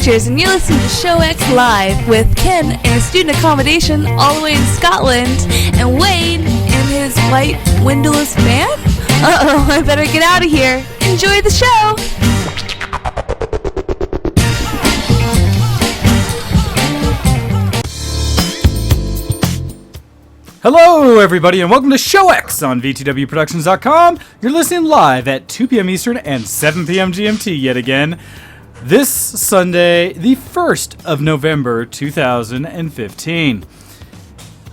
Features, and you're listening to Show X Live with Ken in a student accommodation all the way in Scotland, and Wade in his white windowless van? Uh-oh, I better get out of here. Enjoy the show! Hello, everybody, and welcome to Show X on VTWProductions.com. You're listening live at 2 p.m. Eastern and 7 p.m. GMT yet again. This Sunday, the 1st of November, 2015.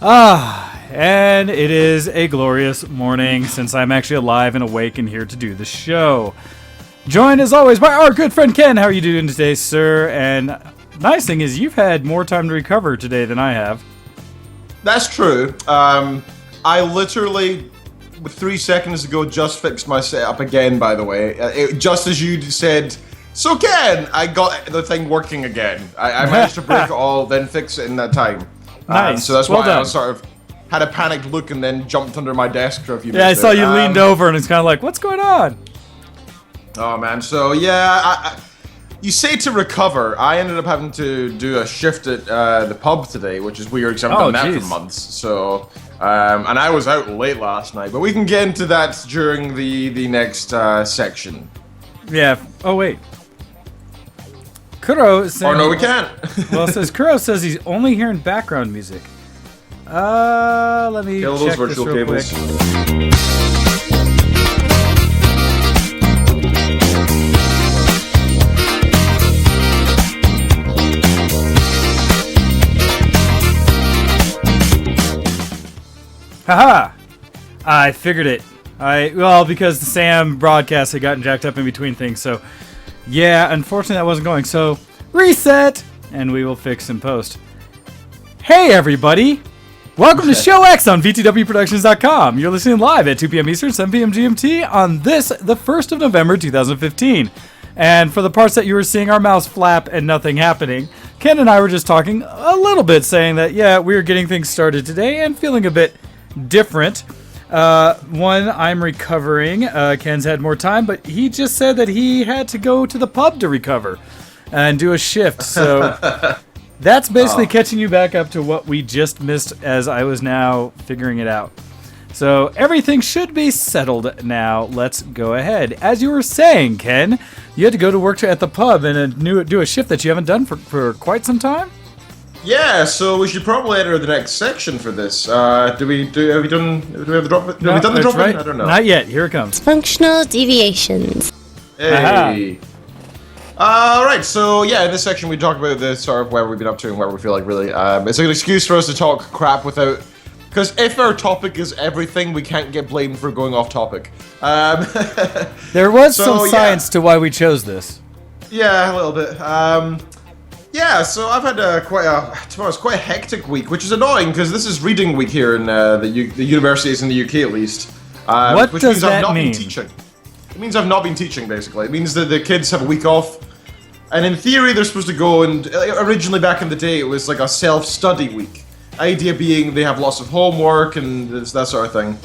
And it is a glorious morning since I'm actually alive and awake and here to do the show. Joined, as always, by our good friend Ken. How are you doing today, sir? And nice thing is you've had more time to recover today than I have. That's true. I literally, 3 seconds ago, just fixed my setup again, by the way. Just as you said, so Ken, I got the thing working again. I managed to break it all, then fix it in that time. Nice. So that's well why done. I sort of had a panicked look and then jumped under my desk for a few minutes. Yeah, I saw you leaned over and it's kind of like, what's going on? Oh, man. So, yeah, you say to recover. I ended up having to do a shift at the pub today, which is weird because I haven't done that for months. So, and I was out late last night, but we can get into that during the next section. Yeah. Oh wait. Kuro is saying. Oh no, we can't. Well, it says Kuro says he's only hearing background music. Let me Kill check those this virtual real cables. quick. Haha! I figured it. Because the Sam broadcast had gotten jacked up in between things, so yeah, unfortunately that wasn't going. So reset, and we will fix in post. Hey everybody! Welcome to Show X on VTWProductions.com. You're listening live at 2 p.m. Eastern, 7 p.m. GMT on the 1st of November 2015. And for the parts that you were seeing our mouse flap and nothing happening, Ken and I were just talking a little bit, saying that yeah, we're getting things started today and feeling a bit different. I'm recovering. Ken's had more time, but he just said that he had to go to the pub to recover and do a shift. So that's basically catching you back up to what we just missed as I was now figuring it out. So everything should be settled now. Let's go ahead. As you were saying, Ken, you had to go to work at the pub and do a shift that you haven't done for quite some time? Yeah, so we should probably enter the next section for this. Have we done the drop? Right. I don't know. Not yet. Here it comes. Functional deviations. Hey. Alright, so yeah, in this section we talk about the sort of where we've been up to and where we feel like really, it's an excuse for us to talk crap without, because if our topic is everything, we can't get blamed for going off topic. There was some science to why we chose this. Yeah, a little bit. Yeah, so I've had quite a hectic week, which is annoying because this is reading week here in the universities in the UK at least. What which does means I've that not mean? been teaching. It means I've not been teaching, basically. It means that the kids have a week off, and in theory they're supposed to go and originally back in the day it was like a self-study week. Idea being they have lots of homework and that sort of thing.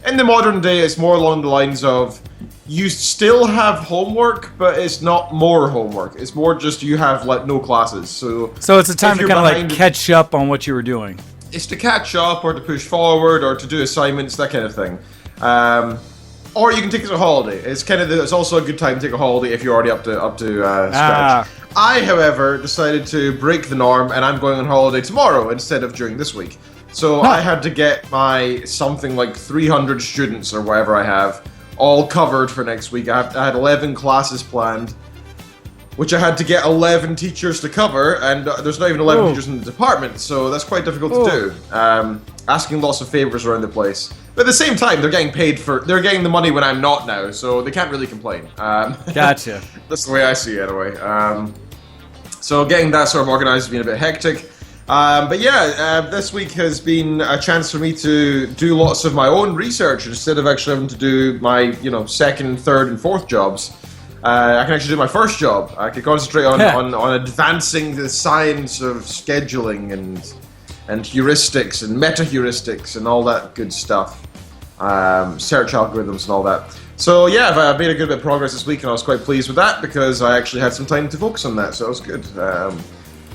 In the modern day, it's more along the lines of you still have homework, but it's not more homework. It's more just you have like no classes. So it's a time to kind of like catch up on what you were doing. It's to catch up, or to push forward, or to do assignments, that kind of thing. Or you can take it as a holiday. It's also a good time to take a holiday if you're already up to scratch. I, however, decided to break the norm, and I'm going on holiday tomorrow instead of during this week. So I had to get my something like 300 students or whatever I have all covered for next week. I had 11 classes planned, which I had to get 11 teachers to cover, and there's not even 11 teachers in the department, so that's quite difficult to do. Asking lots of favors around the place. But at the same time, they're getting the money when I'm not now, so they can't really complain. Gotcha. That's the way I see it, anyway. So getting that sort of organized has been a bit hectic. But yeah, this week has been a chance for me to do lots of my own research instead of actually having to do my, second, third, and fourth jobs. I can actually do my first job. I can concentrate on advancing the science of scheduling and heuristics and meta-heuristics and all that good stuff. Search algorithms and all that. So yeah, I've made a good bit of progress this week, and I was quite pleased with that because I actually had some time to focus on that, so it was good.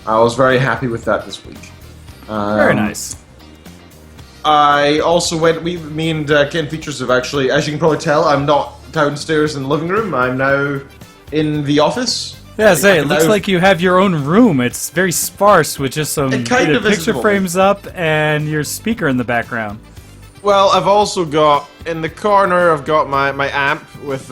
I was very happy with that this week. Very nice. I also went. Me and Kitten Features have actually, as you can probably tell, I'm not downstairs in the living room. I'm now in the office. Yeah, it looks like you have your own room. It's very sparse with just some picture frames up and your speaker in the background. Well, I've also got, in the corner, I've got my amp with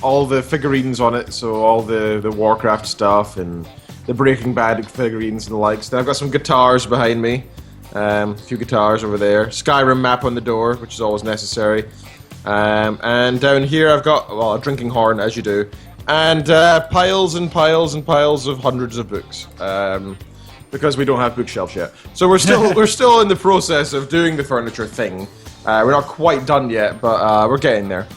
all the figurines on it, so all the Warcraft stuff and the Breaking Bad figurines and the likes. Then I've got some guitars behind me, a few guitars over there, Skyrim map on the door, which is always necessary. And down here I've got, well, a drinking horn, as you do, and piles and piles and piles of hundreds of books. Because we don't have bookshelves yet, so we're still in the process of doing the furniture thing. We're not quite done yet, but we're getting there.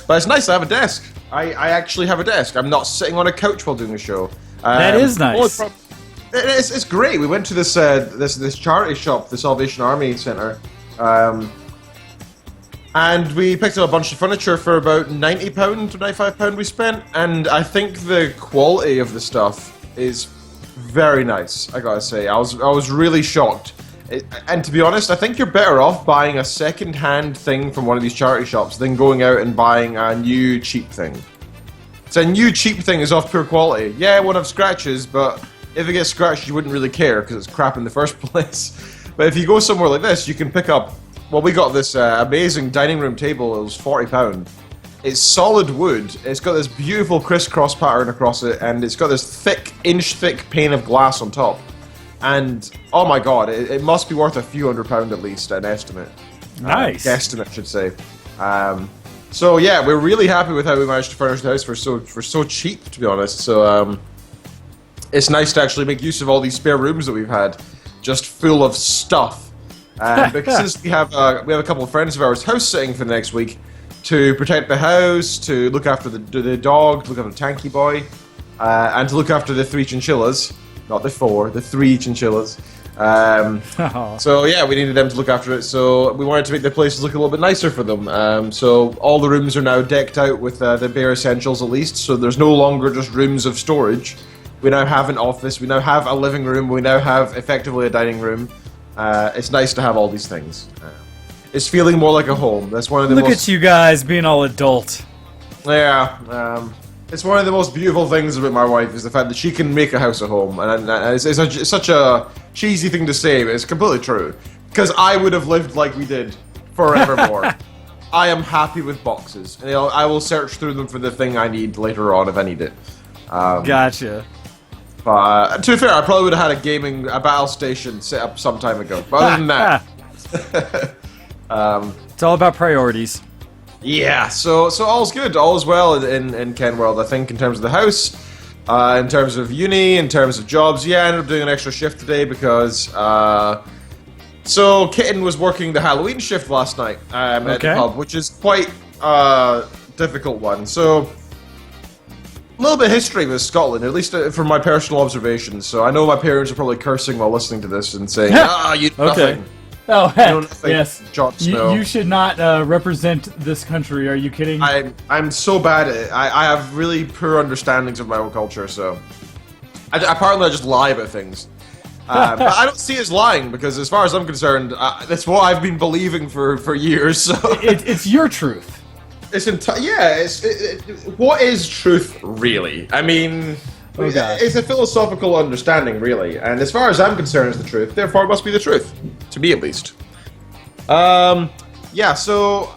But it's nice to have a desk. I actually have a desk. I'm not sitting on a couch while doing the show. That is nice. It's great. We went to this charity shop, the Salvation Army Centre, and we picked up a bunch of furniture for about £90 to £95 we spent, and I think the quality of the stuff is very nice, I gotta say. I was really shocked. And to be honest, I think you're better off buying a second-hand thing from one of these charity shops than going out and buying a new cheap thing. So a new cheap thing is off pure quality. Yeah, it won't have scratches, but if it gets scratched, you wouldn't really care because it's crap in the first place. But if you go somewhere like this, you can pick up... Well, we got this amazing dining room table. It was £40. It's solid wood. It's got this beautiful crisscross pattern across it, and it's got this thick, inch-thick pane of glass on top. And, oh my god, it must be worth a few £100 at least, an estimate. Nice. Guesstimate, I should say. So yeah, we're really happy with how we managed to furnish the house for so cheap, to be honest. So it's nice to actually make use of all these spare rooms that we've had, just full of stuff. Because since we have a couple of friends of ours house sitting for the next week, to protect the house, to look after the dog, to look after Tanky Boy, and to look after the 3 chinchillas. Not the 4, the 3 chinchillas. So yeah, we needed them to look after it, so we wanted to make the place look a little bit nicer for them. So all the rooms are now decked out with the bare essentials at least, so there's no longer just rooms of storage. We now have an office, we now have a living room, we now have effectively a dining room. It's nice to have all these things. It's feeling more like a home. That's one of the Look at you guys being all adult. Yeah, it's one of the most beautiful things about my wife is the fact that she can make a house a home, and it's such a cheesy thing to say, but it's completely true. Because I would have lived like we did forevermore. I am happy with boxes, and I will search through them for the thing I need later on if I need it. Gotcha. But to be fair, I probably would have had a battle station set up some time ago. But other than that, it's all about priorities. Yeah, so all's good, all's well in Ken World, I think, in terms of the house, in terms of uni, in terms of jobs. Yeah, I ended up doing an extra shift today because, so Kitten was working the Halloween shift last night at the pub, which is quite a difficult one. So, a little bit of history with Scotland, at least from my personal observations. So I know my parents are probably cursing while listening to this and saying, you nothing. Oh, heck, yes. Jon Snow. You should not represent this country. Are you kidding? I'm so bad at it. I have really poor understandings of my own culture, so... Apparently I just lie about things. But I don't see it as lying, because as far as I'm concerned, that's what I've been believing for years, so... It's your truth. What is truth, really? I mean... It's a philosophical understanding, really, and as far as I'm concerned, it's the truth. Therefore, it must be the truth, to me at least. Yeah. So,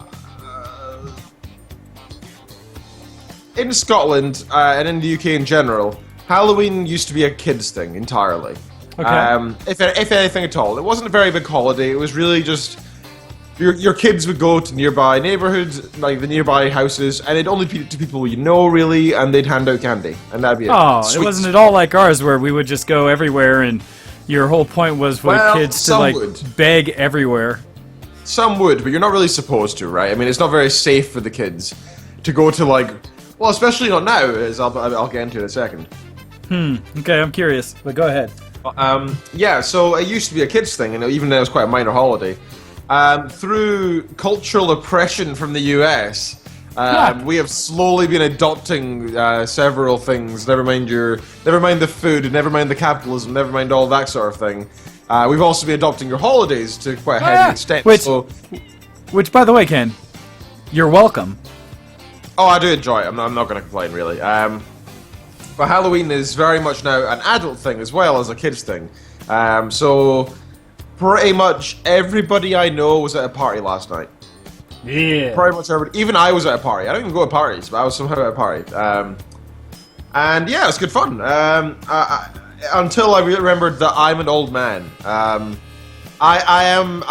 in Scotland and in the UK in general, Halloween used to be a kids' thing entirely. Okay. If anything at all, it wasn't a very big holiday. It was really just your kids would go to nearby neighborhoods, like the nearby houses, and it'd only be to people you know, really, and they'd hand out candy, and that'd be it. Oh, it wasn't at all like ours, where we would just go everywhere, and your whole point was for kids to beg everywhere. Some would, but you're not really supposed to, right? I mean, it's not very safe for the kids to go to well, especially not now, as I'll get into in a second. Okay, I'm curious, but go ahead. Yeah, so it used to be a kids' thing, and even though it was quite a minor holiday. Through cultural oppression from the US, We have slowly been adopting several things. Never mind the food, never mind the capitalism, never mind all that sort of thing. We've also been adopting your holidays to quite a heavy extent. Which, by the way, Ken, you're welcome. Oh, I do enjoy it. I'm not going to complain, really. But Halloween is very much now an adult thing as well as a kid's thing. So pretty much everybody I know was at a party last night. Yeah. Pretty much everybody. Even I was at a party. I don't even go to parties, but I was somehow at a party. And yeah, it's good fun. Until I remembered that I'm an old man. I am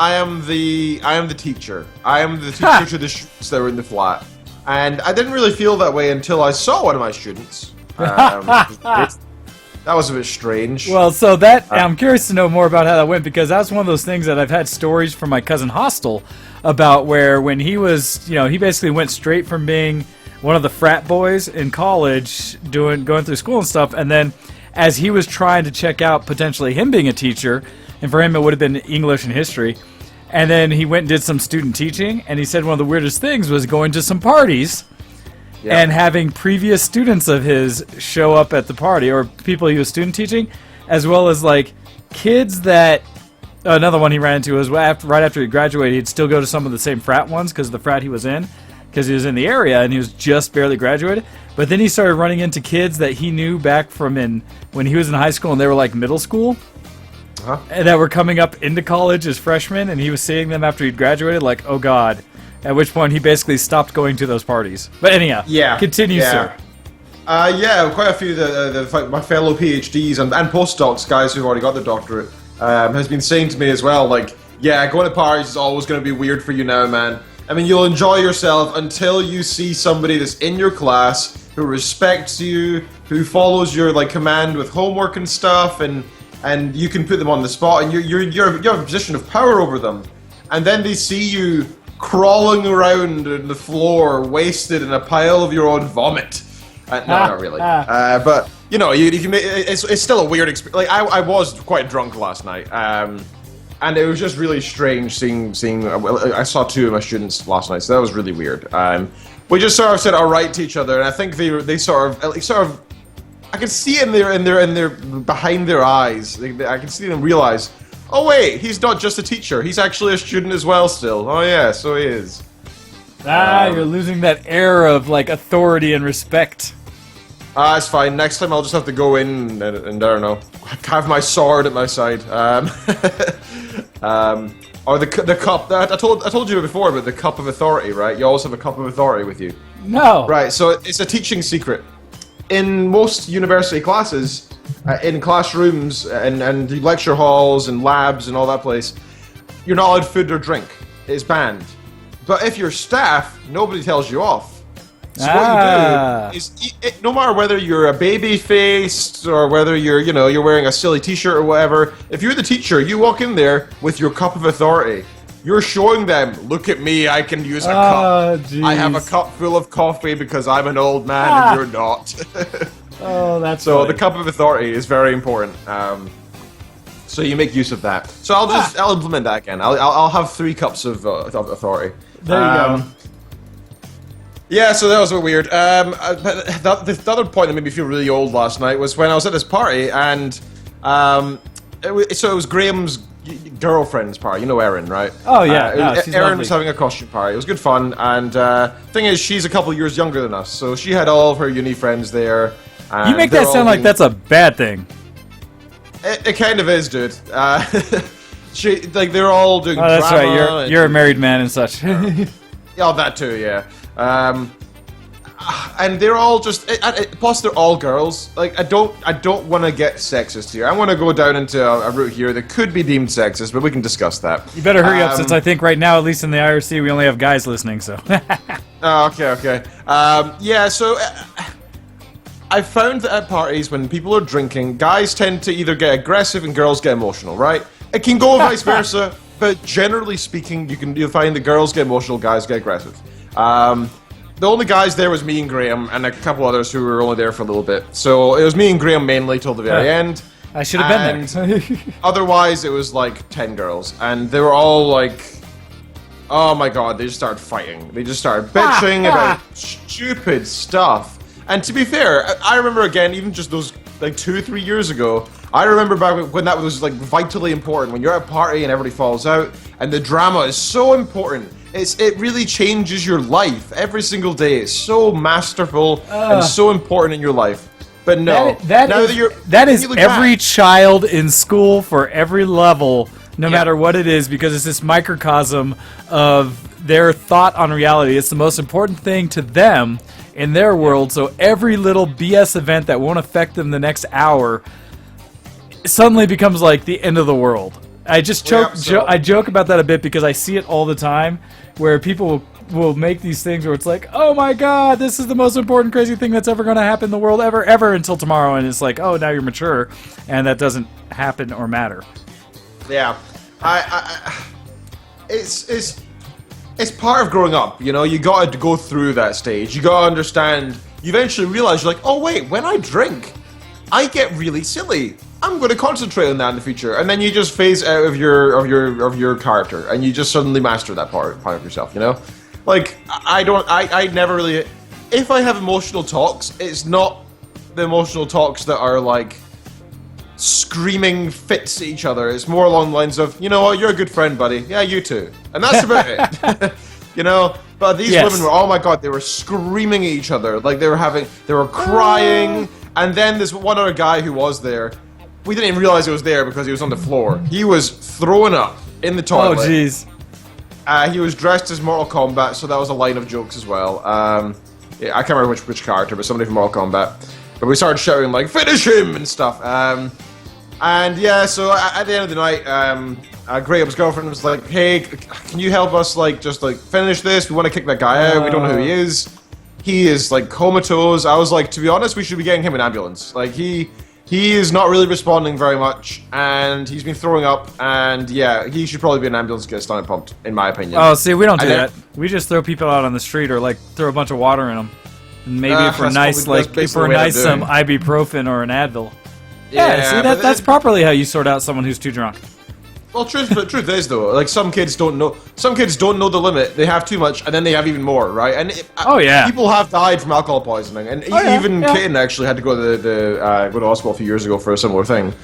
the teacher. I am the teacher to the students that were in the flat. And I didn't really feel that way until I saw one of my students. That was a bit strange. Well, so I'm curious to know more about how that went, because that's one of those things that I've had stories from my cousin Hostel about, where when he was, he basically went straight from being one of the frat boys in college, going through school and stuff, and then as he was trying to check out potentially him being a teacher, and for him it would have been English and history, and then he went and did some student teaching, and he said one of the weirdest things was going to some parties and having previous students of his show up at the party, or people he was student teaching, as well as like kids that... Another one he ran into was right after he graduated, he'd still go to some of the same frat ones because the frat he was in, because he was in the area and he was just barely graduated. But then he started running into kids that he knew back from when he was in high school and they were like middle school, and that were coming up into college as freshmen, and he was seeing them after he'd graduated, like, oh god. At which point he basically stopped going to those parties. But anyhow, continue, sir. Quite a few of my fellow PhDs and postdocs, guys who've already got their doctorate, has been saying to me as well, like, yeah, going to parties is always going to be weird for you now, man. I mean, you'll enjoy yourself until you see somebody that's in your class who respects you, who follows your like command with homework and stuff, and you can put them on the spot, and you have a position of power over them, and then they see you crawling around on the floor, wasted in a pile of your own vomit. No, not really. But you know, you can. It's still a weird experience. Like I was quite drunk last night, and it was just really strange seeing. I saw two of my students last night, so that was really weird. We just sort of said all right to each other, and I think they sort of. I can see it in their behind their eyes. I can see them realize, oh wait, he's not just a teacher. He's actually a student as well. Still, oh yeah, so he is. You're losing that air of like authority and respect. It's fine. Next time I'll just have to go in and I don't know, have my sword at my side. Or the cup. I told you before about the cup of authority, right? You always have a cup of authority with you. No. Right. So it's a teaching secret. In most university classes, in classrooms and lecture halls and labs and all that place, you're not allowed food or drink. It's banned. But if you're staff, nobody tells you off. So what you do is, no matter whether you're a baby faced or whether you're wearing a silly t-shirt or whatever, if you're the teacher, you walk in there with your cup of authority. You're showing them, look at me, I can use a cup. Geez. I have a cup full of coffee because I'm an old man and you're not. That's so funny. the cup of authority is very important. So you make use of that. So I'll implement that again. I'll have 3 cups of authority. There you go. Yeah, so that was a bit weird. But the other point that made me feel really old last night was when I was at this party, and it was Graham's girlfriend's party. You know Erin, right? Oh yeah, she's Erin lovely. was having a costume party. It was good fun, and thing is, she's a couple years younger than us, so she had all of her uni friends there. You make that sound like that's a bad thing. It kind of is, dude. They're all doing. Oh, that's drama right. You're a married man and such. Yeah, that too, yeah. And they're all just. Plus, they're all girls. Like, I don't want to get sexist here. I want to go down into a route here that could be deemed sexist, but we can discuss that. You better hurry up, since I think right now, at least in the IRC, we only have guys listening. So. Oh, okay. Yeah. So. I found that at parties, when people are drinking, guys tend to either get aggressive and girls get emotional, right? It can go vice versa, but generally speaking, you'll find that girls get emotional, guys get aggressive. The only guys there was me and Graham, and a couple others who were only there for a little bit. So it was me and Graham mainly till the very end. I should have been there. Otherwise, it was like 10 girls, and they were all like Oh my god, they just started fighting. They just started bitching about stupid stuff. And to be fair, I remember again, even just those like 2-3 years ago, I remember back when that was like vitally important. When you're at a party and everybody falls out, and the drama is so important. It really changes your life every single day. It's so masterful and so important in your life. But no, that is every child in school for every level, no matter what it is, because it's this microcosm of their thought on reality. It's the most important thing to them in their world, so every little BS event that won't affect them the next hour suddenly becomes like the end of the world. I just I joke about that a bit because I see it all the time, where people will make these things where it's like, oh my god, this is the most important crazy thing that's ever going to happen in the world ever until tomorrow, and it's like, oh, now you're mature, and that doesn't happen or matter. Yeah, it's part of growing up, you know. You got to go through that stage. You got to understand. You eventually realize you're like, oh wait, when I drink, I get really silly. I'm going to concentrate on that in the future, and then you just phase out of your character, and you just suddenly master that part of yourself. You know, like I never really. If I have emotional talks, it's not the emotional talks that are like screaming fits at each other. It's more along the lines of, you know what, you're a good friend, buddy. Yeah, you too, and that's about it. You know, but these women were, oh my god, they were screaming at each other, like they were crying, and then there's one other guy who was there. We didn't even realize he was there because he was on the floor. He was throwing up in the toilet. Oh, jeez. He was dressed as Mortal Kombat, so that was a line of jokes as well. Yeah, I can't remember which character, but somebody from Mortal Kombat. But we started shouting, like, finish him! And stuff. And yeah, so at the end of the night, Graham's girlfriend was like, hey, can you help us, like, just, like, finish this? We want to kick that guy out. We don't know who he is. He is, like, comatose. I was like, to be honest, we should be getting him an ambulance. Like, he is not really responding very much, and he's been throwing up, and yeah, he should probably be an ambulance to get his stomach pumped, in my opinion. Oh, see, we don't do that. We just throw people out on the street, or like throw a bunch of water in them. And maybe if we're nice, some ibuprofen or an Advil. Yeah, see, that's properly how you sort out someone who's too drunk. Well, truth is though, like some kids don't know the limit. They have too much, and then they have even more, right? And people have died from alcohol poisoning, and even Kitten actually had to go to go to hospital a few years ago for a similar thing.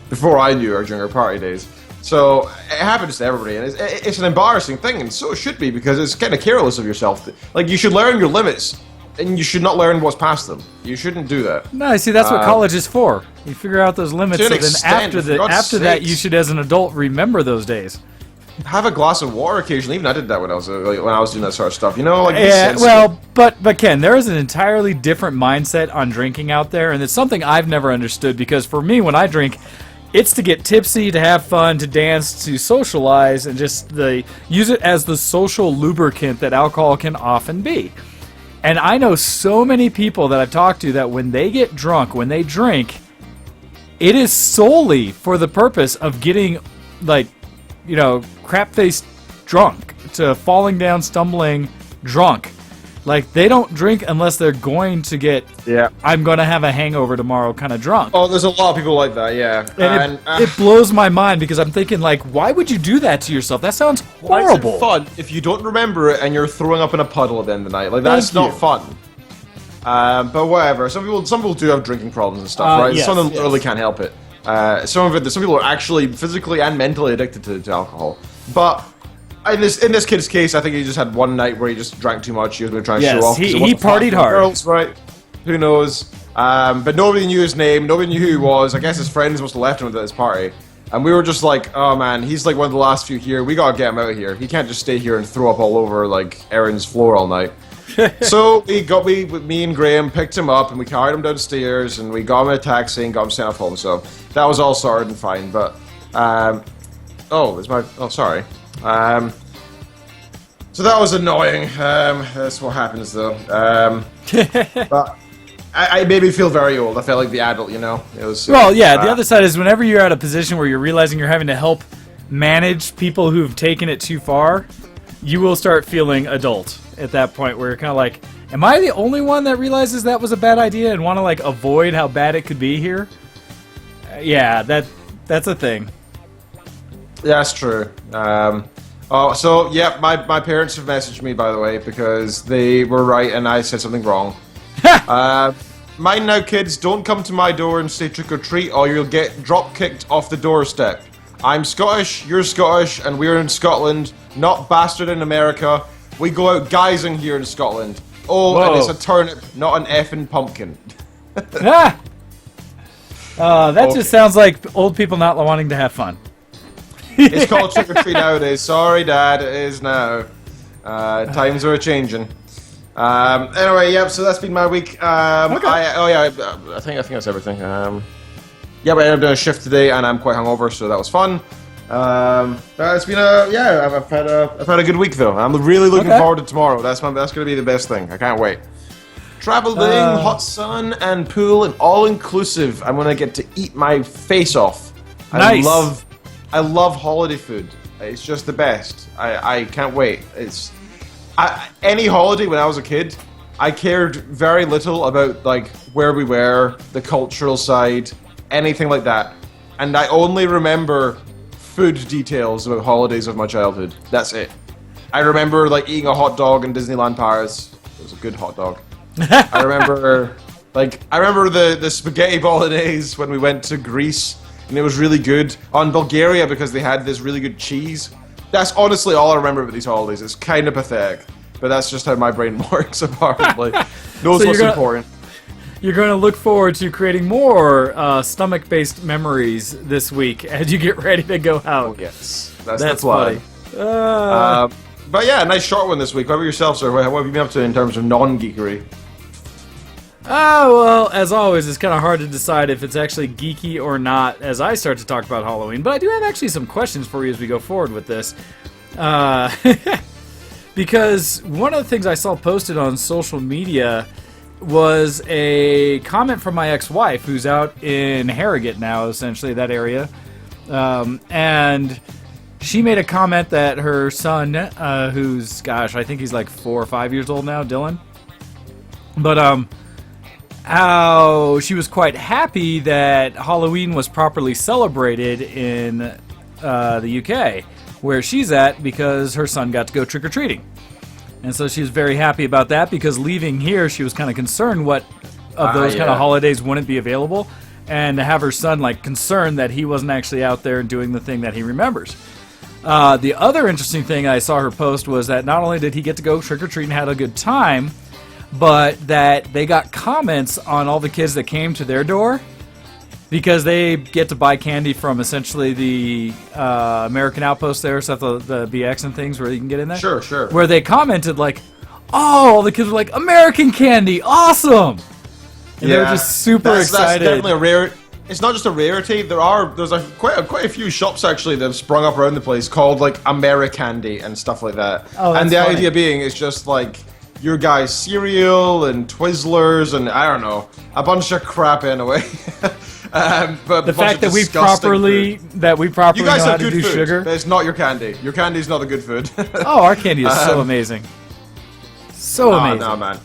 Before I knew her, during her party days. So it happens to everybody, and it's an embarrassing thing, and so it should be, because it's kind of careless of yourself. Like, you should learn your limits, and you should not learn what's past them. You shouldn't do that. No, see, that's what college is for. You figure out those limits, and then after that, you should, as an adult, remember those days. Have a glass of water occasionally. Even I did that when I was doing that sort of stuff. You know, like but Ken, there is an entirely different mindset on drinking out there, and it's something I've never understood. Because for me, when I drink, it's to get tipsy, to have fun, to dance, to socialize, and just use it as the social lubricant that alcohol can often be. And I know so many people that I've talked to that when they get drunk, when they drink, it is solely for the purpose of getting, like, you know, crap-faced drunk, to falling down, stumbling drunk. Like, they don't drink unless they're going to get, I'm going to have a hangover tomorrow kind of drunk. Oh, there's a lot of people like that, yeah. And it blows my mind, because I'm thinking, like, why would you do that to yourself? That sounds horrible. It's fun if you don't remember it and you're throwing up in a puddle at the end of the night. Like, that's not fun. But whatever. Some people do have drinking problems and stuff, right? Some of them literally can't help it. Some people are actually physically and mentally addicted to alcohol. But in this kid's case, I think he just had one night where he just drank too much. He was going to try and show off. He partied hard. Girls, right? Who knows? But nobody knew his name. Nobody knew who he was. I guess his friends must have left him at this party. And we were just like, oh man, he's like one of the last few here. We gotta get him out of here. He can't just stay here and throw up all over like Erin's floor all night. So me and Graham picked him up, and we carried him downstairs, and we got him in a taxi and got him sent off home. So that was all sorted and fine. But sorry. So that was annoying. That's what happens though. But I made me feel very old. I felt like the adult, you know. It was. Well, yeah. The other side is whenever you're at a position where you're realizing you're having to help manage people who've taken it too far, you will start feeling adult at that point, where you're kind of like, am I the only one that realizes that was a bad idea and want to like avoid how bad it could be here? Yeah, that's a thing. Yeah, that's true. Oh, so yeah, my parents have messaged me, by the way, because they were right and I said something wrong. Mine now, kids, don't come to my door and say trick or treat, or you'll get drop kicked off the doorstep. I'm Scottish, you're Scottish, and we're in Scotland, not bastard in America. We go out guising here in Scotland. Oh, Whoa. and it's a turnip, not an effing pumpkin. That just sounds like old people not wanting to have fun. It's called trick or treat nowadays. Sorry, Dad, it is now. Times are changing. Anyway, yep. So that's been my week. Okay. I think that's everything. Yeah, but I ended up doing a shift today, and I'm quite hungover, so that was fun. But it's been I've had a good week though. I'm really looking forward to tomorrow. That's going to be the best thing. I can't wait. Traveling, hot sun, and pool, and all inclusive. I'm gonna get to eat my face off. Nice. I love holiday food. It's just the best. I can't wait. Any holiday when I was a kid, I cared very little about like where we were, the cultural side, anything like that. And I only remember food details about holidays of my childhood. That's it. I remember like eating a hot dog in Disneyland Paris. It was a good hot dog. I remember the spaghetti bolognese when we went to Greece. And it was really good. On Bulgaria, because they had this really good cheese. That's honestly all I remember about these holidays. It's kind of pathetic. But that's just how my brain works, apparently. Knows what's important. You're going to look forward to creating more stomach-based memories this week as you get ready to go out. Oh, yes. That's the plan. Funny. But yeah, a nice short one this week. How about yourself, sir? What have you been up to in terms of non-geekery? Oh, well, as always, it's kind of hard to decide if it's actually geeky or not as I start to talk about Halloween. But I do have actually some questions for you as we go forward with this. Because one of the things I saw posted on social media was a comment from my ex-wife, who's out in Harrogate now, essentially, that area. And she made a comment that her son, who's, gosh, I think he's like 4 or 5 years old now, Dylan. But, how she was quite happy that Halloween was properly celebrated in the UK, where she's at, because her son got to go trick-or-treating. And so she was very happy about that, because leaving here, she was kind of concerned what of those kind of holidays wouldn't be available, and to have her son like concerned that he wasn't actually out there doing the thing that he remembers. The other interesting thing I saw her post was that not only did he get to go trick-or-treat and had a good time, but that they got comments on all the kids that came to their door, because they get to buy candy from essentially the American Outpost there, stuff, the BX and things where you can get in there. Sure. Where they commented like, "Oh," all the kids were like, "American candy, awesome!" And they were just super excited. That's definitely a rare. It's not just a rarity. There's quite a few shops actually that have sprung up around the place called like Americandy and stuff like that. Oh, that's and the funny. idea being is just like your guys' cereal and Twizzlers and I don't know, a bunch of crap anyway. But the fact that we properly food. You guys know have how to to do food, sugar. but it's not your candy. Your candy is not the good food. Oh, our candy is so amazing. So amazing. Oh, no, man.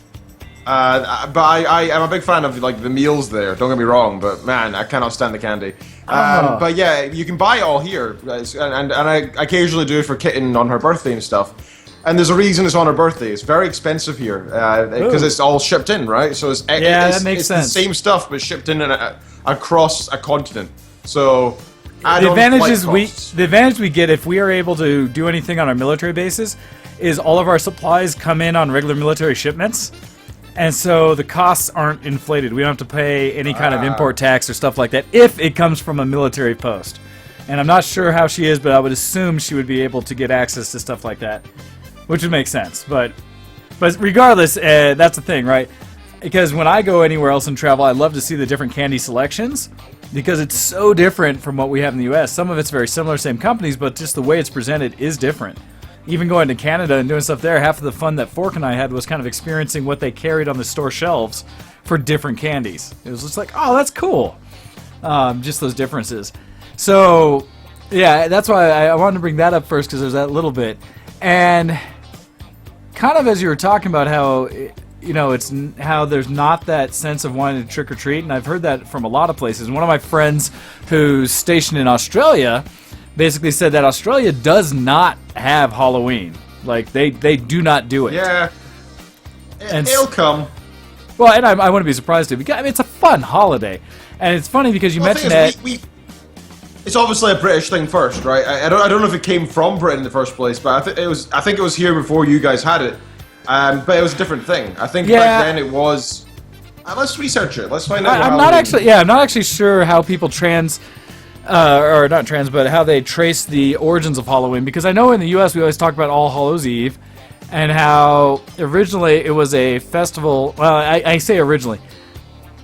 But I am a big fan of like the meals there. Don't get me wrong, but man, I cannot stand the candy. But yeah, you can buy it all here, and I occasionally do it for Kitten on her birthday and stuff. And there's a reason it's on her birthday. It's very expensive here because it's all shipped in, right? So that makes sense. The same stuff, but shipped in across a continent. So the advantage we get if we are able to do anything on our military bases is all of our supplies come in on regular military shipments. And so the costs aren't inflated. We don't have to pay any kind of import tax or stuff like that if it comes from a military post. And I'm not sure how she is, but I would assume she would be able to get access to stuff like that, which would make sense. But regardless, that's the thing, right? Because when I go anywhere else and travel, I love to see the different candy selections because it's so different from what we have in the U.S. Some of it's very similar, same companies, but just the way it's presented is different. Even going to Canada and doing stuff there, half of the fun that Fork and I had was kind of experiencing what they carried on the store shelves for different candies. It was just like, oh, that's cool. Just those differences. So, yeah, that's why I wanted to bring that up first because there's that little bit. And kind of as you were talking about how, it's how there's not that sense of wanting to trick or treat, and I've heard that from a lot of places. One of my friends who's stationed in Australia basically said that Australia does not have Halloween. Like, they do not do it. Yeah. And It'll come. Well, and I wouldn't be surprised to, because I mean, it's a fun holiday. And it's funny because you mentioned that... It's obviously a British thing first, right? I don't know if it came from Britain in the first place, but I think it was here before you guys had it. But it was a different thing. I think back then it was... let's research it. Let's find out. I'm not actually sure how people or not trans, but how they trace the origins of Halloween, because I know in the U.S. we always talk about All Hallows Eve, and how originally it was a festival. Well, I say originally.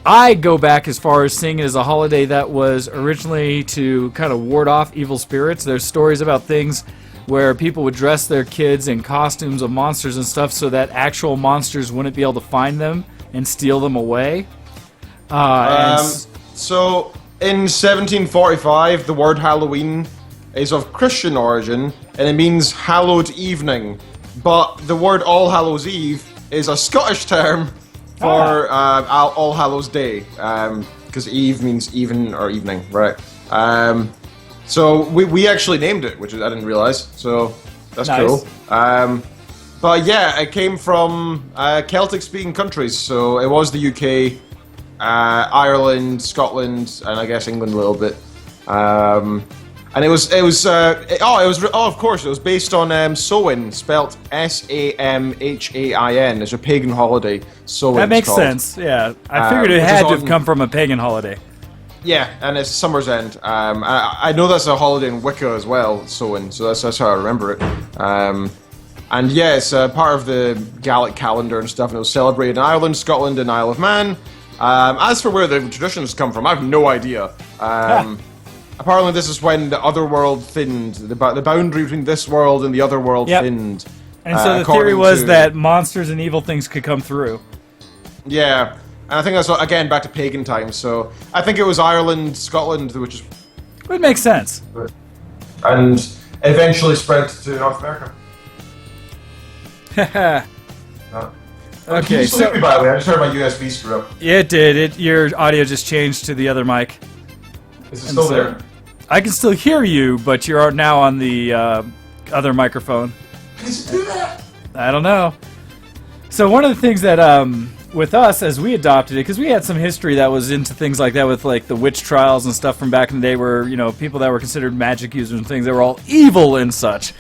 I go back as far as seeing it as a holiday that was originally to kind of ward off evil spirits. There's stories about things where people would dress their kids in costumes of monsters and stuff so that actual monsters wouldn't be able to find them and steal them away. So, in 1745, the word Halloween is of Christian origin, and it means hallowed evening. But the word All Hallows Eve is a Scottish term for All Hallows Day, because Eve means even or evening, right? So we actually named it, which I didn't realize. So that's cool. But yeah, it came from Celtic-speaking countries. So it was the UK, Ireland, Scotland, and I guess England a little bit. And it was of course, it was based on Samhain, spelt Samhain. It's a pagan holiday. Samhain. That makes sense. Yeah, I figured it had to have come from a pagan holiday. Yeah, and it's Summer's End. I know that's a holiday in Wicca as well, Samhain. So that's how I remember it. And yeah, it's part of the Gallic calendar and stuff, and it was celebrated in Ireland, Scotland, and Isle of Man. As for where the traditions come from, I have no idea. Apparently, this is when the other world thinned. The boundary between this world and the other world thinned. And so the theory was that monsters and evil things could come through. Yeah, and I think that's, again, back to pagan times. So I think it was Ireland, Scotland, which is... It makes sense. And eventually spread to North America. Okay, so... By the way, I just heard my USB screw up. Yeah, it did. Your audio just changed to the other mic. Is it still there? I can still hear you, but you're now on the other microphone. Does it do that? I don't know. So one of the things that, with us, as we adopted it, because we had some history that was into things like that with, like, the witch trials and stuff from back in the day where, you know, people that were considered magic users and things, they were all evil and such.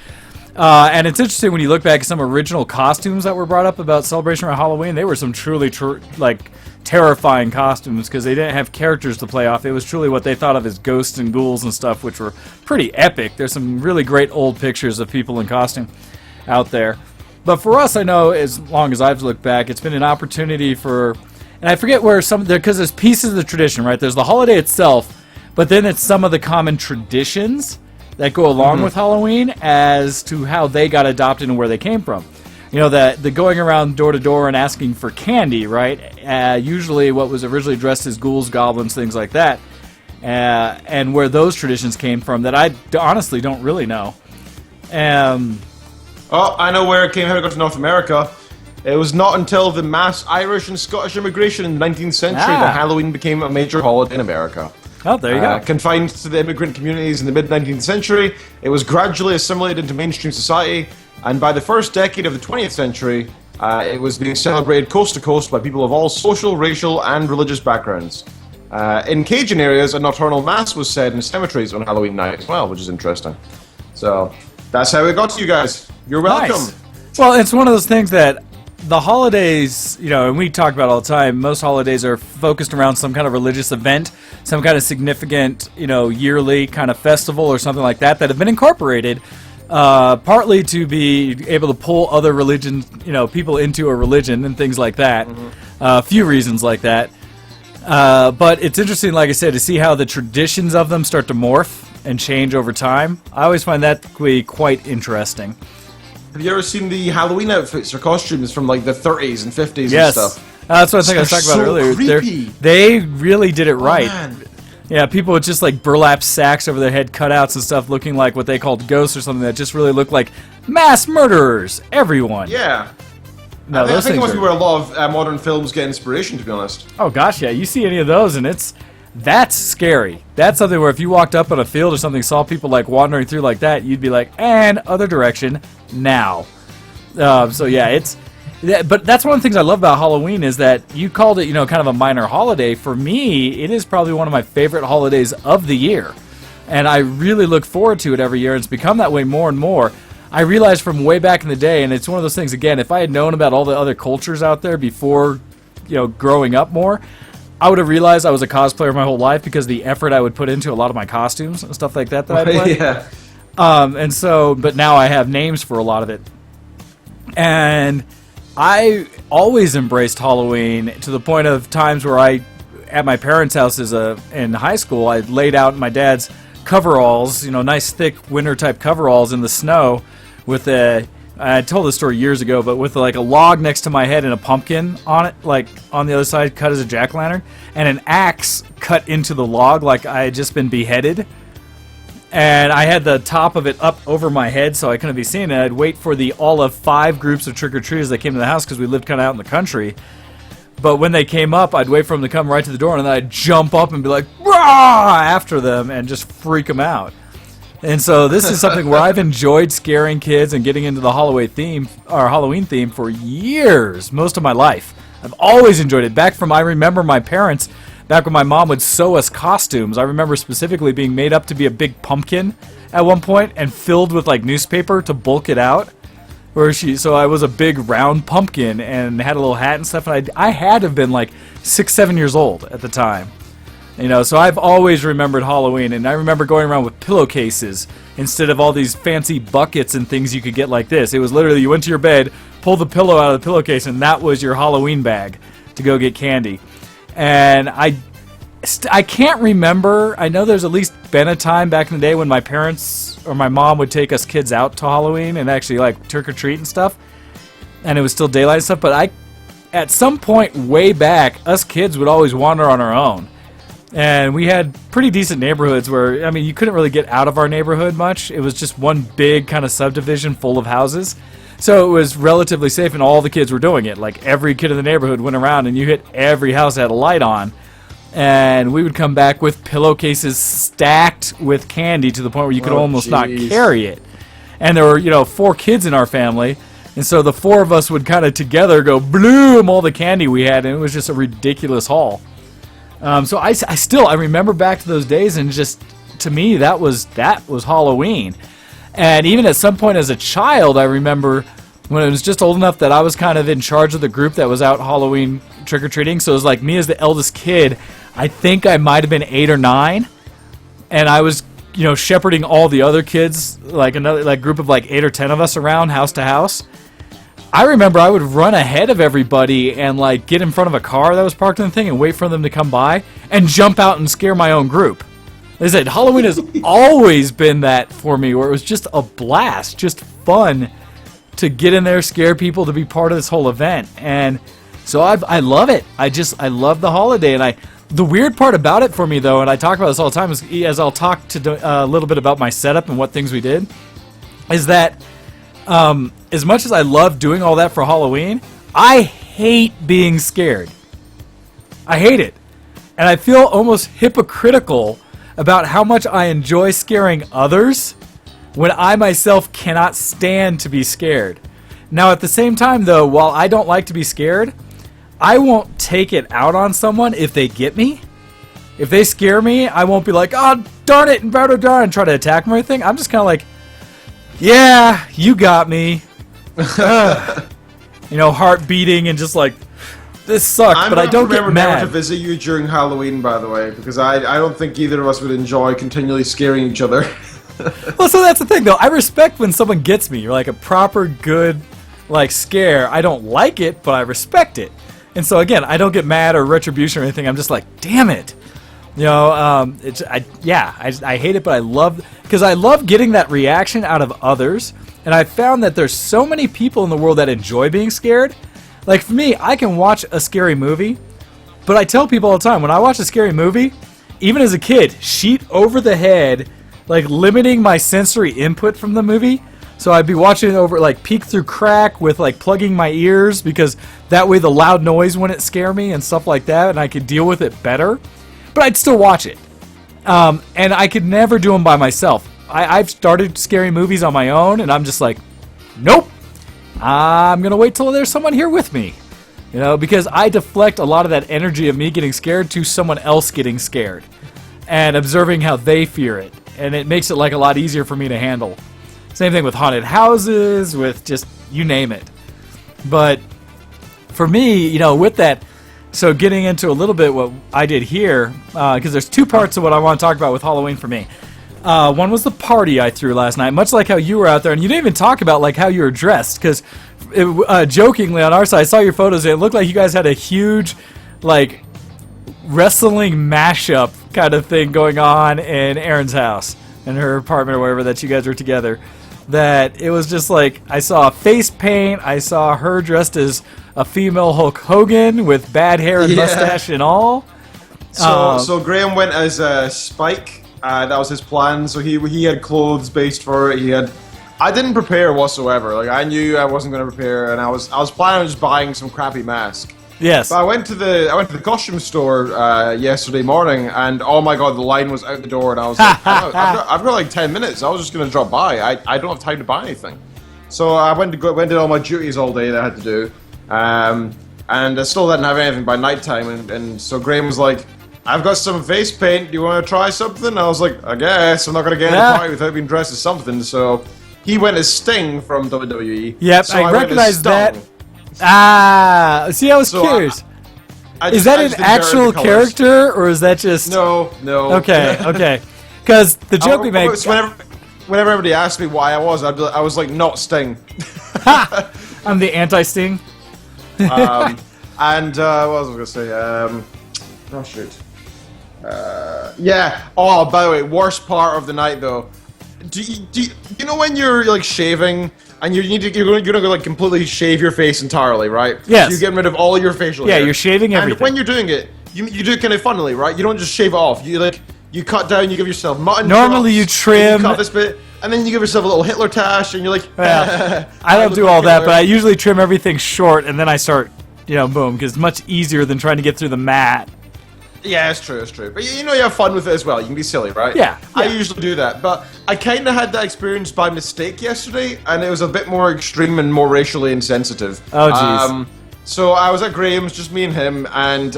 And it's interesting when you look back at some original costumes that were brought up about celebration around Halloween. They were some truly, terrifying costumes because they didn't have characters to play off. It was truly what they thought of as ghosts and ghouls and stuff, which were pretty epic. There's some really great old pictures of people in costume out there. But for us, I know, as long as I've looked back, it's been an opportunity for... And I forget where because there's pieces of the tradition, right? There's the holiday itself, but then it's some of the common traditions that go along with Halloween as to how they got adopted and where they came from. You know, the going around door to door and asking for candy, right? Usually what was originally dressed as ghouls, goblins, things like that. And where those traditions came from that I honestly don't really know. Oh, I know where it came, how it got to North America. It was not until the mass Irish and Scottish immigration in the 19th century that Halloween became a major holiday in America. Oh, there you go. Confined to the immigrant communities in the mid-19th century, it was gradually assimilated into mainstream society, and by the first decade of the 20th century, it was being celebrated coast to coast by people of all social, racial, and religious backgrounds. In Cajun areas, a nocturnal mass was said in cemeteries on Halloween night as well, which is interesting. So, that's how it got to you guys. You're welcome. Nice. Well, it's one of those things that the holidays, you know, and we talk about all the time, most holidays are focused around some kind of religious event, some kind of significant, you know, yearly kind of festival or something like that have been incorporated, partly to be able to pull other religions, you know, people into a religion and things like that. A few reasons like that. But it's interesting, like I said, to see how the traditions of them start to morph and change over time. I always find that to be quite interesting. Have you ever seen the Halloween outfits or costumes from like the 30s and 50s yes. and stuff? That's what I think I was talking about earlier. Creepy. They really did it right. Man. Yeah, people with just like burlap sacks over their head, cutouts and stuff, looking like what they called ghosts or something that just really looked like mass murderers. Everyone. Yeah. No, I think it must be where a lot of modern films get inspiration, to be honest. Oh gosh, yeah. You see any of those, and it's. That's scary. That's something where if you walked up on a field or something, saw people like wandering through like that, you'd be like, and other direction now. So yeah, but that's one of the things I love about Halloween is that you called it, kind of a minor holiday. For me, it is probably one of my favorite holidays of the year. And I really look forward to it every year. And it's become that way more and more. I realized from way back in the day, and it's one of those things, again, if I had known about all the other cultures out there before, growing up more, I would have realized I was a cosplayer my whole life because the effort I would put into a lot of my costumes and stuff like that I play. Yeah. But now I have names for a lot of it. And I always embraced Halloween to the point of times where at my parents' house in high school, I laid out my dad's coveralls, nice thick winter type coveralls in the snow with I told this story years ago, but with like a log next to my head and a pumpkin on it, like on the other side cut as a jack-o'-lantern, and an axe cut into the log like I had just been beheaded. And I had the top of it up over my head so I couldn't be seen, and I'd wait for all of 5 groups of trick-or-treaters that came to the house because we lived kind of out in the country. But when they came up, I'd wait for them to come right to the door, and then I'd jump up and be like, "Rah!" after them and just freak them out. And so this is something where I've enjoyed scaring kids and getting into the Halloween theme for years, most of my life. I've always enjoyed it. I remember my parents, back when my mom would sew us costumes, I remember specifically being made up to be a big pumpkin at one point and filled with like newspaper to bulk it out. So I was a big round pumpkin and had a little hat and stuff. And I had to have been like 6, 7 years old at the time. So I've always remembered Halloween, and I remember going around with pillowcases instead of all these fancy buckets and things you could get like this. It was literally you went to your bed, pulled the pillow out of the pillowcase, and that was your Halloween bag to go get candy. And I can't remember. I know there's at least been a time back in the day when my parents or my mom would take us kids out to Halloween and actually like trick-or-treat and stuff, and it was still daylight and stuff, but at some point way back, us kids would always wander on our own. And we had pretty decent neighborhoods where, you couldn't really get out of our neighborhood much. It was just one big kind of subdivision full of houses. So it was relatively safe, and all the kids were doing it. Like, every kid in the neighborhood went around, and you hit every house that had a light on. And we would come back with pillowcases stacked with candy to the point where you could almost not carry it. And there were, 4 kids in our family. And so the 4 of us would kind of together go bloom all the candy we had, and it was just a ridiculous haul. So I remember back to those days, and just to me that was Halloween. And even at some point as a child, I remember when I was just old enough that I was kind of in charge of the group that was out Halloween trick-or-treating. So it was like me as the eldest kid. I think I might have been 8 or 9, and I was shepherding all the other kids, like another group of like 8 or 10 of us around house to house. I remember I would run ahead of everybody and like get in front of a car that was parked in the thing and wait for them to come by and jump out and scare my own group. They said Halloween has always been that for me, where it was just a blast, just fun to get in there, scare people, to be part of this whole event. And so I love it. I love the holiday. And the weird part about it for me, though, and I talk about this all the time, is as I'll talk to a little bit about my setup and what things we did, is that as much as I love doing all that for Halloween, I hate being scared. I hate it. And I feel almost hypocritical about how much I enjoy scaring others when I myself cannot stand to be scared. Now, at the same time, though, while I don't like to be scared, I won't take it out on someone if they get me. If they scare me, I won't be like, "Oh, darn it," and try to attack them or anything. I'm just kind of like, "Yeah, you got me." Heart beating and just like, this sucks, but I don't get mad. Never to visit you during Halloween, by the way, because I don't think either of us would enjoy continually scaring each other. Well, so that's the thing, though. I respect when someone gets me. You're like a proper good, scare. I don't like it, but I respect it. And so, again, I don't get mad or retribution or anything. I'm just like, damn it. I hate it, but I love getting that reaction out of others. And I found that there's so many people in the world that enjoy being scared. Like, for me, I can watch a scary movie, but I tell people all the time, when I watch a scary movie, even as a kid, sheet over the head, limiting my sensory input from the movie. So I'd be watching it over, peek through crack with, plugging my ears, because that way the loud noise wouldn't scare me and stuff like that, and I could deal with it better. but I'd still watch it. And I could never do them by myself. I've started scary movies on my own, and I'm just like, nope. I'm going to wait till there's someone here with me. You know, because I deflect a lot of that energy of me getting scared to someone else getting scared and observing how they fear it. And it makes it like a lot easier for me to handle. Same thing with haunted houses, with just you name it. But for me, you know, with that, so getting into a little bit what I did here, because there's two parts of what I want to talk about with Halloween for me. One was the party I threw last night, much like how you were out there, and you didn't even talk about like how you were dressed, because jokingly on our side, I saw your photos, and it looked like you guys had a huge, like, wrestling mashup kind of thing going on in Erin's house, in her apartment or wherever that you guys were together. That it was just like, I saw face paint, I saw her dressed as a female Hulk Hogan with bad hair and mustache and all. So Graham went as Spike. That was his plan. So he had clothes based for it. I didn't prepare whatsoever. Like, I knew I wasn't going to prepare, and I was planning on just buying some crappy mask. Yes. But I went to the costume store yesterday morning, and oh my god, the line was out the door, and I was like, I've got like 10 minutes. I was just going to drop by. I don't have time to buy anything. So I went did all my duties all day that I had to do, and I still didn't have anything by nighttime. And so Graham was like, I've got some face paint. Do you want to try something? I was like, I guess. I'm not going to get in the party without being dressed as something. So he went as Sting from WWE. Yep, so I recognized that. See, I was curious. Is that an actual character, or is that just... No. Okay. Because the joke we make... Whenever everybody asked me why I was like, not Sting. I'm the anti-Sting. And what was I going to say? Oh, shoot. Yeah. Oh, by the way, worst part of the night, though. Do you know when you're, like, shaving... And you're gonna like completely shave your face entirely, right? Yes. So you're getting rid of all your facial hair. Yeah, you're shaving everything. And when you're doing it, you do it kind of funnily, right? You don't just shave it off. You cut down. You give yourself mutton. Normally you trim. You cut this bit, and then you give yourself a little Hitler tash, and you're like. Yeah. I don't do all that, but I usually trim everything short, and then I start, boom, because it's much easier than trying to get through the mat. Yeah, it's true. But you have fun with it as well. You can be silly, right? Yeah. I usually do that, but I kind of had that experience by mistake yesterday, and it was a bit more extreme and more racially insensitive. Oh, jeez. So I was at Graham's, just me and him, and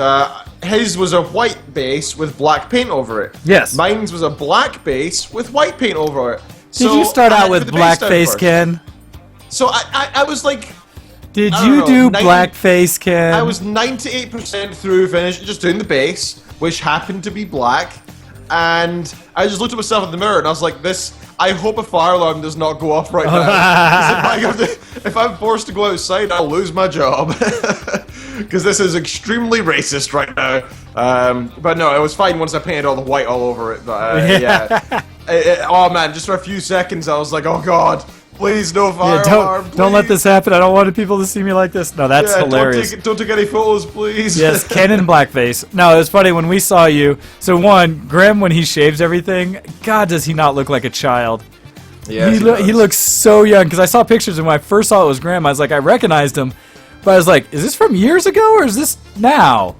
his was a white base with black paint over it. Yes. Mine was a black base with white paint over it. Did you start out with blackface, Ken? So I was like... Did you do blackface, Ken? I was 98% through finished, just doing the base, which happened to be black, and I just looked at myself in the mirror and I was like, I hope a fire alarm does not go off right now. If I'm forced to go outside, I'll lose my job. Because this is extremely racist right now. But no, it was fine once I painted all the white all over it. But yeah. Oh man, just for a few seconds I was like, oh god. Please, no fire alarm, please. Don't let this happen. I don't want people to see me like this. No, that's hilarious. Don't take any photos, please. Yes, Ken in blackface. No, it was funny when we saw you. So one, Graham, when he shaves everything, God, does he not look like a child? Yeah, he looks so young. Because I saw pictures, and when I first saw it was Graham, I was like, I recognized him. But I was like, is this from years ago, or is this now?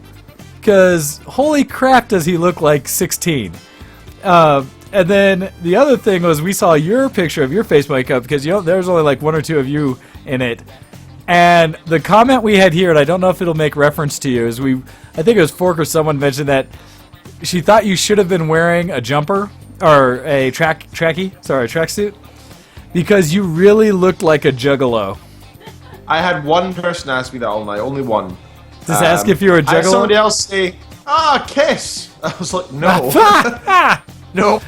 Because holy crap, does he look like 16. And then the other thing was we saw your picture of your face makeup because there's only like one or two of you in it. And the comment we had here, and I don't know if it'll make reference to you, is I think it was Fork or someone mentioned that she thought you should have been wearing a jumper or a tracksuit because you really looked like a Juggalo. I had one person ask me that all night, only one. Just ask if you were a Juggalo? I had somebody else say, Kiss. I was like, no. No,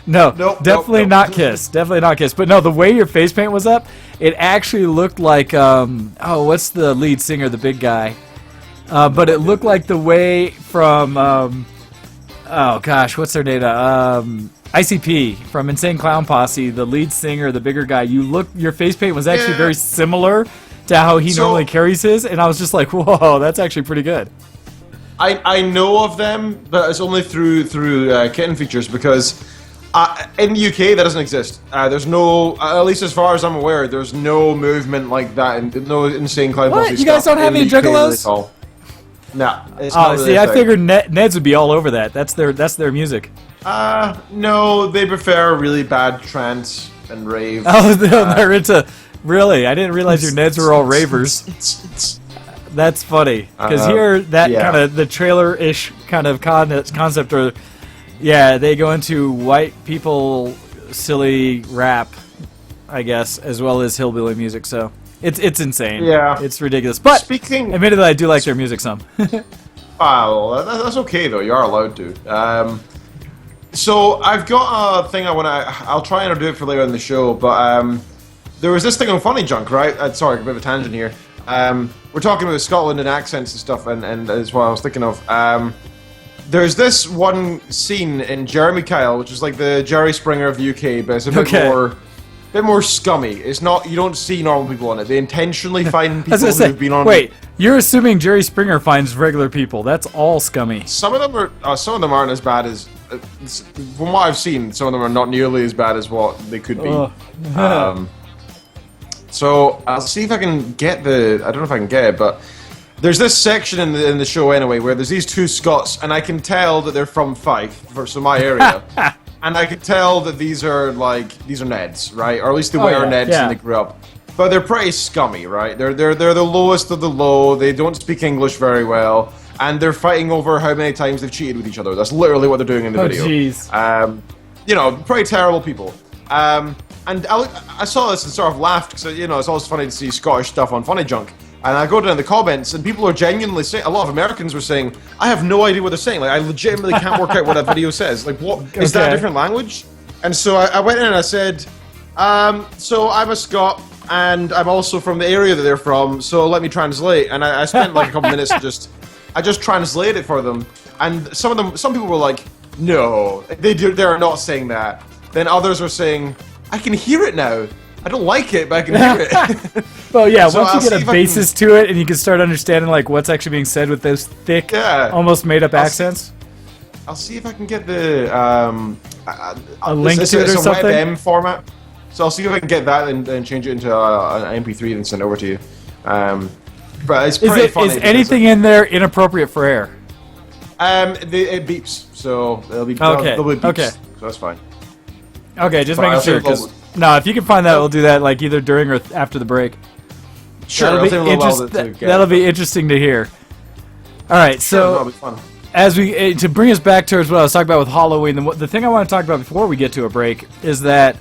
definitely not Kiss. Definitely not Kiss. But no, the way your face paint was up, it actually looked like, what's the lead singer, the big guy? But it looked like the way from, what's their name? ICP, from Insane Clown Posse, the lead singer, the bigger guy. Your face paint was actually very similar to how he normally carries his, and I was just like, whoa, that's actually pretty good. I know of them, but it's only through Kitten Features because in the UK that doesn't exist. There's no, at least as far as I'm aware, there's no movement like that, and no Insane Clown Posse. What? You guys don't have any Juggalos? No, it's not really see, a I thing. figured Neds would be all over that. That's their music. No, they prefer really bad trance and rave. Oh, they're into. Really, I didn't realize your Neds were all ravers. That's funny because here that kind of the trailer-ish kind of concept, or they go into white people silly rap, I guess, as well as hillbilly music. So it's insane. Yeah, it's ridiculous. But admittedly, I do like their music some. Well, that's okay though. You are allowed to. So I've got a thing I'll try and do it for later in the show, but there was this thing on Funny Junk, right? Sorry, a bit of a tangent here. We're talking about Scotland and accents and stuff, and that's what I was thinking of. There's this one scene in Jeremy Kyle, which is like the Jerry Springer of the UK, but it's a bit more scummy. It's not, you don't see normal people on it. They intentionally find people who've been on. Wait, you're assuming Jerry Springer finds regular people? That's all scummy. Some of them aren't as bad as. From what I've seen, some of them are not nearly as bad as what they could be. So I'll see if I can get I don't know if I can get it, but there's this section in the show anyway where there's these two Scots, and I can tell that they're from Fife, so my area, and I can tell that these are Neds, right? Or at least they wear Neds and they grew up. But they're pretty scummy, right? They're the lowest of the low. They don't speak English very well, and they're fighting over how many times they've cheated with each other. That's literally what they're doing in the video. Jeez. Pretty terrible people. And I saw this and sort of laughed because, it's always funny to see Scottish stuff on Funny Junk. And I go down in the comments and people are genuinely saying, a lot of Americans were saying, I have no idea what they're saying. Like, I legitimately can't work out what a video says. Like, what? Is that a different language? And so I went in and I said, so I'm a Scot and I'm also from the area that they're from, so let me translate. And I spent like a couple minutes I just translated it for them. And some people were like, no, they're not saying that. Then others were saying, I can hear it now. I don't like it, but I can hear it. Well, yeah, so once you get a basis to it and you can start understanding like what's actually being said with those thick, almost made-up accents. I'll see if I can get the a link to it or something. It's a WebM format, so I'll see if I can get that and change it into an MP3 and send it over to you. But it's pretty funny. Is anything in there inappropriate for air? It beeps, so it'll be beeps, okay. So that's fine. Okay, just making sure. If you can find that, we'll do that like either during or after the break. Sure, that'll be interesting to hear. All right, so as we to bring us back towards what I was talking about with Halloween, the thing I want to talk about before we get to a break is that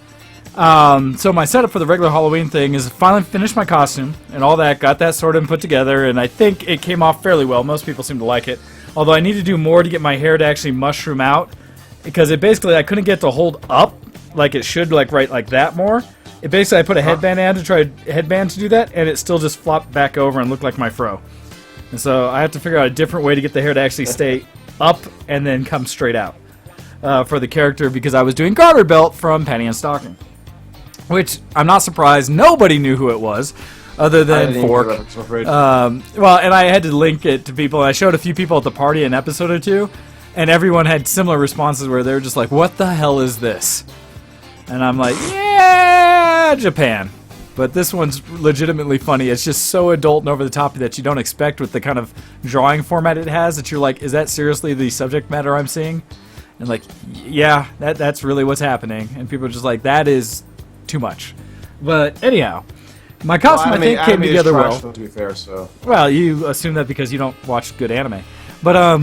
so my setup for the regular Halloween thing is finally finished my costume and all that, got that sorted and put together, and I think it came off fairly well. Most people seem to like it, although I need to do more to get my hair to actually mushroom out because I couldn't get to hold up like it should, like that more. I put a headband on to try to do that, and it still just flopped back over and looked like my fro. And so I have to figure out a different way to get the hair to actually stay up and then come straight out for the character, because I was doing Garderbelt from Panty Stocking, which I'm not surprised nobody knew who it was other than Fork. And I had to link it to people. I showed a few people at the party an episode or two, and everyone had similar responses where they were just like, what the hell is this? And I'm like, yeah, Japan. But this one's legitimately funny. It's just so adult and over the top that you don't expect with the kind of drawing format it has, that you're like, is that seriously the subject matter I'm seeing? And like, yeah, that's really what's happening. And people are just like, that is too much. But anyhow, my costume I think came together well. To be fair, so. Well, you assume that because you don't watch good anime. But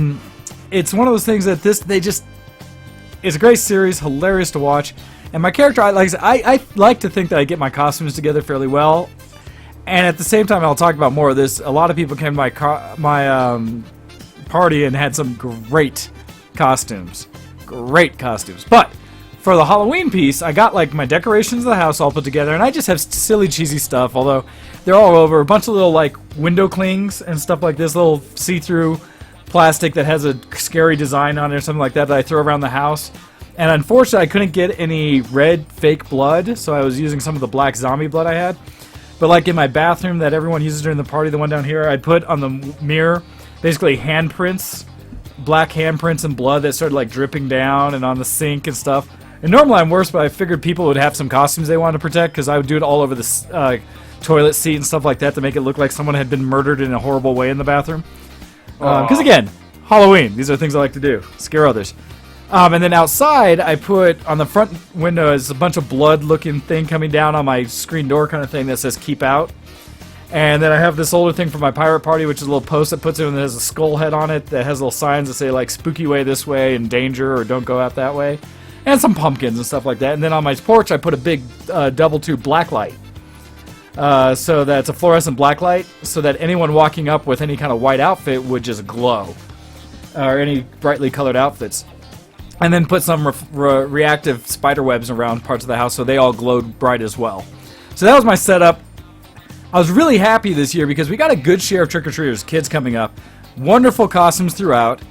it's one of those things that it's a great series, hilarious to watch. And my character, I like to think that I get my costumes together fairly well. And at the same time, I'll talk about more of this. A lot of people came to my party and had some great costumes. But for the Halloween piece, I got like my decorations of the house all put together. And I just have silly, cheesy stuff, although they're all over. A bunch of little like window clings and stuff like this, little see-through plastic that has a scary design on it or something like that I throw around the house. And unfortunately, I couldn't get any red fake blood, so I was using some of the black zombie blood I had. But like in my bathroom that everyone uses during the party, the one down here, I'd put on the mirror basically handprints, black handprints and blood that started like dripping down, and on the sink and stuff. And normally I'm worse, but I figured people would have some costumes they wanted to protect, because I would do it all over the toilet seat and stuff like that to make it look like someone had been murdered in a horrible way in the bathroom. Because again, Halloween. These are things I like to do. Scare others. And then outside, I put on the front window is a bunch of blood-looking thing coming down on my screen door kind of thing that says "Keep Out." And then I have this older thing for my pirate party, which is a little post that puts it in that has a skull head on it that has little signs that say like "Spooky way this way" and "Danger" or "Don't go out that way," and some pumpkins and stuff like that. And then on my porch, I put a big double tube black light. So that's a fluorescent black light, so that anyone walking up with any kind of white outfit would just glow, or any brightly colored outfits. And then put some reactive spider webs around parts of the house so they all glowed bright as well. So that was my setup. I was really happy this year because we got a good share of trick-or-treaters, kids coming up. Wonderful costumes throughout.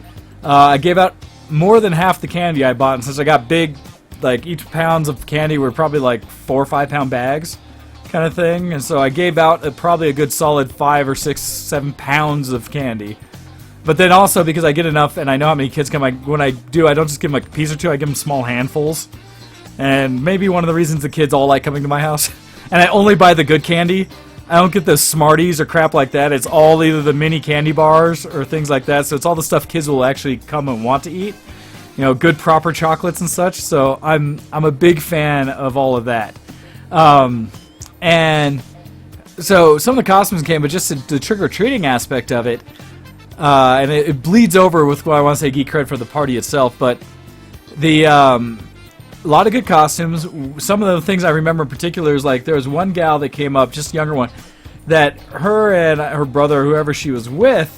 I gave out more than half the candy I bought, and since I got big, like each pounds of candy were probably like 4 or 5 pound bags kind of thing. And so I gave out probably a good solid 5 or 6, 7 pounds of candy. But then also, because I get enough, and I know how many kids come, when I do, I don't just give them like a piece or two, I give them small handfuls. And maybe one of the reasons the kids all like coming to my house. And I only buy the good candy. I don't get the Smarties or crap like that. It's all either the mini candy bars or things like that. So it's all the stuff kids will actually come and want to eat. You know, good proper chocolates and such. So I'm a big fan of all of that. And so some of the costumes came, but just the trick-or-treating aspect of it, and it bleeds over with what I want to say geek cred for the party itself, but a lot of good costumes. Some of the things I remember in particular is like there was one gal that came up, just a younger one, that her and her brother, whoever she was with,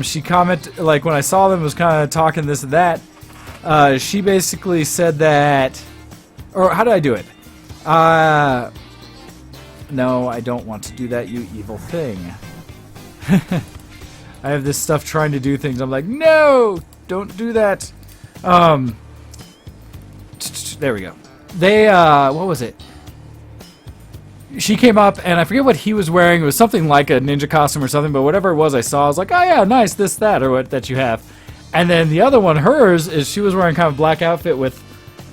she commented, like when I saw them, was kind of talking this and that. She basically said that, or how did I do it? No, I don't want to do that, you evil thing. I have this stuff trying to do things. I'm like, no, don't do that. There we go. They, what was it? She came up, and I forget what he was wearing. It was something like a ninja costume or something, but whatever it was I saw, I was like, oh yeah, nice, this, that, or what that you have. And then the other one, hers, is she was wearing kind of a black outfit with,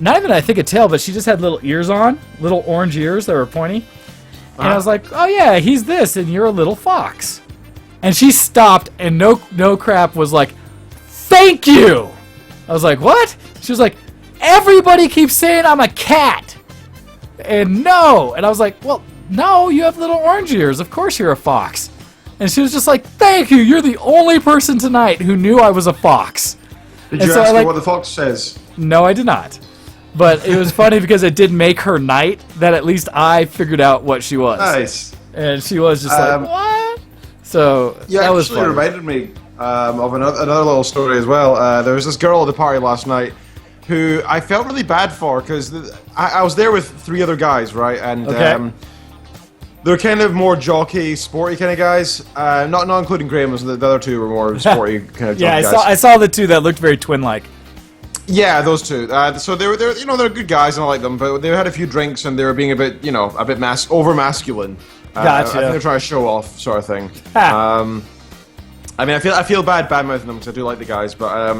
not even I think a tail, but she just had little ears on, little orange ears that were pointy. And I was like, oh yeah, he's this, and you're a little fox. And she stopped, and no crap was like, thank you! I was like, what? She was like, everybody keeps saying I'm a cat! And no! And I was like, well, no, you have little orange ears. Of course you're a fox. And she was just like, thank you, you're the only person tonight who knew I was a fox. Did you ask her what the fox says? No, I did not. But it was funny because it did make her night that at least I figured out what she was. Nice. And she was just like, what? So yeah, that was actually funny. Reminded me of another little story as well. There was this girl at the party last night who I felt really bad for because I was there with 3 other guys, right? And they're kind of more jockey, sporty kind of guys. Not including Graham, the other 2 were more sporty kind of jockey guys. I saw the 2 that looked very twin-like. Yeah, those 2. So they're they're good guys and I like them, but they had a few drinks and they were being a bit over masculine. Gotcha. I think they're trying to show off, sort of thing. I mean, I feel bad mouthing them because I do like the guys, but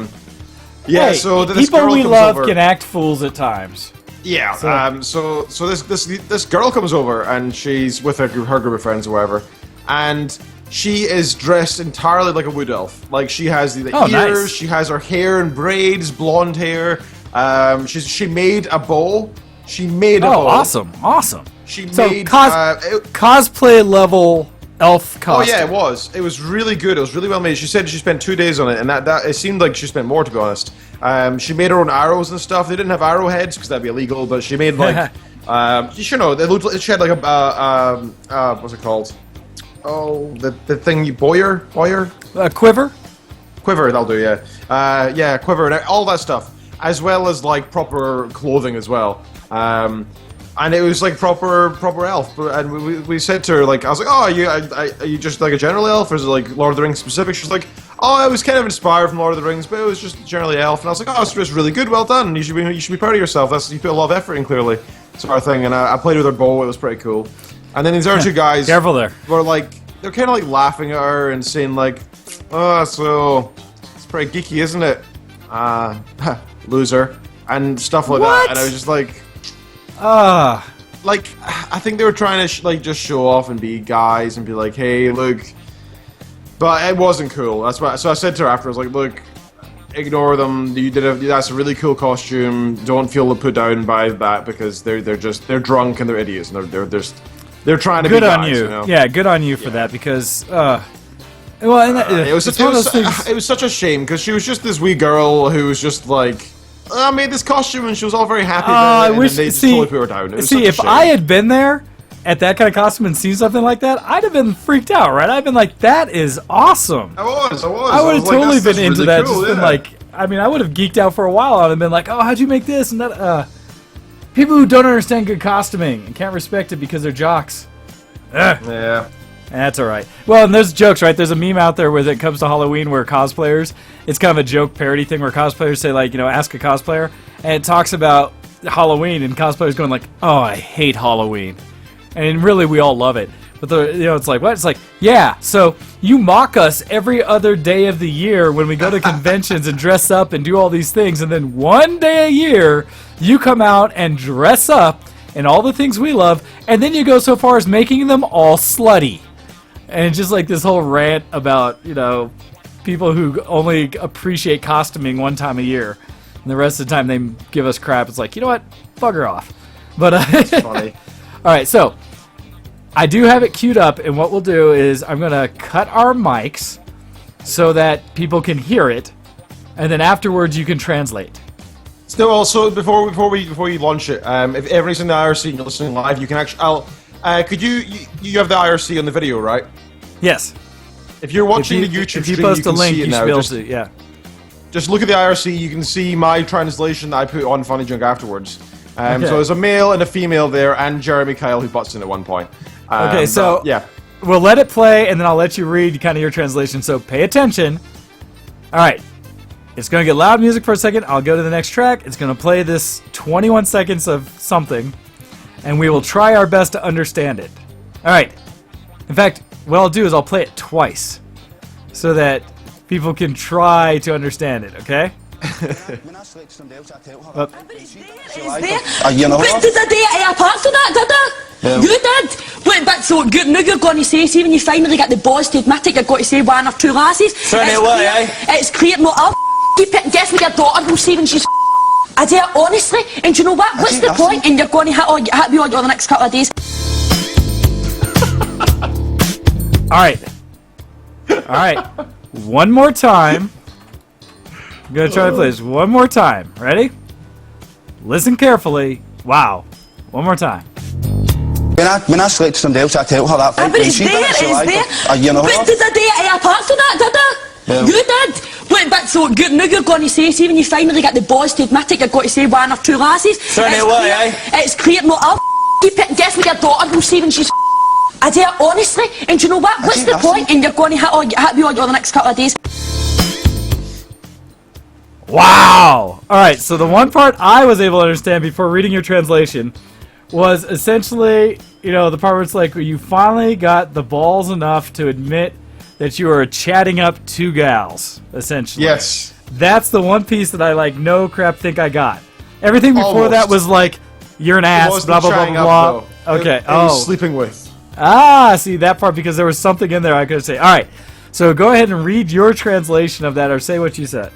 yeah. Hey, so this people girl we comes love over. can act fools at times. Yeah. So this girl comes over and she's with her group of friends or whatever, and she is dressed entirely like a wood elf. Like she has the ears, nice. She has her hair in braids, blonde hair. She made a bow. She made a bow. Awesome. She So made cosplay level elf costume. Oh yeah, it was. It was really good. It was really well made. She said she spent 2 days on it, and that it seemed like she spent more, to be honest. She made her own arrows and stuff. They didn't have arrowheads because that'd be illegal, but she made like, you know, she had like a what's it called? Oh, the thing you boyer. Quiver. Quiver, that'll do. Yeah, quiver and all that stuff, as well as like proper clothing as well. And it was like proper elf. And we said to her, like, I was like, oh, are you just like a general elf, or is it like Lord of the Rings specific? She's like, oh, I was kind of inspired from Lord of the Rings, but it was just generally elf. And I was like, oh, it's just really good, well done. You should be proud of yourself. You put a lot of effort in, clearly, sort of thing. And I played with her bow. It was pretty cool. And then these other 2 guys, Careful there. were like, they're kind of like laughing at her and saying like, oh, so it's pretty geeky, isn't it? Loser, and stuff like that. And I was just like, like, I think they were trying to like just show off and be guys and be like, hey, look, But it wasn't cool. That's why. So I said to her after, I was like, look, ignore them. That's a really cool costume. Don't feel put down by that because they're drunk and they're idiots and they're trying to good be on guys, you. you know? Yeah, good on you for that because it was such a shame because she was just this wee girl who was just like, I made this costume and she was all very happy about it, and they totally put her down. If I had been there at that kind of costume and seen something like that, I'd have been freaked out, right? I'd been like, that is awesome. I was. I would have totally been into really that. cool, Just been like, I mean, I would have geeked out for a while and been like, oh, how'd you make this and that? People who don't understand good costuming and can't respect it because they're jocks. Ugh. Yeah. That's all right. Well, and there's jokes, right? There's a meme out there when it comes to Halloween where cosplayers, it's kind of a joke parody thing where cosplayers say, like, ask a cosplayer, and it talks about Halloween, and cosplayers going like, oh, I hate Halloween. And really, we all love it. But, it's like, what? It's like, yeah, so you mock us every other day of the year when we go to conventions and dress up and do all these things, and then one day a year, you come out and dress up in all the things we love, and then you go so far as making them all slutty. And just like this whole rant about, people who only appreciate costuming one time a year. And the rest of the time they give us crap. It's like, you know what? Bugger off. But That's funny. All right, so I do have it queued up. And what we'll do is I'm going to cut our mics so that people can hear it. And then afterwards you can translate. So also, before we launch it, if everybody's in the IRC and you're listening live, you can actually... could you have the IRC on the video, right? Yes. If you're watching the YouTube if you stream, post you can a link, see it you now. should be able to, yeah. Just look at the IRC. You can see my translation that I put on Funny Junk afterwards. Okay. So there's a male and a female there, and Jeremy Kyle who butts in at one point. Okay, so yeah, we'll let it play, and then I'll let you read kind of your translation. So pay attention. All right. It's going to get loud music for a second. I'll go to the next track. It's going to play this 21 seconds of something, and we will try our best to understand it. All right. In fact, what I'll do is I'll play it twice so that people can try to understand it, okay? But did I date apart from that, did I? Yeah. You did? Wait, but so good, now you're going to say, see when you finally get the balls to admit it, you're going to say one or two lasses. It's clear, no, I'll keep it and guess what your daughter will say when she's I do it honestly, and do you know what? What's the point? And you're going to hit me on the next couple of days. All right. One more time. I'm going to try to play this one more time. Ready? Listen carefully. Wow. One more time. When I selected somebody else, I tell her that. But it's there. But did I date apart from that, did I? Yeah. You did. Wait, but so good, now you're going to say, see when you finally get the balls to admit it, you're going to say one or two lasses. It's clear, no, I'll keep it and guess what your daughter will say when she's I do it honestly, and do you know what? What's the point? And you're going to hit me on the next couple of days. Wow! Alright, so the one part I was able to understand before reading your translation was essentially, the part where it's like you finally got the balls enough to admit that you were chatting up two gals, essentially. Yes. That's the one piece that I, no crap, think I got. Everything before that was like, you're an ass, blah, blah, blah, blah, blah. Okay, sleeping with. See, that part, because there was something in there I could say. Alright, so go ahead and read your translation of that, or say what you said.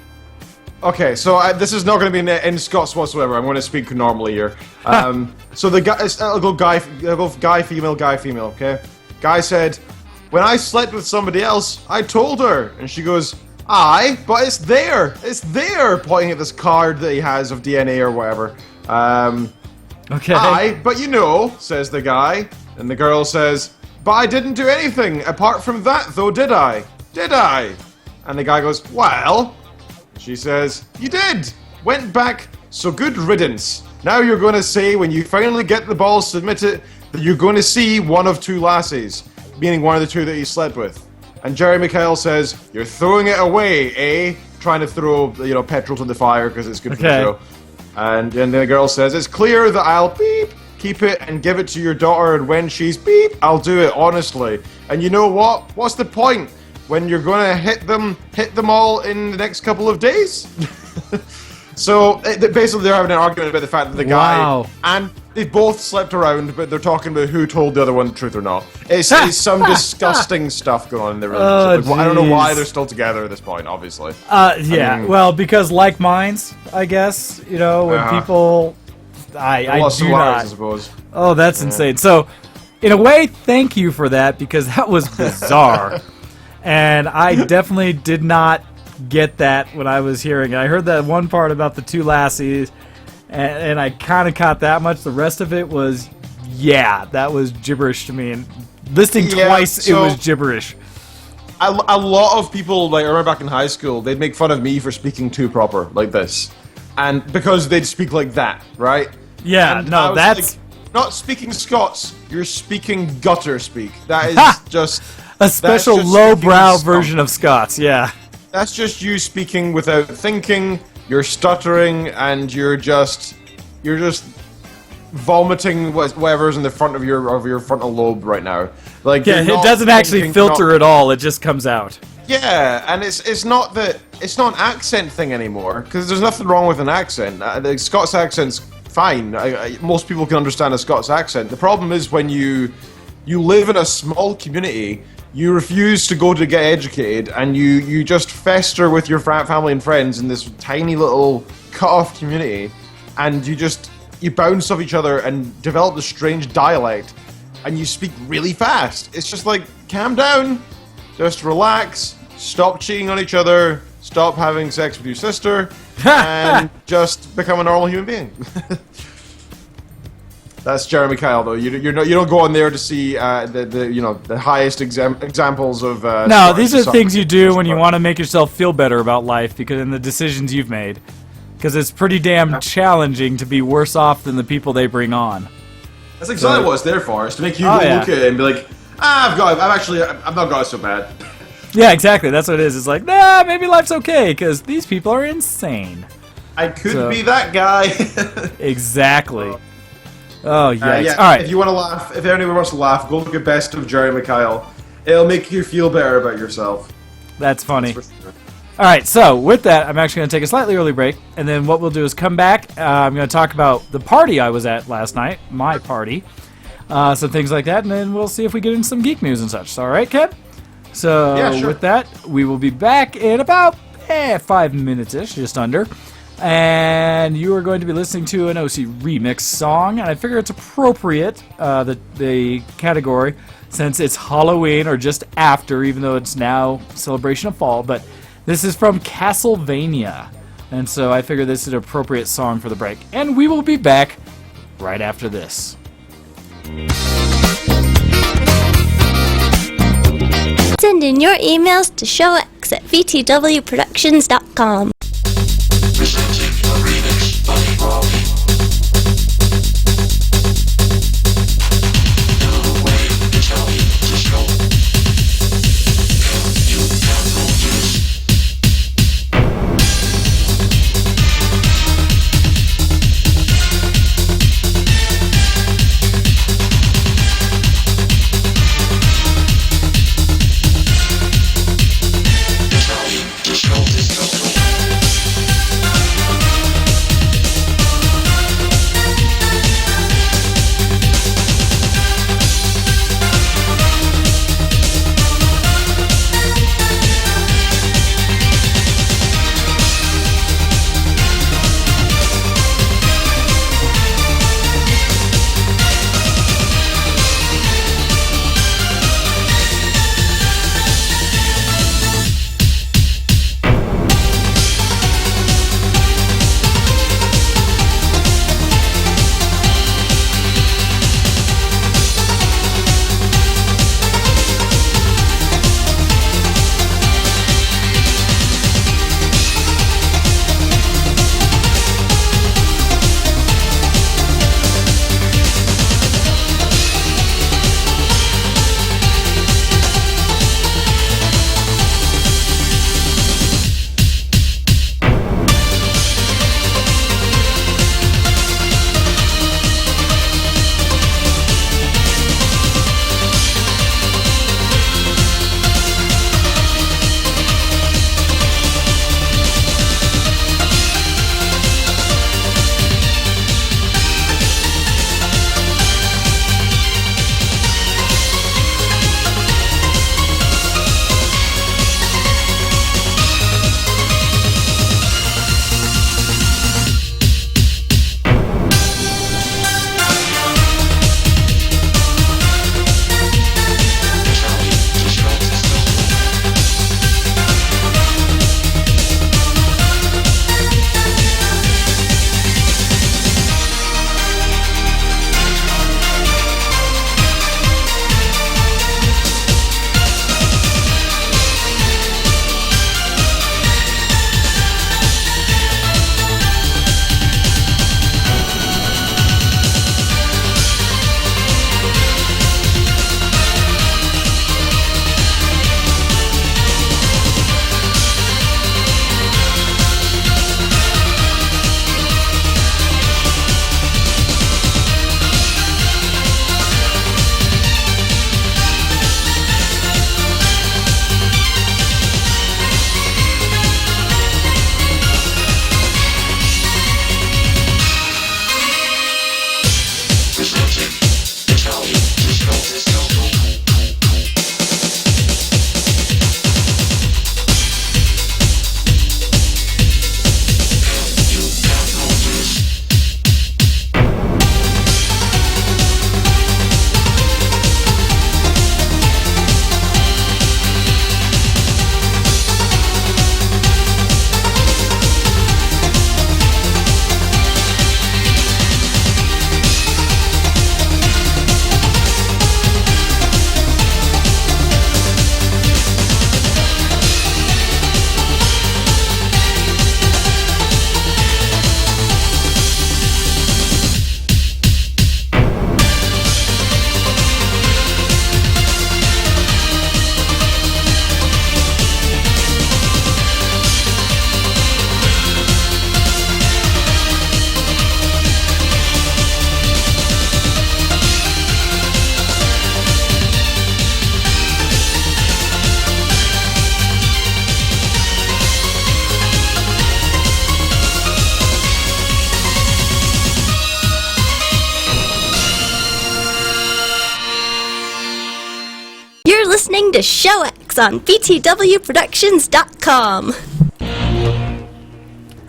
Okay, so this is not going to be in Scots whatsoever. I'm going to speak normally here. So the guy, I'll go guy, female, okay? Guy said, when I slept with somebody else, I told her. And she goes, aye, but it's there, pointing at this card that he has of DNA or whatever. Okay. Aye, but says the guy. And the girl says, but I didn't do anything apart from that, though, did I? Did I? And the guy goes, well... She says, you did! Went back, so good riddance. Now you're going to say, when you finally get the balls to admit it, that you're going to see one of two lassies, meaning one of the two that you slept with. And Jeremy Kyle says, you're throwing it away, eh? Trying to throw, petrol to the fire because it's good for the show. And the girl says, it's clear that I'll beep, keep it and give it to your daughter, and when she's beep, I'll do it honestly. And you know what? What's the point? When you're gonna hit them all in the next couple of days? So basically, they're having an argument about the fact that the guy Wow. and they both slept around, but they're talking about who told the other one the truth or not. It's some disgusting stuff going on in their relationship. Oh, I don't know why jeez. they're still together at this point. Obviously. Yeah. Well, because like minds, I guess. You know, when people, I Lost do similarities, not. I suppose. Oh, that's insane. So, in a way, thank you for that because that was bizarre, and I definitely did not get that when I was hearing it. I heard that one part about the two lassies, and I kind of caught that much. The rest of it was, yeah, that was gibberish to me. And listening twice, it was gibberish. A lot of people, like I remember back in high school, they'd make fun of me for speaking too proper, like this, and because they'd speak like that, right? Yeah, And I no, was that's like, not speaking Scots. You're speaking gutter speak. That is just a special just lowbrow speaking version of Scots. Yeah. That's just you speaking without thinking. You're stuttering, and you're just vomiting whatever's in the front of your frontal lobe right now. Like Yeah, it doesn't actually filter at all. It just comes out. Yeah, and it's not an accent thing anymore because there's nothing wrong with an accent. The Scots accent's fine. Most people can understand a Scots accent. The problem is when you live in a small community. You refuse to go to get educated, and you just fester with your family and friends in this tiny little cut-off community, and you bounce off each other and develop this strange dialect, and you speak really fast. It's just like, calm down, just relax, stop cheating on each other, stop having sex with your sister, and just become a normal human being. That's Jeremy Kyle, though. You don't go on there to see the highest examples of. No, these are things you do when you want to make yourself feel better about life because in the decisions you've made, because it's pretty damn challenging to be worse off than the people they bring on. That's exactly what it's there for. Is to make you look at it and be like, I've not got it so bad. Yeah, exactly. That's what it is. It's like, nah, maybe life's okay because these people are insane. I could be that guy. Exactly. Oh, yikes. Yeah. All right. If you want to laugh, if anyone wants to laugh, go look at Best of Jeremy Kyle. It'll make you feel better about yourself. That's funny. That's for sure. All right, so with that, I'm actually going to take a slightly early break, and then what we'll do is come back. I'm going to talk about the party I was at last night, my party, some things like that, and then we'll see if we get into some geek news and such. All right, Ken? So Yeah, sure. with that, we will be back in about 5 minutes-ish, just under. And you are going to be listening to an OC remix song, and I figure it's appropriate, the category, since it's Halloween or just after, even though it's now celebration of fall. But this is from Castlevania, and so I figure this is an appropriate song for the break. And we will be back right after this. Send in your emails to showx@vtwproductions.com. Listening to Show X on btwproductions.com.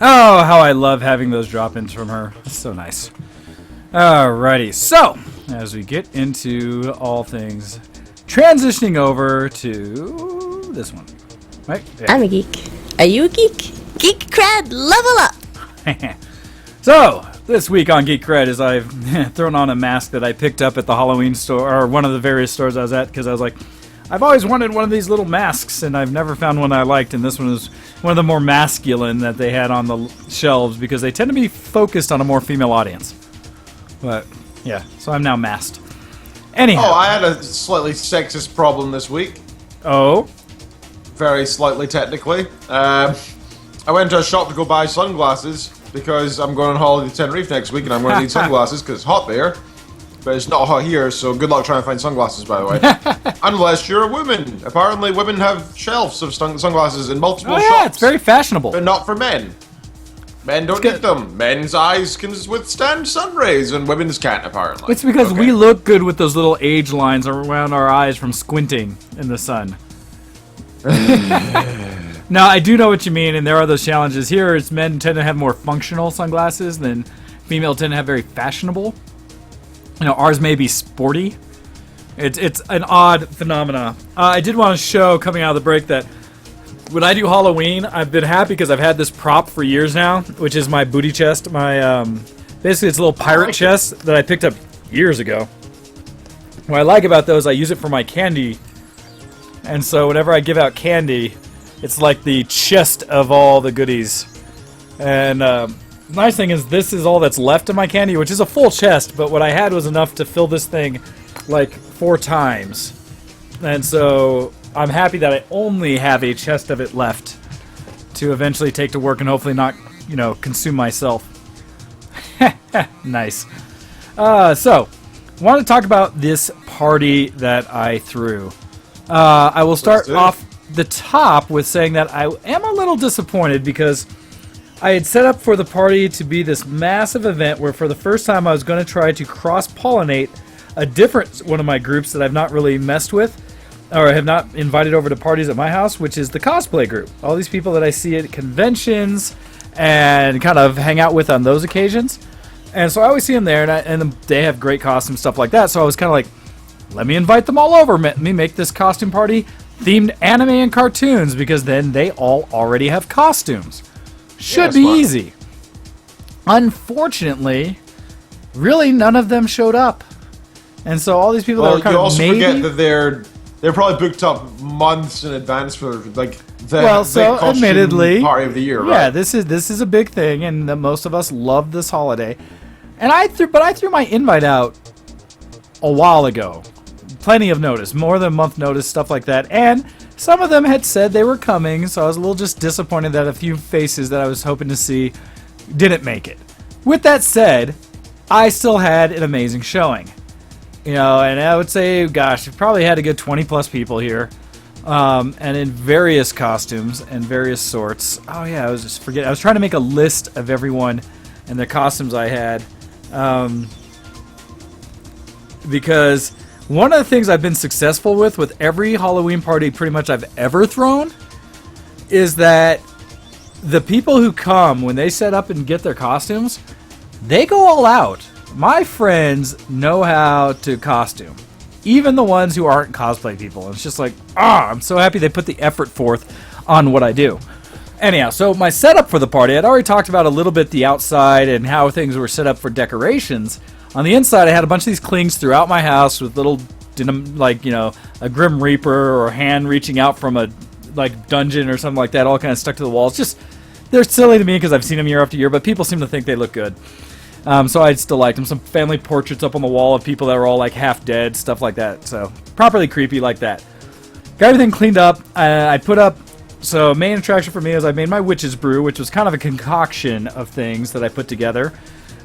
Oh, how I love having those drop-ins from her. It's so nice. Alrighty, so as we get into all things, transitioning over to this one. Right? Yeah. I'm a geek. Are you a geek? Geek cred, level up! So, this week on Geek Cred is I've thrown on a mask that I picked up at the Halloween store, or one of the various stores I was at, because I was like, I've always wanted one of these little masks, and I've never found one I liked, and this one is one of the more masculine that they had on the shelves, because they tend to be focused on a more female audience. But, yeah, so I'm now masked. Anyhow. Oh, I had a slightly sexist problem this week. Oh? Very slightly, technically. I went to a shop to go buy sunglasses, because I'm going on holiday to Tenerife next week, and I'm going to need sunglasses, because it's hot there. But it's not hot here, so good luck trying to find sunglasses, by the way. Unless you're a woman. Apparently, women have shelves of sunglasses in multiple shops. It's very fashionable. But not for men. Men don't need them. Men's eyes can withstand sun rays, and women's can't, apparently. It's because we look good with those little age lines around our eyes from squinting in the sun. Now, I do know what you mean, and there are those challenges. Here, it's men tend to have more functional sunglasses than female tend to have very fashionable. You know, ours may be sporty. It's an odd phenomena. I did want to show, coming out of the break, that when I do Halloween, I've been happy because I've had this prop for years now, which is my booty chest. My basically, it's a little pirate chest that I picked up years ago. What I like about those, I use it for my candy. And so whenever I give out candy, it's like the chest of all the goodies. And the nice thing is this is all that's left of my candy, which is a full chest, but what I had was enough to fill this thing like 4 times. And so I'm happy that I only have a chest of it left to eventually take to work and hopefully not, you know, consume myself. Nice. So, I want to talk about this party that I threw. I will start off the top with saying that I am a little disappointed because I had set up for the party to be this massive event where for the first time I was going to try to cross-pollinate a different one of my groups that I've not really messed with or have not invited over to parties at my house, which is the cosplay group. All these people that I see at conventions and kind of hang out with on those occasions. And so I always see them there, and they have great costumes, stuff like that. So I was kind of like, let me invite them all over. Let me make this costume party themed anime and cartoons, because then they all already have costumes. Should be easy. Unfortunately, really none of them showed up. And so all these people that were kind of maybe... You also forget that they're probably booked up months in advance for like the costume admittedly, party of the year, right? Yeah, this is a big thing, and most of us love this holiday. And I threw my invite out a while ago. Plenty of notice, more than a month notice, stuff like that. And some of them had said they were coming, so I was a little just disappointed that a few faces that I was hoping to see didn't make it. With that said, I still had an amazing showing. You know, and I would say, gosh, we probably had a good 20 plus people here. And in various costumes and various sorts. Oh yeah, I was trying to make a list of everyone and the costumes I had. Because one of the things I've been successful with every Halloween party pretty much I've ever thrown is that the people who come, when they set up and get their costumes, they go all out. My friends know how to costume. Even the ones who aren't cosplay people. It's just like, I'm so happy they put the effort forth on what I do. Anyhow, so my setup for the party, I'd already talked about a little bit the outside and how things were set up for decorations. On the inside, I had a bunch of these clings throughout my house with little, like, a Grim Reaper or a hand reaching out from a dungeon or something like that, all kind of stuck to the walls. Just, they're silly to me because I've seen them year after year, but people seem to think they look good. So I still liked them. Some family portraits up on the wall of people that were all like half dead, stuff like that. So properly creepy like that. Got everything cleaned up. I put up. So main attraction for me is I made my witch's brew, which was kind of a concoction of things that I put together.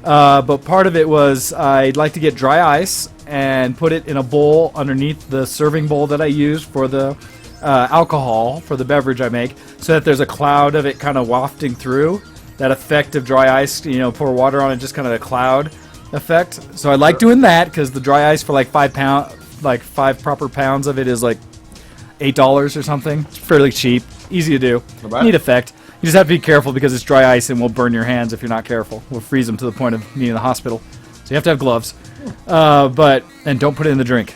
But part of it was I'd like to get dry ice and put it in a bowl underneath the serving bowl that I use for the alcohol for the beverage I make, so that there's a cloud of it kind of wafting through. That effect of dry ice, pour water on it, just kind of a cloud effect. So I like doing that because the dry ice for like 5 proper pounds of it is like $8 or something. It's fairly cheap, easy to do, neat effect. You just have to be careful because it's dry ice and will burn your hands if you're not careful. Will freeze them to the point of needing the hospital. So you have to have gloves, and don't put it in the drink.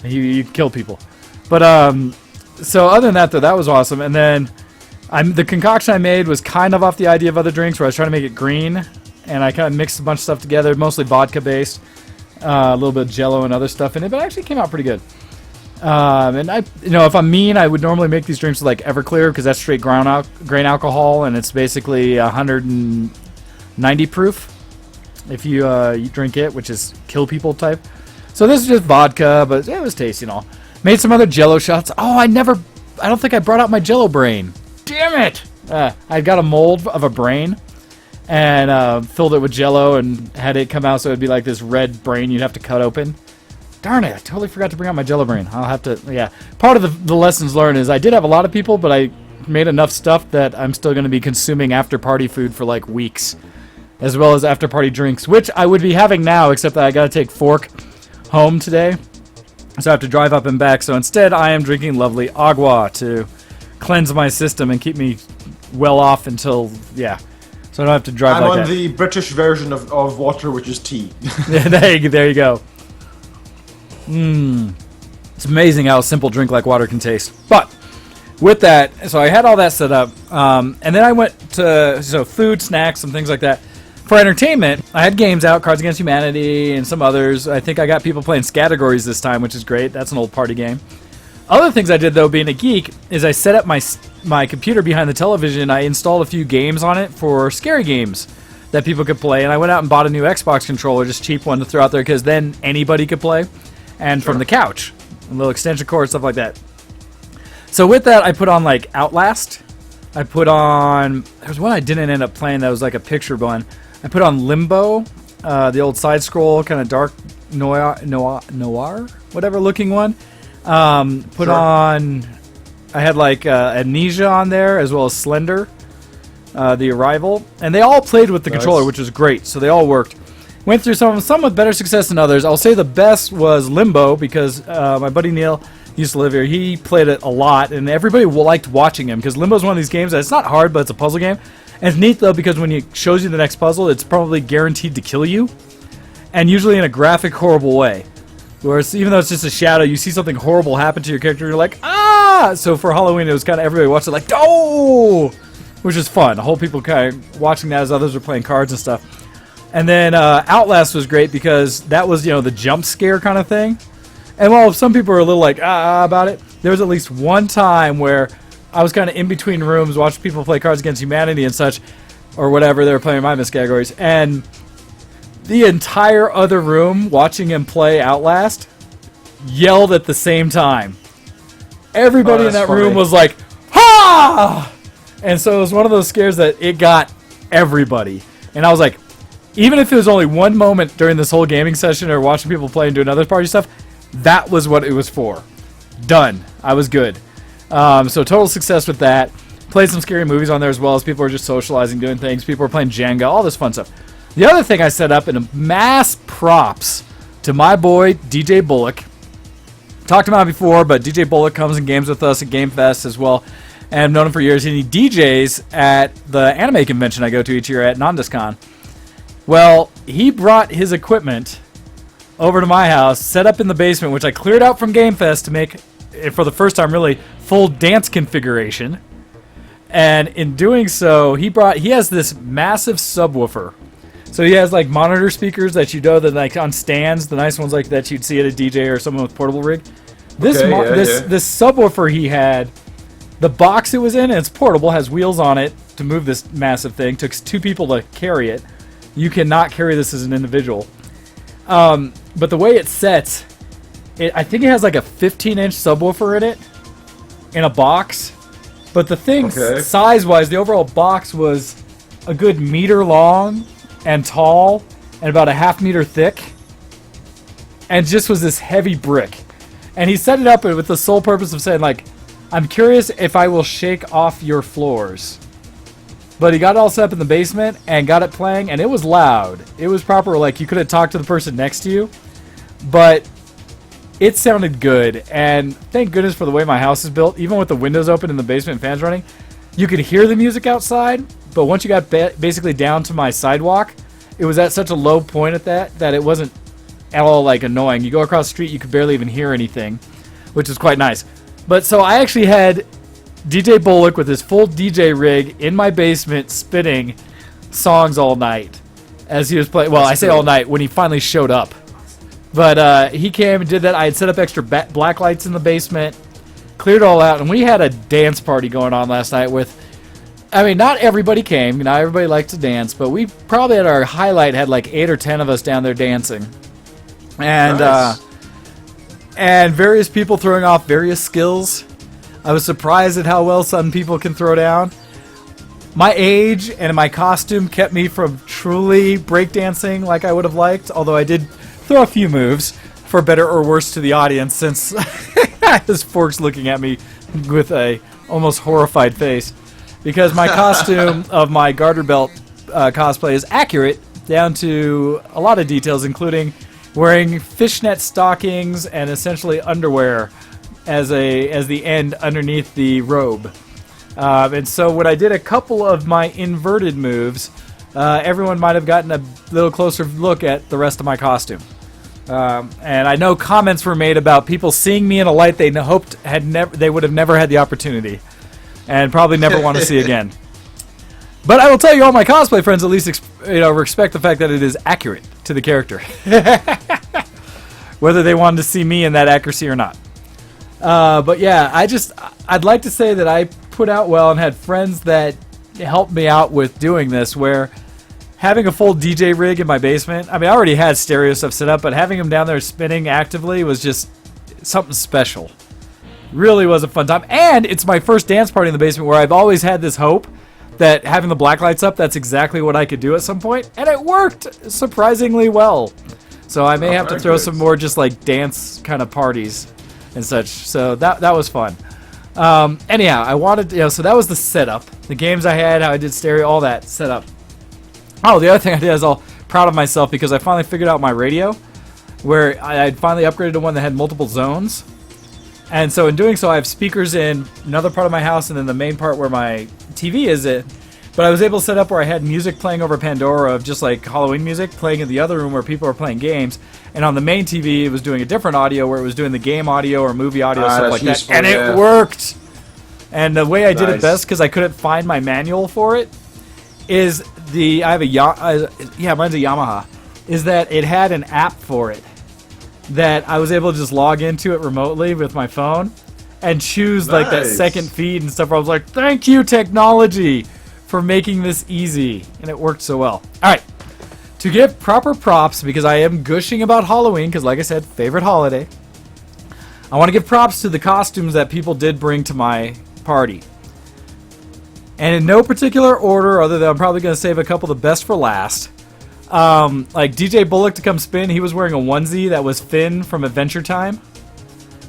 you kill people. But so other than that, though, that was awesome. And then. The concoction I made was kind of off the idea of other drinks where I was trying to make it green, and I kind of mixed a bunch of stuff together, mostly vodka based, a little bit of Jello and other stuff in it, but it actually came out pretty good. And if I'm mean, I would normally make these drinks with like Everclear because that's straight grain alcohol, and it's basically 190 proof if you drink it, which is kill people type. So this is just vodka, but it was tasty and all. Made some other Jello shots. Oh, I don't think I brought out my Jello brain. Damn it! I got a mold of a brain and filled it with Jello and had it come out so it'd be like this red brain you'd have to cut open. Darn it, I totally forgot to bring out my Jello brain. I'll have to, yeah. Part of the lessons learned is I did have a lot of people, but I made enough stuff that I'm still going to be consuming after-party food for like weeks, as well as after-party drinks, which I would be having now, except that I got to take fork home today, so I have to drive up and back. So instead, I am drinking lovely agua to cleanse my system and keep me well off until, so I don't have to drive I'm on the British version of water, which is tea. there you go. It's amazing how a simple drink like water can taste. But with that, so I had all that set up, and then I went to food, snacks, and things like that. For entertainment, I had games out, Cards Against Humanity and some others. I think I got people playing Categories this time, which is great. That's an old party game. Other things I did, though, being a geek, is I set up my computer behind the television. I installed a few games on it for scary games that people could play. And I went out and bought a new Xbox controller, just cheap one to throw out there, because then anybody could play. And from the couch. A little extension cord, stuff like that. So with that, I put on, like, Outlast. I put on... There was one I didn't end up playing that was like a picture one. I put on Limbo, the old side-scroll, kind of dark noir, whatever looking one. Put on, I had like Amnesia on there, as well as Slender, The Arrival, and they all played with the controller, which was great, so they all worked. Went through some with better success than others. I'll say the best was Limbo, because my buddy Neil used to live here. He played it a lot, and everybody liked watching him, because Limbo is one of these games that it's not hard, but it's a puzzle game. And it's neat, though, because when it shows you the next puzzle, it's probably guaranteed to kill you, and usually in a graphic, horrible way. Whereas even though it's just a shadow, you see something horrible happen to your character, and you're like, ah! So for Halloween, it was kind of everybody watched it like, oh! Which is fun. The whole people kind of watching that as others were playing cards and stuff. And then Outlast was great because that was, the jump scare kind of thing. And while some people were a little like, about it, there was at least one time where I was kind of in between rooms watching people play Cards Against Humanity and such, or whatever they were playing in my categories, and the entire other room watching him play Outlast yelled at the same time. Everybody in that room was like, ha! And so it was one of those scares that it got everybody. And I was like, even if it was only one moment during this whole gaming session or watching people play and doing other party stuff, that was what it was for. Done. I was good. So total success with that. Played some scary movies on there as well as people were just socializing, doing things. People were playing Jenga, all this fun stuff. The other thing I set up in a mass props to my boy DJ Bullock. Talked about him before, but DJ Bullock comes and games with us at Game Fest as well. And I've known him for years. And he DJs at the anime convention I go to each year at NandesCon. Well, he brought his equipment over to my house, set up in the basement, which I cleared out from Game Fest to make, for the first time really, full dance configuration. And in doing so, he has this massive subwoofer. So he has like monitor speakers that you know that like on stands, the nice ones like that you'd see at a DJ or someone with portable rig. This subwoofer he had, the box it was in, and it's portable, has wheels on it to move this massive thing. Took 2 people to carry it. You cannot carry this as an individual. But the way it sets, I think it has like a 15-inch subwoofer in it, in a box. But the thing, size-wise, the overall box was a good meter long and tall and about a half meter thick. And just was this heavy brick. And he set it up with the sole purpose of saying, like, I'm curious if I will shake off your floors. But he got it all set up in the basement and got it playing, and it was loud. It was proper, like, you could have talked to the person next to you. But it sounded good, and thank goodness for the way my house is built. Even with the windows open in the basement and fans running, you could hear the music outside, but once you got basically down to my sidewalk, it was at such a low point at that it wasn't at all, like, annoying. You go across the street, you could barely even hear anything, which is quite nice. But so I actually had DJ Bullock with his full DJ rig in my basement spinning songs all night as he was playing. Well, I say all night when he finally showed up. But he came and did that. I had set up extra black lights in the basement, cleared it all out, and we had a dance party going on last night with, I mean, not everybody came. Not everybody liked to dance, but we probably at our highlight had like 8 or 10 of us down there dancing. And nice. And various people throwing off various skills. I was surprised at how well some people can throw down. My age and my costume kept me from truly breakdancing like I would have liked, although I did throw a few moves, for better or worse to the audience, since this Fork's looking at me with a almost horrified face. Because my costume of my Garderbelt cosplay is accurate down to a lot of details, including wearing fishnet stockings and essentially underwear as the end underneath the robe. And so when I did a couple of my inverted moves, everyone might have gotten a little closer look at the rest of my costume. And I know comments were made about people seeing me in a light they hoped they would have never had the opportunity, and probably never want to see again. But I will tell you, all my cosplay friends at least respect the fact that it is accurate to the character, whether they wanted to see me in that accuracy or not. But yeah, I'd like to say that I put out well and had friends that helped me out with doing this, where having a full DJ rig in my basement, I mean, I already had stereo stuff set up, but having them down there spinning actively was just something special. Really was a fun time. And it's my first dance party in the basement, where I've always had this hope that having the black lights up, that's exactly what I could do at some point. And it worked surprisingly well. So I may have to throw some more just like dance kind of parties and such. So that was fun. Anyhow, I wanted, so that was the setup. The games I had, how I did stereo, all that setup. Oh, the other thing I did is all proud of myself because I finally figured out my radio, where I had finally upgraded to one that had multiple zones. And so in doing so, I have speakers in another part of my house and then the main part where my TV is it. But I was able to set up where I had music playing over Pandora of just like Halloween music playing in the other room where people are playing games. And on the main TV, it was doing a different audio where it was doing the game audio or movie audio, stuff like that. And it worked! And the way I did it best, because I couldn't find my manual for it, is I have mine's a Yamaha, is that it had an app for it that I was able to just log into it remotely with my phone and choose like that second feed and stuff where I was like, thank you, technology, for making this easy. And it worked so well. Alright, to give proper props, because I am gushing about Halloween, because like I said, favorite holiday, I want to give props to the costumes that people did bring to my party. And in no particular order, other than I'm probably going to save a couple of the best for last. Like DJ Bullock to come spin, he was wearing a onesie that was Finn from Adventure Time,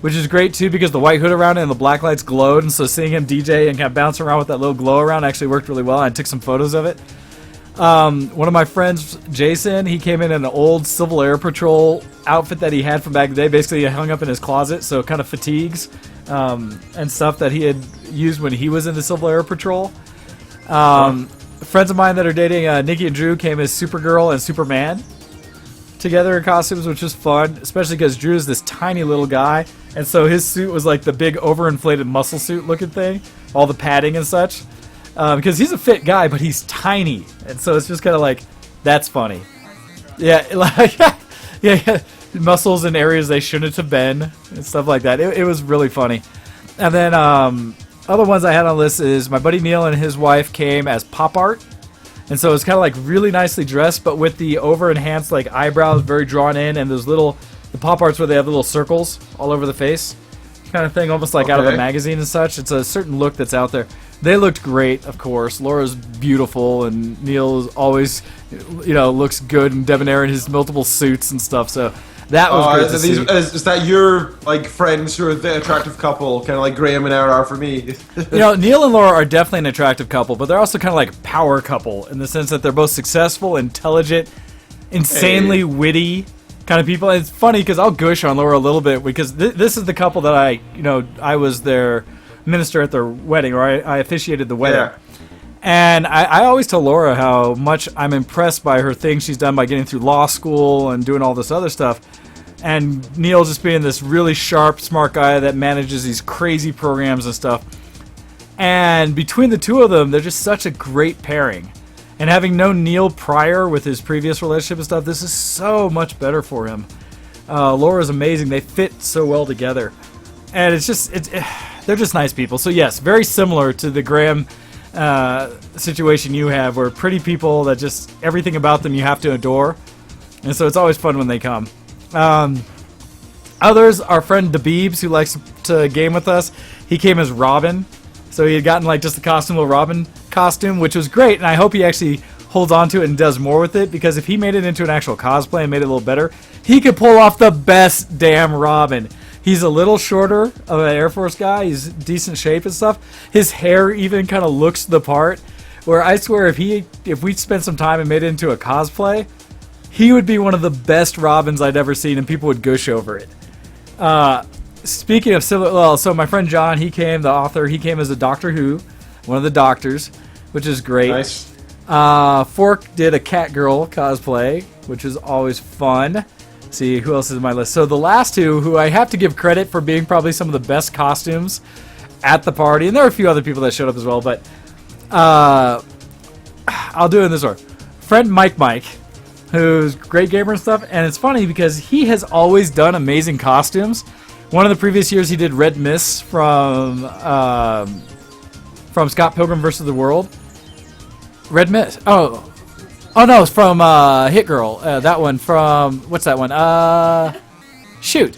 which is great too because the white hood around it and the black lights glowed, and so seeing him DJ and kind of bounce around with that little glow around actually worked really well. I took some photos of it. One of my friends, Jason, he came in an old Civil Air Patrol outfit that he had from back in the day. Basically, he hung up in his closet, so kind of fatigues and stuff that he had used when he was in the Civil Air Patrol. Friends of mine that are dating Nikki and Drew came as Supergirl and Superman together in costumes, which was fun, especially because Drew's this tiny little guy, and so his suit was like the big overinflated muscle suit looking thing, all the padding and such. Because he's a fit guy, but he's tiny, and so it's just kind of like, that's funny. Yeah, like yeah, muscles in areas they shouldn't have been and stuff like that. It was really funny. And then other ones I had on the list is my buddy Neil and his wife came as pop art, and so it's kind of like really nicely dressed, but with the over enhanced like eyebrows very drawn in, and those the pop arts where they have little circles all over the face, kind of thing, almost like out of a magazine and such. It's a certain look that's out there. They looked great, of course. Laura's beautiful, and Neil always, looks good and debonair in his multiple suits and stuff. So that was great to see. Is that your friends who are the attractive couple, kind of like Graham and Aaron are for me? Neil and Laura are definitely an attractive couple, but they're also kind of like power couple in the sense that they're both successful, intelligent, insanely witty kind of people. And it's funny because I'll gush on Laura a little bit because this is the couple that I was their minister at their wedding, or I officiated the wedding. Yeah. And I always tell Laura how much I'm impressed by her things she's done by getting through law school and doing all this other stuff. And Neil just being this really sharp, smart guy that manages these crazy programs and stuff. And between the two of them, they're just such a great pairing. And having known Neil prior with his previous relationship and stuff, this is so much better for him. Laura's amazing. They fit so well together. And they're just nice people. So yes, very similar to the Graham situation you have, where pretty people that just everything about them you have to adore. And so it's always fun when they come. Others, our friend Dabeebs, who likes to game with us, he came as Robin. So he had gotten like just the little Robin costume, which was great. And I hope he actually holds on to it and does more with it, because if he made it into an actual cosplay and made it a little better, he could pull off the best damn Robin. He's a little shorter of an Air Force guy. He's decent shape and stuff. His hair even kind of looks the part. Where I swear if we spent some time and made it into a cosplay, he would be one of the best Robins I'd ever seen, and people would gush over it. Speaking of similar, so my friend John, the author, he came as a Doctor Who, one of the doctors, which is great. Nice. Fork did a Catgirl cosplay, which is always fun. See, who else is in my list? So the last two, who I have to give credit for being probably some of the best costumes at the party, and there are a few other people that showed up as well, but I'll do it in this order. Friend Mike, who's a great gamer and stuff, and it's funny because he has always done amazing costumes. One of the previous years he did Red Mist from Scott Pilgrim vs. the World. Red Mist. Oh no, it's from Hit Girl. That one from, what's that one? Shoot.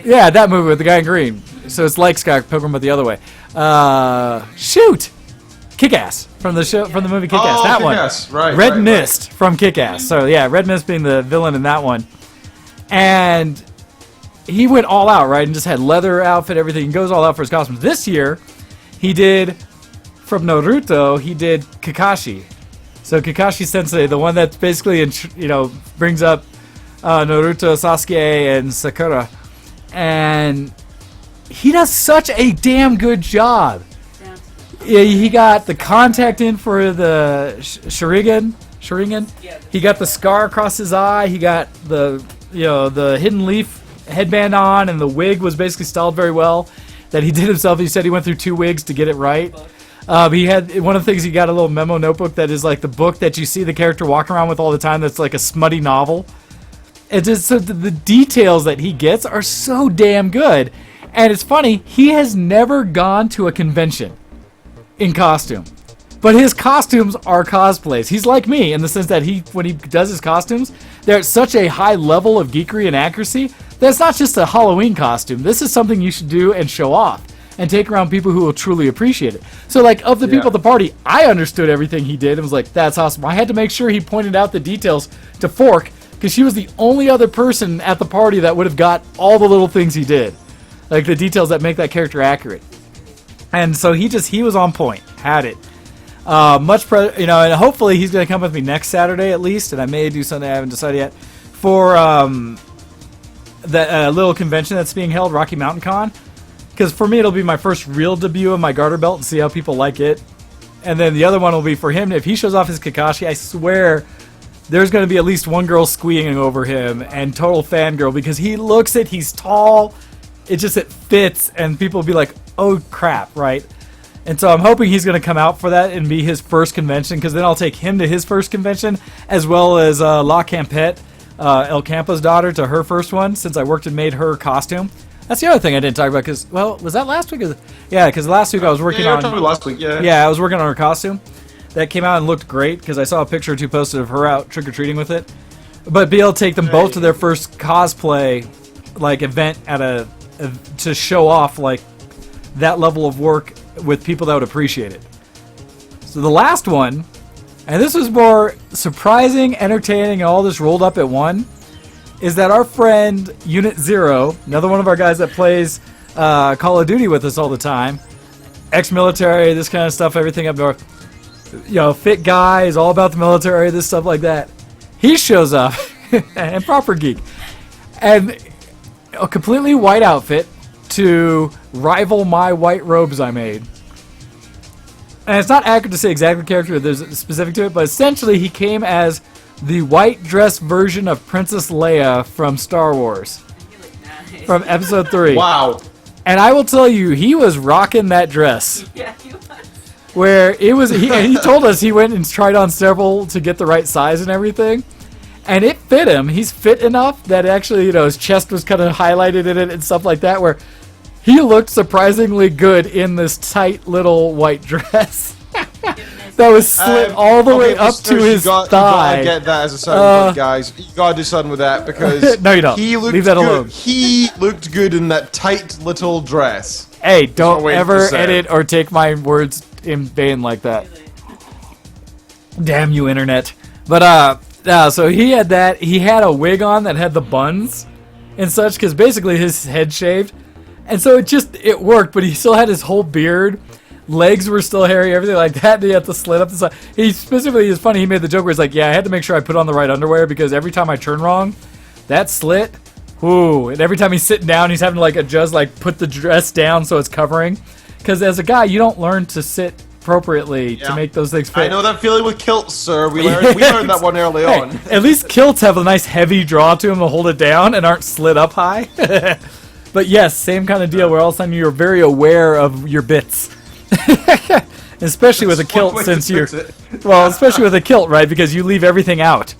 Yeah, that movie with the guy in green. So it's like Scott Pilgrim, but the other way. Shoot. Kick-Ass from the movie Kick-Ass. That Kick-Ass. One. Right. Red Mist from Kick-Ass. So yeah, Red Mist being the villain in that one. And he went all out, right? And just had leather outfit, everything. He goes all out for his costumes. This year, he did, from Naruto, he did Kakashi. So Kakashi Sensei, the one that basically, brings up Naruto, Sasuke, and Sakura. And he does such a damn good job. Yeah, he got the contact in for the Sharingan. He got the scar across his eye. He got the hidden leaf headband on, and the wig was basically styled very well. That he did himself. He said he went through 2 wigs to get it right. He had one of the things. He got a little memo notebook that is like the book that you see the character walk around with all the time. That's like a smutty novel. It's just so the details that he gets are so damn good. And it's funny, he has never gone to a convention in costume. But his costumes are cosplays. He's like me in the sense that when he does his costumes, they're at such a high level of geekery and accuracy that it's not just a Halloween costume. This is something you should do and show off and take around people who will truly appreciate it. So like of the people at the party, I understood everything he did and was like, that's awesome. I had to make sure he pointed out the details to Fork because she was the only other person at the party that would have got all the little things he did. Like the details that make that character accurate. And so he was on point, had it. And hopefully he's going to come with me next Saturday at least, and I may do something I haven't decided yet for that little convention that's being held, Rocky Mountain Con. Because for me, it'll be my first real debut of my Garderbelt and see how people like it. And then the other one will be for him. If he shows off his Kakashi, I swear there's going to be at least one girl squealing over him and total fangirl because he looks it, he's tall, it fits, and people will be like, oh crap, right? And so I'm hoping he's going to come out for that and be his first convention, because then I'll take him to his first convention, as well as La Campette, El Campo's daughter, to her first one, since I worked and made her costume. That's the other thing I didn't talk about, because, well, was that last week? Yeah, because last week I was working on... last week, yeah. Yeah, I was working on her costume. That came out and looked great, because I saw a picture or two posted of her out trick-or-treating with it. But be able to take them both to their first cosplay, event at to show off, that level of work with people that would appreciate it. So the last one, and this was more surprising, entertaining, and all this rolled up at one, is that our friend Unit Zero, another one of our guys that plays Call of Duty with us all the time, ex-military, this kind of stuff, everything up north, fit guy, is all about the military, this stuff like that. He shows up, and proper geek, and a completely white outfit to rival my white robes I made. And it's not accurate to say exactly the character, there's a specific to it, but essentially he came as the white dress version of Princess Leia from Star Wars. From Episode 3. Wow. And I will tell you, he was rocking that dress. Yeah, he was. Where it was, he told us he went and tried on several to get the right size and everything. And it fit him. He's fit enough that actually, his chest was kind of highlighted in it and stuff like that, where he looked surprisingly good in this tight little white dress. That was slit all the way up to his thigh. You gotta get that as a selling point, guys. You gotta do something with that because no, you don't. Leave that alone. He looked good in that tight little dress. Hey, don't ever edit or take my words in vain like that. Damn you, internet. But so he had that. He had a wig on that had the buns and such, because basically his head shaved, and so it worked. But he still had his whole beard. Legs were still hairy, everything like that. He had to slit up the side. He specifically, it's funny, he made the joke where he's like, yeah, I had to make sure I put on the right underwear because every time I turn wrong, that slit, ooh, and every time he's sitting down, he's having to adjust, put the dress down so it's covering. Because as a guy, you don't learn to sit appropriately to make those things fit. I know that feeling with kilts, sir. We learned that one early on. At least kilts have a nice heavy draw to them to hold it down and aren't slid up high. But yes, same kind of deal where all of a sudden you're very aware of your bits. Especially with a kilt, especially with a kilt, right? Because you leave everything out.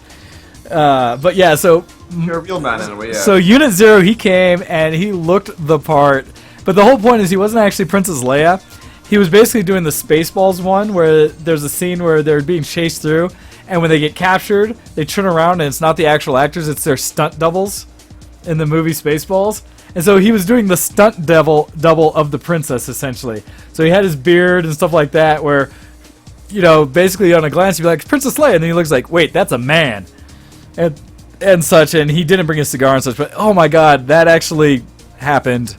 But yeah, so you're a real man in a way. Yeah. So Unit Zero, he came and he looked the part, but the whole point is he wasn't actually Princess Leia. He was basically doing the Spaceballs one, where there's a scene where they're being chased through, and when they get captured, they turn around and it's not the actual actors; it's their stunt doubles in the movie Spaceballs. And so he was doing the stunt double of the princess, essentially. So he had his beard and stuff like that, where, basically on a glance, you'd be like, Princess Leia, and then he looks like, wait, that's a man. And such, and he didn't bring a cigar and such, but oh my god, that actually happened.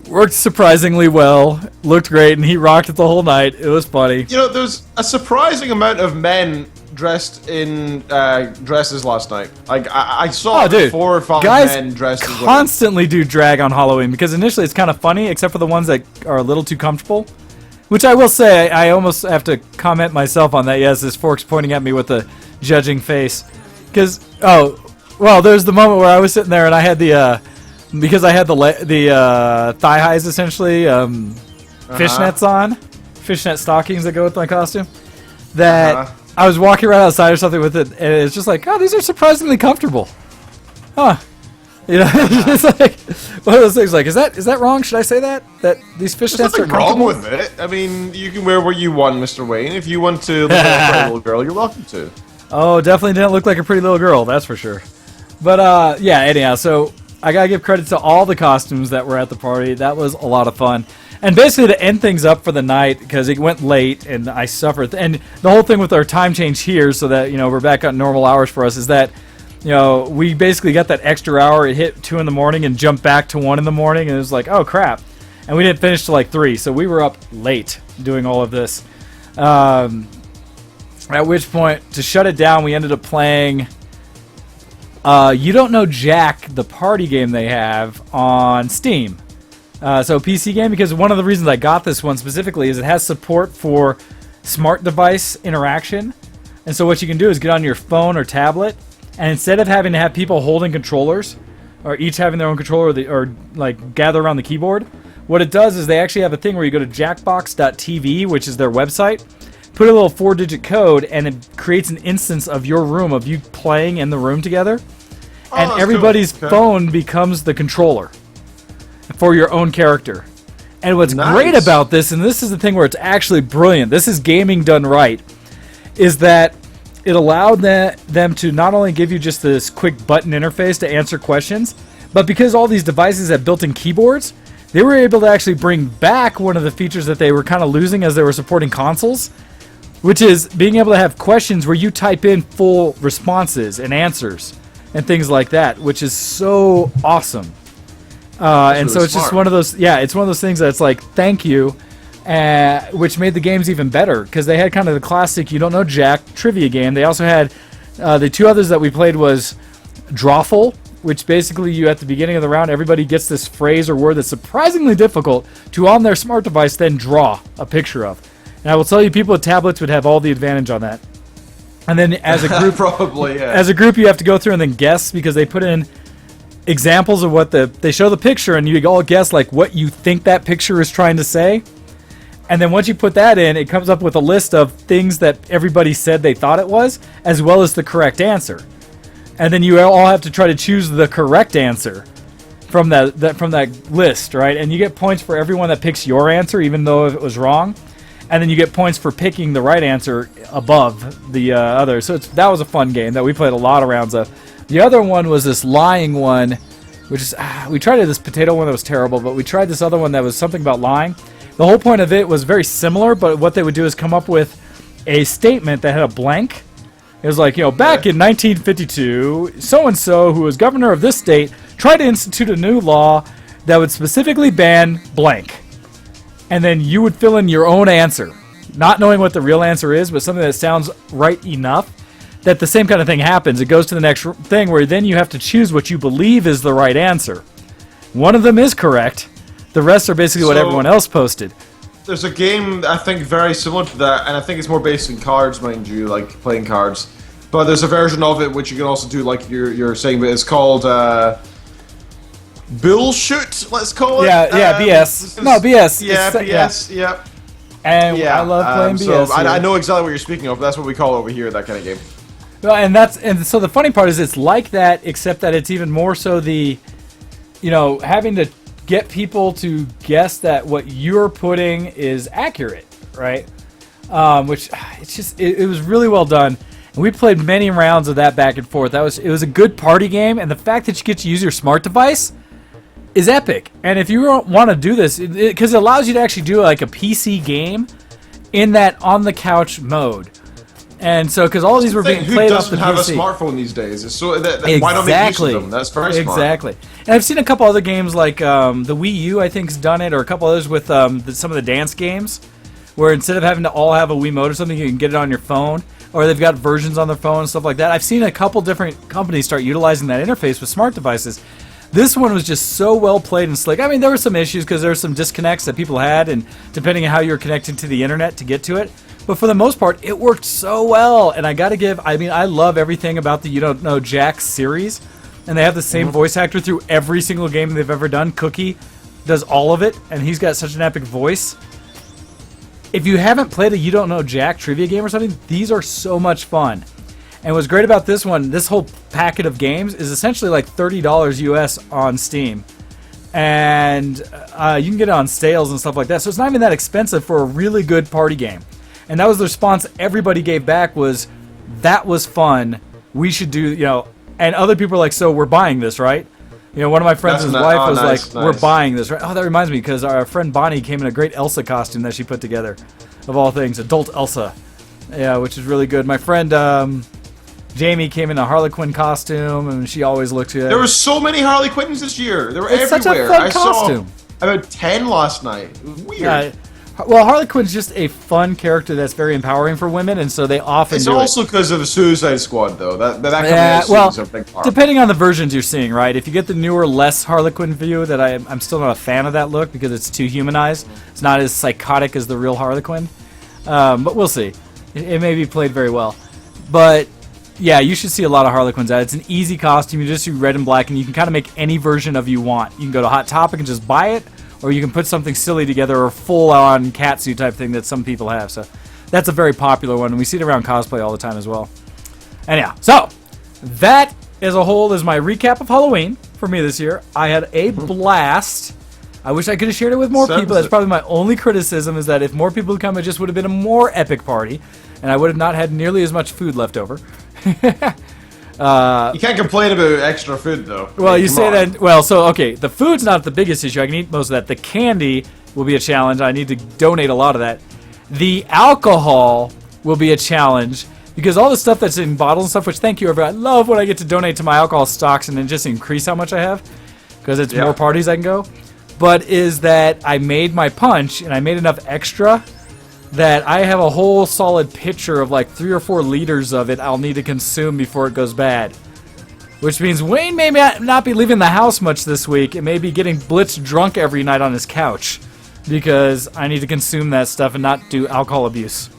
Worked surprisingly well, looked great, and he rocked it the whole night. It was funny. There's a surprising amount of men dressed in dresses last night. I saw 4 or 5 men dressed as women. Constantly do drag on Halloween, because initially it's kind of funny, except for the ones that are a little too comfortable. Which I will say, I almost have to comment myself on that. Yes, this Fork's pointing at me with a judging face. Because, there's the moment where I was sitting there and I had because I had the thigh highs, essentially, fishnets on. Fishnet stockings that go with my costume. That... I was walking around outside or something with it, and it's just like, oh, these are surprisingly comfortable. Huh. It's like one of those things like, is that wrong? Should I say that? That these fishnets are comfortable? There's nothing wrong with it. I mean, you can wear what you want, Mr. Wayne. If you want to look like a pretty little girl, you're welcome to. Oh, definitely didn't look like a pretty little girl, that's for sure. But, yeah, anyhow, so I gotta give credit to all the costumes that were at the party. That was a lot of fun. And basically to end things up for the night, because it went late and I suffered. And the whole thing with our time change here, so that, we're back on normal hours for us, is that, we basically got that extra hour. It hit 2 in the morning and jumped back to 1 in the morning. And it was like, oh, crap. And we didn't finish till 3. So we were up late doing all of this. At which point, to shut it down, we ended up playing You Don't Know Jack, the party game they have on Steam. So PC game, because one of the reasons I got this one specifically is it has support for smart device interaction. And so what you can do is get on your phone or tablet, and instead of having to have people holding controllers, or each having their own controller, or like gather around the keyboard, what it does is they actually have a thing where you go to jackbox.tv, which is their website, put a little 4-digit code, and it creates an instance of your room, of you playing in the room together. And everybody's phone becomes the controller for your own character. And what's great about this, and this is the thing where it's actually brilliant, this is gaming done right, is that it allowed them to not only give you just this quick button interface to answer questions, but because all these devices have built-in keyboards, they were able to actually bring back one of the features that they were kind of losing as they were supporting consoles, which is being able to have questions where you type in full responses and answers and things like that, which is so awesome. And so it's just one of those, it's one of those things that's like, thank you, which made the games even better, because they had kind of the classic You Don't Know Jack trivia game. They also had, the two others that we played was Drawful, which basically you, at the beginning of the round, everybody gets this phrase or word that's surprisingly difficult to, on their smart device, then draw a picture of. And I will tell you, people with tablets would have all the advantage on that. And then as a group, probably, yeah. As a group, you have to go through and then guess, because they put in examples of what they show the picture, and you all guess like what you think that picture is trying to say. And then once you put that in, it comes up with a list of things that everybody said they thought it was, as well as the correct answer. And then you all have to try to choose the correct answer from that list, right? And you get points for everyone that picks your answer, even though it was wrong. And then you get points for picking the right answer above the other. So that was a fun game that we played a lot of rounds of. The other one was this lying one, which is, we tried this potato one that was terrible, but we tried this other one that was something about lying. The whole point of it was very similar, but what they would do is come up with a statement that had a blank. It was like, back in 1952, so-and-so, who was governor of this state, tried to institute a new law that would specifically ban blank. And then you would fill in your own answer, not knowing what the real answer is, but something that sounds right enough that the same kind of thing happens. It goes to the next thing where then you have to choose what you believe is the right answer. One of them is correct. The rest are basically what everyone else posted. There's a game, I think, very similar to that, and I think it's more based in cards, mind you, like playing cards. But there's a version of it which you can also do, like you're saying, but it's called Bullshoot, let's call it. Yeah, BS. No, BS. Yeah, BS, yeah. And I love playing BS. So I know exactly what you're speaking of. That's what we call over here, that kind of game. Well, and so the funny part is it's like that, except that it's even more so the, having to get people to guess that what you're putting is accurate, right? Which it's just it was really well done. And we played many rounds of that back and forth. It was a good party game, and the fact that you get to use your smart device is epic. And if you want to do this, because it allows you to actually do like a PC game in that on the couch mode. And so, because all of these were being played off the PC. Who doesn't have a smartphone these days? So why not make use of them? That's very smart. Exactly. And I've seen a couple other games like the Wii U, I think, has done it, or a couple others with some of the dance games, where instead of having to all have a Wiimote or something, you can get it on your phone, or they've got versions on their phone and stuff like that. I've seen a couple different companies start utilizing that interface with smart devices. This one was just so well played and slick. I mean, there were some issues because there were some disconnects that people had, and depending on how you were connecting to the internet to get to it. But for the most part, it worked so well. And I love everything about the You Don't Know Jack series. And they have the same voice actor through every single game they've ever done. Cookie does all of it, and he's got such an epic voice. If you haven't played a You Don't Know Jack trivia game or something, these are so much fun. And what's great about this one, this whole packet of games is essentially like $30 US on Steam. And you can get it on sales and stuff like that. So it's not even that expensive for a really good party game. And that was the response everybody gave back was, that was fun. We should do, and other people are like, so we're buying this, right? One of my friends' wife was like, we're buying this, right? Oh, that reminds me, because our friend Bonnie came in a great Elsa costume that she put together, of all things, adult Elsa. Yeah, which is really good. My friend Jamie came in a Harley Quinn costume, and she always looks good. There were so many Harley Quinns this year. They were everywhere. Such a fun costume. Saw about 10 last night. It was weird. Well, Harley Quinn's just a fun character that's very empowering for women, and so they often It's do also because of the Suicide Squad, though. That well, is a big part. depending on the versions you're seeing, right? If you get the newer, less Harley Quinn view, that I'm still not a fan of that look because it's too humanized. It's not as psychotic as the real Harley Quinn. But we'll see. It may be played very well. But yeah, you should see a lot of Harley Quinns out. It's an easy costume. You just do red and black, and you can kind of make any version of you want. You can go to Hot Topic and just buy it, or you can put something silly together, or full-on catsuit type thing that some people have. So that's a very popular one, and we see it around cosplay all the time as well. Anyhow, so that as a whole is my recap of Halloween for me this year. I had a blast. I wish I could have shared it with more people. That's probably my only criticism, is that if more people would come, it just would have been a more epic party, and I would have not had nearly as much food left over. You can't complain about extra food, though. Well, you say that. Well, so okay, the food's not the biggest issue. I can eat most of that. The candy will be a challenge. I need to donate a lot of that. The alcohol will be a challenge because all the stuff that's in bottles and stuff. Which, thank you, everybody. I love when I get to donate to my alcohol stocks and then just increase how much I have because it's more parties I can go. But is that I made my punch and I made enough extra that I have a whole solid pitcher of like 3 or 4 liters of it I'll need to consume before it goes bad. Which means Wayne may not be leaving the house much this week. It may be getting blitz drunk every night on his couch because I need to consume that stuff and not do alcohol abuse.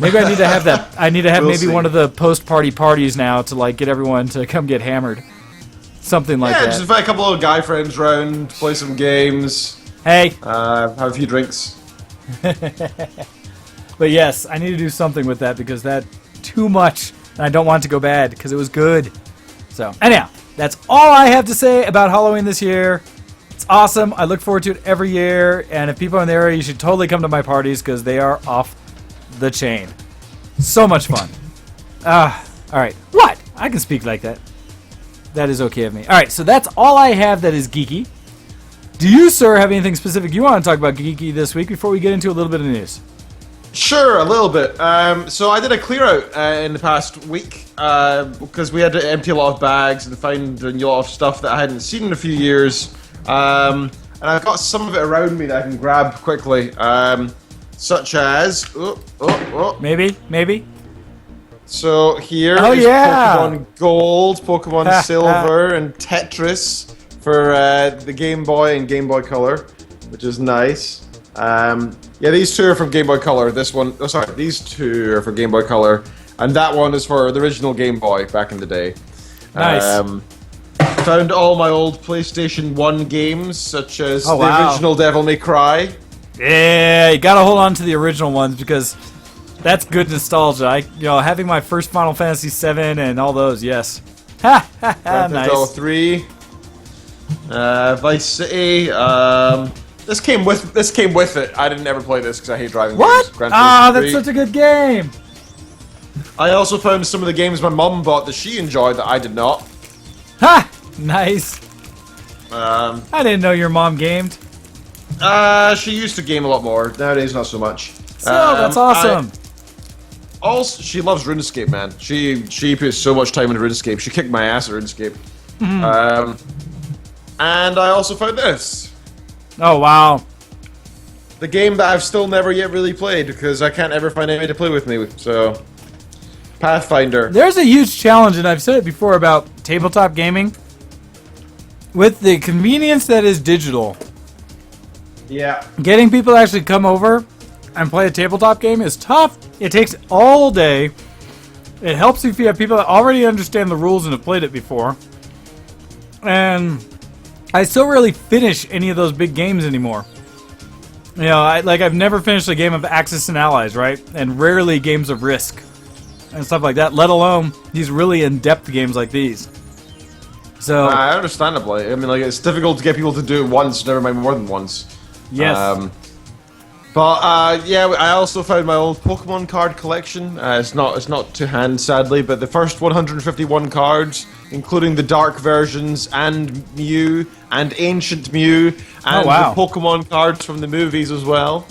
Maybe I need to have that. I need to have maybe one of the post-party parties now to like get everyone to come get hammered. Something like that. Yeah, just invite a couple of guy friends round, play some games. Hey. Have a few drinks. But yes, I need to do something with that because that too much, and I don't want it to go bad because it was good. So anyhow, that's all I have to say about Halloween this year. It's awesome. I look forward to it every year, and if people are in the area, you should totally come to my parties because they are off the chain. So much fun. All right. What? I can speak like that. That is okay of me. All right, so that's all I have that is geeky. Do you, sir, have anything specific you want to talk about geeky this week before we get into a little bit of news? Sure, a little bit. So I did a clear out in the past week because we had to empty a lot of bags and find a lot of stuff that I hadn't seen in a few years. And I've got some of it around me that I can grab quickly, such as... Maybe. So here is Pokemon Gold, Pokemon Silver, and Tetris for the Game Boy and Game Boy Color, which is nice. Yeah, these two are from Game Boy Color. These two are for Game Boy Color, and that one is for the original Game Boy back in the day. Nice. Found all my old PlayStation 1 games, such as the original Devil May Cry. Yeah, you gotta hold on to the original ones because that's good nostalgia. Having my first Final Fantasy VII and all those, yes. Ha ha ha! Nice. 3, Vice City. This came with it. I didn't ever play this because I hate driving games. That's such a good game. I also found some of the games my mum bought that she enjoyed that I did not. Ha! Nice. I didn't know your mom gamed. She used to game a lot more. Nowadays, not so much. So that's awesome. Also, she loves RuneScape, man. She puts so much time into RuneScape. She kicked my ass at RuneScape. And I also found this. Oh, wow. The game that I've still never yet really played because I can't ever find anybody to play with me. So, Pathfinder. There's a huge challenge, and I've said it before about tabletop gaming. With the convenience that is digital. Yeah. Getting people to actually come over and play a tabletop game is tough. It takes all day. It helps if you have people that already understand the rules and have played it before. And I still rarely finish any of those big games anymore. I've never finished a game of Axis and Allies, right? And rarely games of Risk and stuff like that, let alone these really in-depth games like these. So understandably. I mean, it's difficult to get people to do it once, never mind more than once. Yes. I also found my old Pokemon card collection. It's not to hand, sadly, but the first 151 cards, including the dark versions and Mew and Ancient Mew and the Pokemon cards from the movies as well.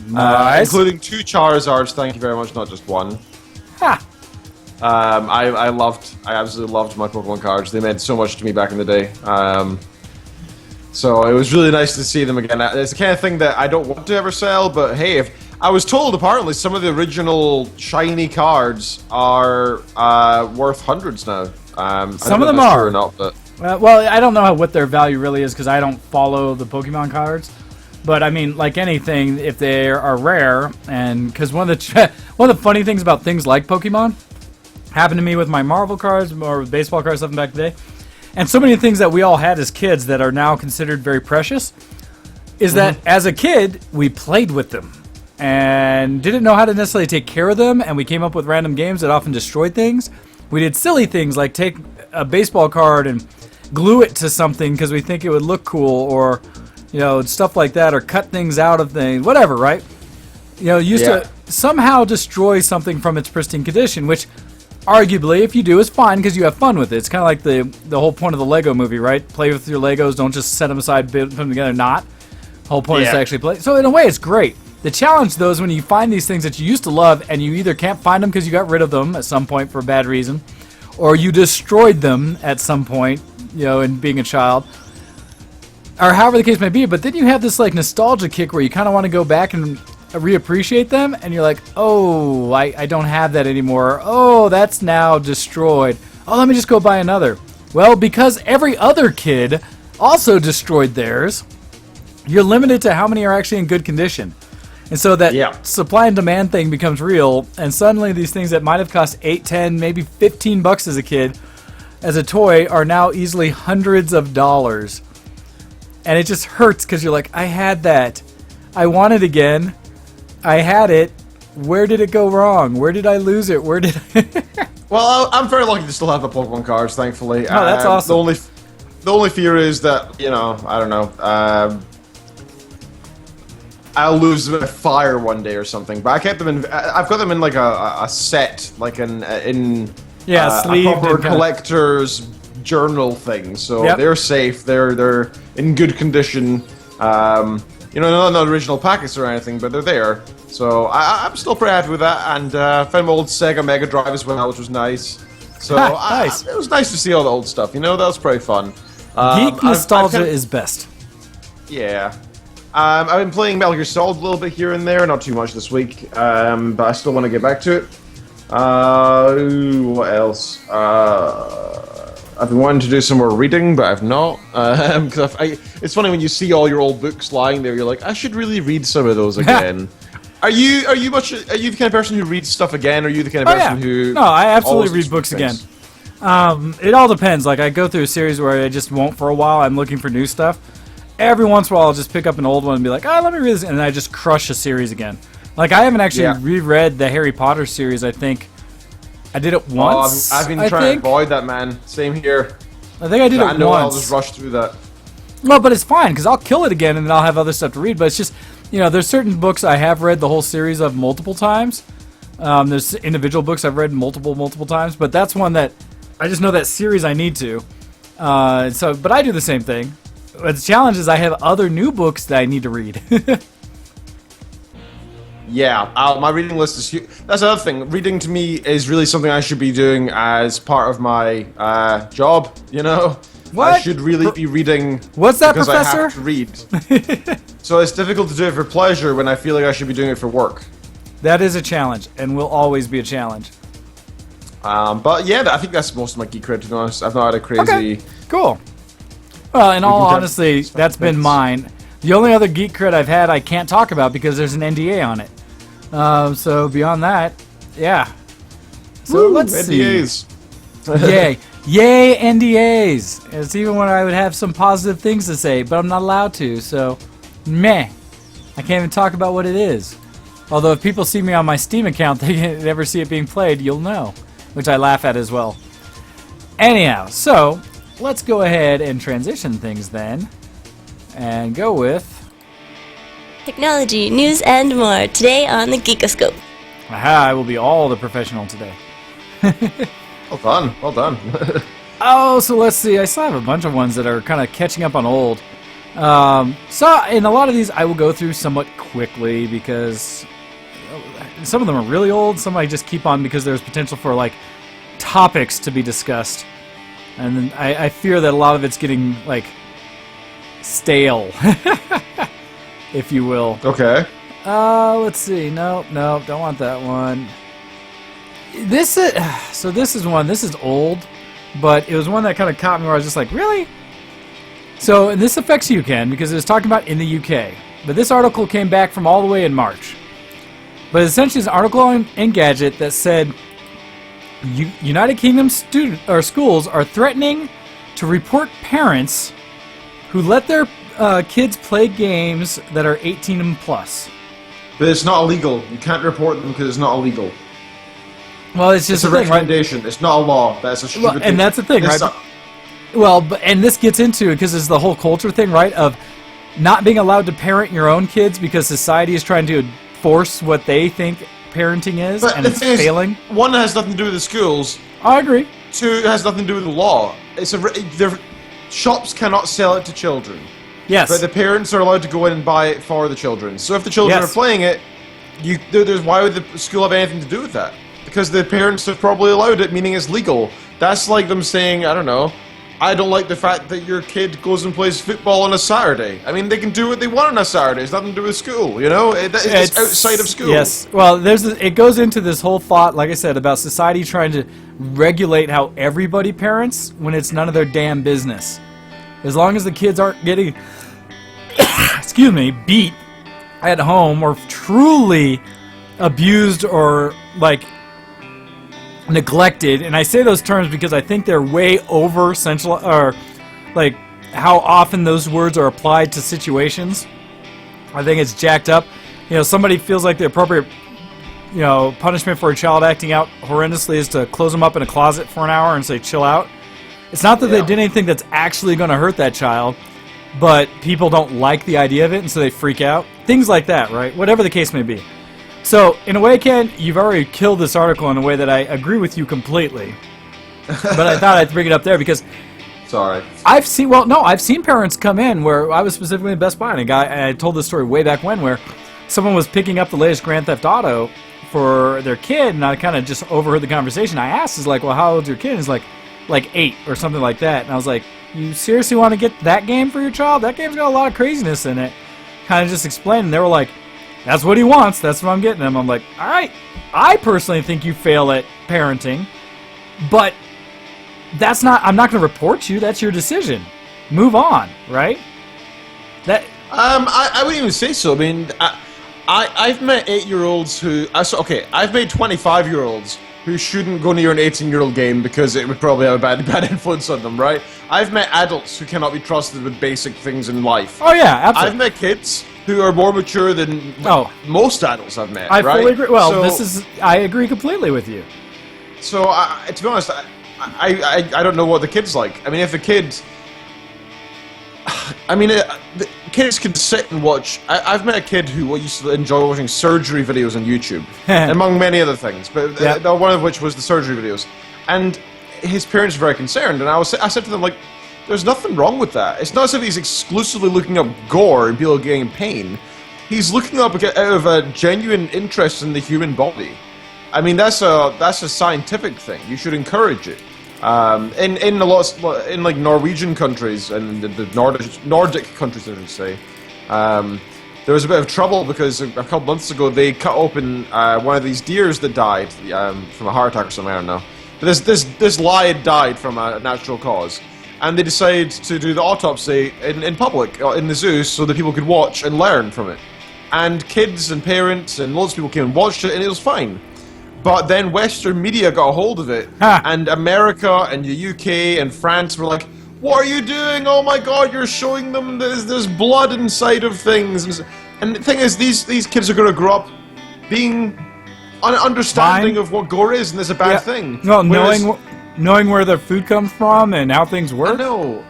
Nice. Including 2 Charizards, thank you very much, not just one. Ha! I absolutely loved my Pokemon cards. They meant so much to me back in the day. So it was really nice to see them again. It's the kind of thing that I don't want to ever sell, but hey, if I was told apparently some of the original shiny cards are worth hundreds now. Some of them are. True or not, but well, I don't know what their value really is because I don't follow the Pokemon cards. But I mean, like anything, if they are rare, and because one of the funny things about things like Pokemon happened to me with my Marvel cards or with baseball cards stuff back in the day, and so many things that we all had as kids that are now considered very precious, is that as a kid we played with them and didn't know how to necessarily take care of them, and we came up with random games that often destroyed things. We did silly things like take a baseball card and glue it to something because we think it would look cool, or stuff like that, or cut things out of things, whatever, right? Used to somehow destroy something from its pristine condition, which arguably, if you do, is fine because you have fun with it. It's kind of like the whole point of the Lego movie, right? Play with your Legos, don't just set them aside, put them together, not. The whole point is to actually play. So in a way, it's great. The challenge, though, is when you find these things that you used to love and you either can't find them because you got rid of them at some point for a bad reason, or you destroyed them at some point, in being a child, or however the case may be. But then you have this like nostalgia kick where you kind of want to go back and reappreciate them, and you're like, oh, I don't have that anymore. Oh, that's now destroyed. Oh, let me just go buy another. Well, because every other kid also destroyed theirs, you're limited to how many are actually in good condition. And so that supply and demand thing becomes real, and suddenly these things that might have cost $8, $10, maybe $15 as a kid, as a toy, are now easily hundreds of dollars. And it just hurts because you're like, I had that. I want it again. I had it. Where did it go wrong? Where did I lose it? Where did I... Well, I'm very lucky to still have the Pokemon cards, thankfully. Oh, that's awesome. The only fear is that, I don't know, I'll lose them in fire one day or something. But I kept them in. I've got them in like a set, like in a proper collector's journal thing. So they're safe. They're in good condition. Not the original packets or anything, but they're there. So I'm still pretty happy with that. And found my old Sega Mega Drive as well, which was nice. So nice. It was nice to see all the old stuff. That was pretty fun. Geek nostalgia is best. Yeah. I've been playing Metal Gear Solid a little bit here and there, not too much this week, but I still want to get back to it. What else? I've been wanting to do some more reading, but I've not. Cause it's funny when you see all your old books lying there, you're like, I should really read some of those again. Are you the kind of person who reads stuff again, or are you the kind of person who... No, I absolutely read books again. It all depends. Like, I go through a series where I just won't for a while. I'm looking for new stuff. Every once in a while, I'll just pick up an old one and be like, let me read this, and then I just crush a series again. Like, I haven't actually reread the Harry Potter series, I think. I did it once, I've been trying to avoid that, man. Same here. I think I did it once. I know I'll just rush through that. Well, but it's fine, because I'll kill it again, and then I'll have other stuff to read. But it's just, there's certain books I have read the whole series of multiple times. There's individual books I've read multiple times, but that's one that I just know that series I need to. But I do the same thing. But the challenge is I have other new books that I need to read. My reading list is huge. That's another thing. Reading to me is really something I should be doing as part of my job, What? I should really be reading. What's that, because Professor? I have to read. So it's difficult to do it for pleasure when I feel like I should be doing it for work. That is a challenge, and will always be a challenge. But yeah, I think that's most of my geek cred, to be honest. I've not had a crazy... Okay, cool. Well, in all honesty, that's been mine. The only other geek cred I've had I can't talk about because there's an NDA on it. So beyond that, yeah. So let's NDAs. See. Yay, NDAs. It's even when I would have some positive things to say, but I'm not allowed to, so meh. I can't even talk about what it is. Although if people see me on my Steam account, they never see it being played, you'll know. Which I laugh at as well. Anyhow, so let's go ahead and transition things then. And go with... technology, news, and more. Today on the Geekoscope. Aha, I will be all the professional today. Well done. Oh, so let's see. I still have a bunch of ones that are kind of catching up on old. So in a lot of these, I will go through somewhat quickly because some of them are really old. Some I just keep on because there's potential for like topics to be discussed. And then I fear that a lot of it's getting like stale, if you will. Okay. Let's see. No, don't want that one. This is this is one. This is old, but it was one that kind of caught me where I was just like, really? So, and this affects you, Ken, because it was talking about in the UK. But this article came back from all the way in March. But essentially, it's an article on Engadget that said United Kingdom schools are threatening to report parents who let their kids play games that are 18 and plus. But it's not illegal. You can't report them because it's not illegal. Well, it's just a recommendation. Right? It's not a law. That's a stupid thing. And that's the thing, right? Well, and this gets into it because it's the whole culture thing, right? Of not being allowed to parent your own kids because society is trying to force what they think parenting is, and it's failing. One has nothing to do with the schools. I agree. Two, it has nothing to do with the law. Shops cannot sell it to children. Yes. But the parents are allowed to go in and buy it for the children. So if the children are playing it, why would the school have anything to do with that? Because the parents have probably allowed it, meaning it's legal. That's like them saying, I don't know, I don't like the fact that your kid goes and plays football on a Saturday. I mean, they can do what they want on a Saturday. It's nothing to do with school, you know? It's outside of school. Yes. Well, it goes into this whole thought, like I said, about society trying to regulate how everybody parents when it's none of their damn business. As long as the kids aren't getting, beat at home or truly abused or, neglected, and I say those terms because I think they're way over central, or how often those words are applied to situations. I think it's jacked up. Somebody feels like the appropriate, punishment for a child acting out horrendously is to close them up in a closet for an hour and say, chill out. It's not that they did anything that's actually going to hurt that child, but people don't like the idea of it, and so they freak out. Things like that, right? Whatever the case may be. So, in a way, Ken, you've already killed this article in a way that I agree with you completely. But I thought I'd bring it up there because... Sorry. I've seen parents come in where I was specifically in Best Buy, and I told this story way back when, where someone was picking up the latest Grand Theft Auto for their kid, and I kind of just overheard the conversation. I asked, well, how old's your kid? He's like 8 or something like that. And I was like, you seriously want to get that game for your child? That game's got a lot of craziness in it. Kind of just explained, and they were like, that's what he wants. That's what I'm getting him. I'm like, all right. I personally think you fail at parenting, but I'm not going to report you. That's your decision. Move on, right? I wouldn't even say so. I mean, I've met 8-year-olds I've met 25-year-olds who shouldn't go near an 18-year-old game because it would probably have a bad influence on them, right? I've met adults who cannot be trusted with basic things in life. Oh yeah, absolutely. I've met kids who are more mature than most adults I've met. I fully agree. Well, I agree completely with you. So, to be honest, I don't know what the kid's like. I mean, if the kid... the kids can sit and watch... I've met a kid who used to enjoy watching surgery videos on YouTube, among many other things, but one of which was the surgery videos. And his parents were very concerned, and I said to them, there's nothing wrong with that. It's not as if he's exclusively looking up gore and people getting in pain. He's looking up out of a genuine interest in the human body. I mean, that's a scientific thing. You should encourage it. In Norwegian countries and the Nordic countries, I should say, there was a bit of trouble because a couple months ago they cut open one of these deers that died from a heart attack or something. I don't know. But this lion died from a natural cause. And they decided to do the autopsy in public, in the zoo, so that people could watch and learn from it. And kids and parents and loads of people came and watched it, and it was fine. But then Western media got a hold of it, and America and the UK and France were like, what are you doing? Oh my god, you're showing them there's blood inside of things. And the thing is, these kids are going to grow up being understanding of what gore is, and there's a bad thing. Well, knowing where their food comes from and how things work. No,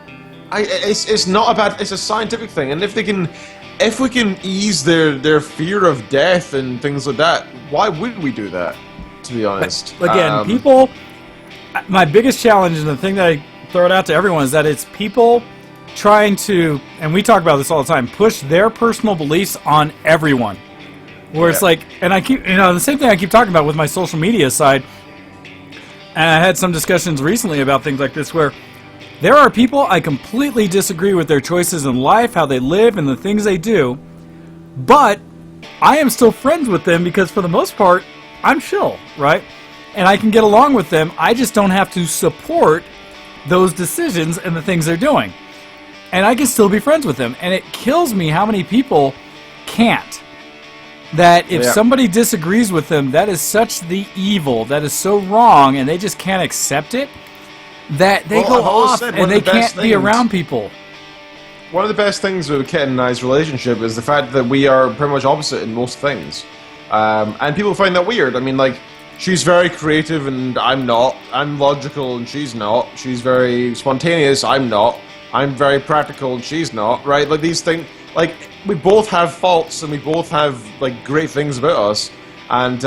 it's not a bad. It's a scientific thing, and if we can ease their fear of death and things like that, why wouldn't we do that? To be honest, but again, people. My biggest challenge, and the thing that I throw it out to everyone, is that it's people trying to, and we talk about this all the time, push their personal beliefs on everyone. Where it's and I keep, the same thing I keep talking about with my social media side. And I had some discussions recently about things like this where There are people I completely disagree with their choices in life, how they live, and the things they do, but I am still friends with them because for the most part, I'm chill, right? And I can get along with them. I just don't have to support those decisions and the things they're doing. And I can still be friends with them. And it kills me how many people can't. That if somebody disagrees with them, that is such the evil, that is so wrong, and they just can't accept it, that they go off and they can't be around people. One of the best things with Kitten and I's relationship is the fact that we are pretty much opposite in most things. And people find that weird. I mean, like, she's very creative and I'm not. I'm logical and she's not. She's very spontaneous, I'm not. I'm very practical and she's not, right? Like, these things, like, we both have faults and we both have, like, great things about us. And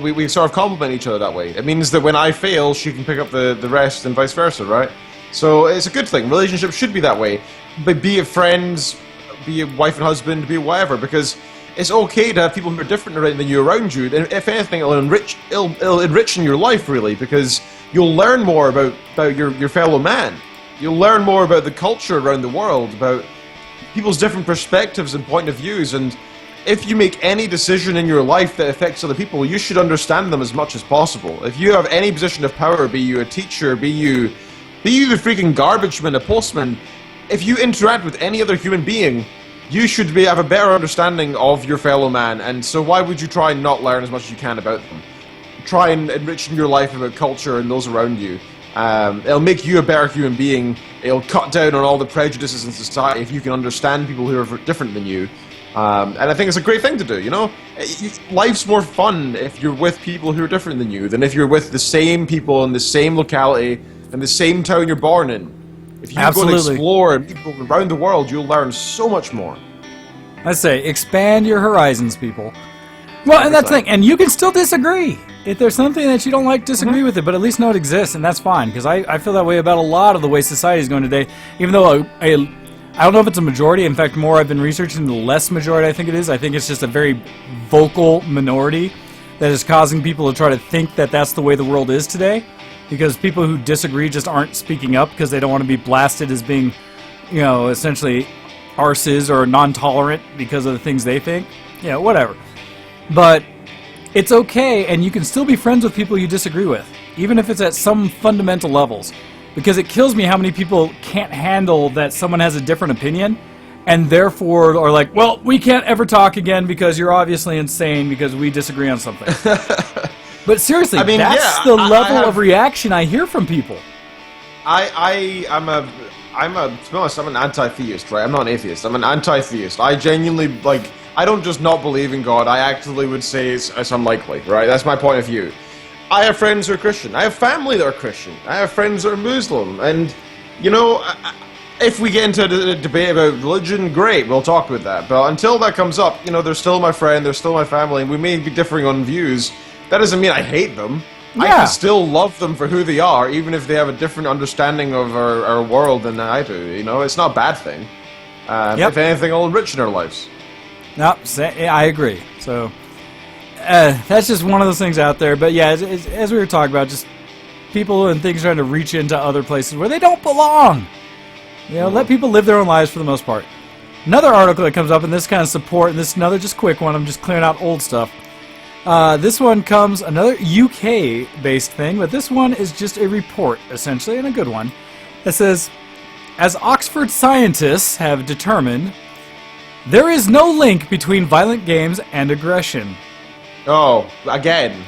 we sort of complement each other that way. It means that when I fail, she can pick up the rest and vice versa, right? So it's a good thing. Relationships should be that way. But be it friends, be it wife and husband, be it whatever, because it's okay to have people who are different than you around you. And if anything, it'll enrich in your life, really, because you'll learn more about your fellow man. You'll learn more about the culture around the world, about people's different perspectives and point of views, and if you make any decision in your life that affects other people, you should understand them as much as possible. If you have any position of power, be you a teacher, be you the freaking garbage man, a postman, if you interact with any other human being, you should have a better understanding of your fellow man, and so why would you try and not learn as much as you can about them? Try and enrich your life about culture and those around you. It'll make you a better human being. It'll cut down on all the prejudices in society if you can understand people who are different than you. And I think it's a great thing to do, you know? Life's more fun if you're with people who are different than you than if you're with the same people in the same locality and the same town you're born in. If you go and explore and people around the world, you'll learn so much more. I say, expand your horizons, people. Well, and that's the thing, and you can still disagree. If there's something that you don't like, disagree with it, but at least know it exists, and that's fine, because I feel that way about a lot of the way society is going today, even though I don't know if it's a majority. In fact, more I've been researching, the less majority I think it is. I think it's just a very vocal minority that is causing people to try to think that that's the way the world is today, because people who disagree just aren't speaking up because they don't want to be blasted as being, you know, essentially arses or non-tolerant because of the things they think. You know, whatever. But it's okay, and you can still be friends with people you disagree with, even if it's at some fundamental levels. Because it kills me how many people can't handle that someone has a different opinion, and therefore are like, well, we can't ever talk again because you're obviously insane because we disagree on something. But seriously, I mean, that's the level of reaction I hear from people. To be honest, I'm an anti-theist, right? I'm not an atheist. I'm an anti-theist. I genuinely, like, I don't just not believe in God. I actively would say it's unlikely, right? That's my point of view. I have friends who are Christian. I have family that are Christian. I have friends that are Muslim. And, you know, if we get into a debate about religion, great, we'll talk about that. But until that comes up, you know, they're still my friend, they're still my family, and we may be differing on views. That doesn't mean I hate them. Yeah. I can still love them for who they are, even if they have a different understanding of our world than I do. You know, it's not a bad thing. If anything, it'll enrich in our lives. No, I agree. So that's just one of those things out there. But yeah, as we were talking about, just people and things trying to reach into other places where they don't belong. You know, let people live their own lives for the most part. Another article that comes up, and this kind of support, and this is another just quick one. I'm just clearing out old stuff. This one comes, another UK-based thing, but this one is just a report, essentially, and a good one. It says, as Oxford scientists have determined, there is no link between violent games and aggression. Oh, again.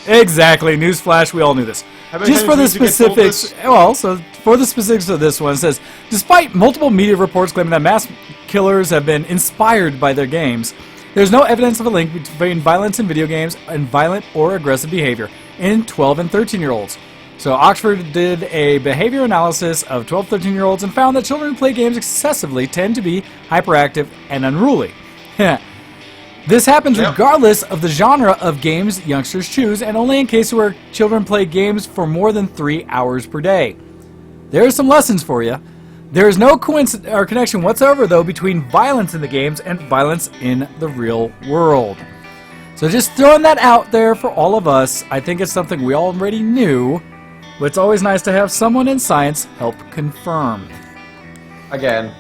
Exactly. Newsflash, we all knew this. Just for the specifics, for the specifics of this one, it says, despite multiple media reports claiming that mass killers have been inspired by their games, there's no evidence of a link between violence in video games and violent or aggressive behavior in 12 and 13-year-olds. So Oxford did a behavior analysis of 12, 13-year-olds and found that children who play games excessively tend to be hyperactive and unruly. This happens regardless of the genre of games youngsters choose, and only in cases where children play games for more than 3 hours per day. There are some lessons for you. There is no coincidence or connection whatsoever, though, between violence in the games and violence in the real world. So just throwing that out there for all of us. I think it's something we already knew, but it's always nice to have someone in science help confirm. Again.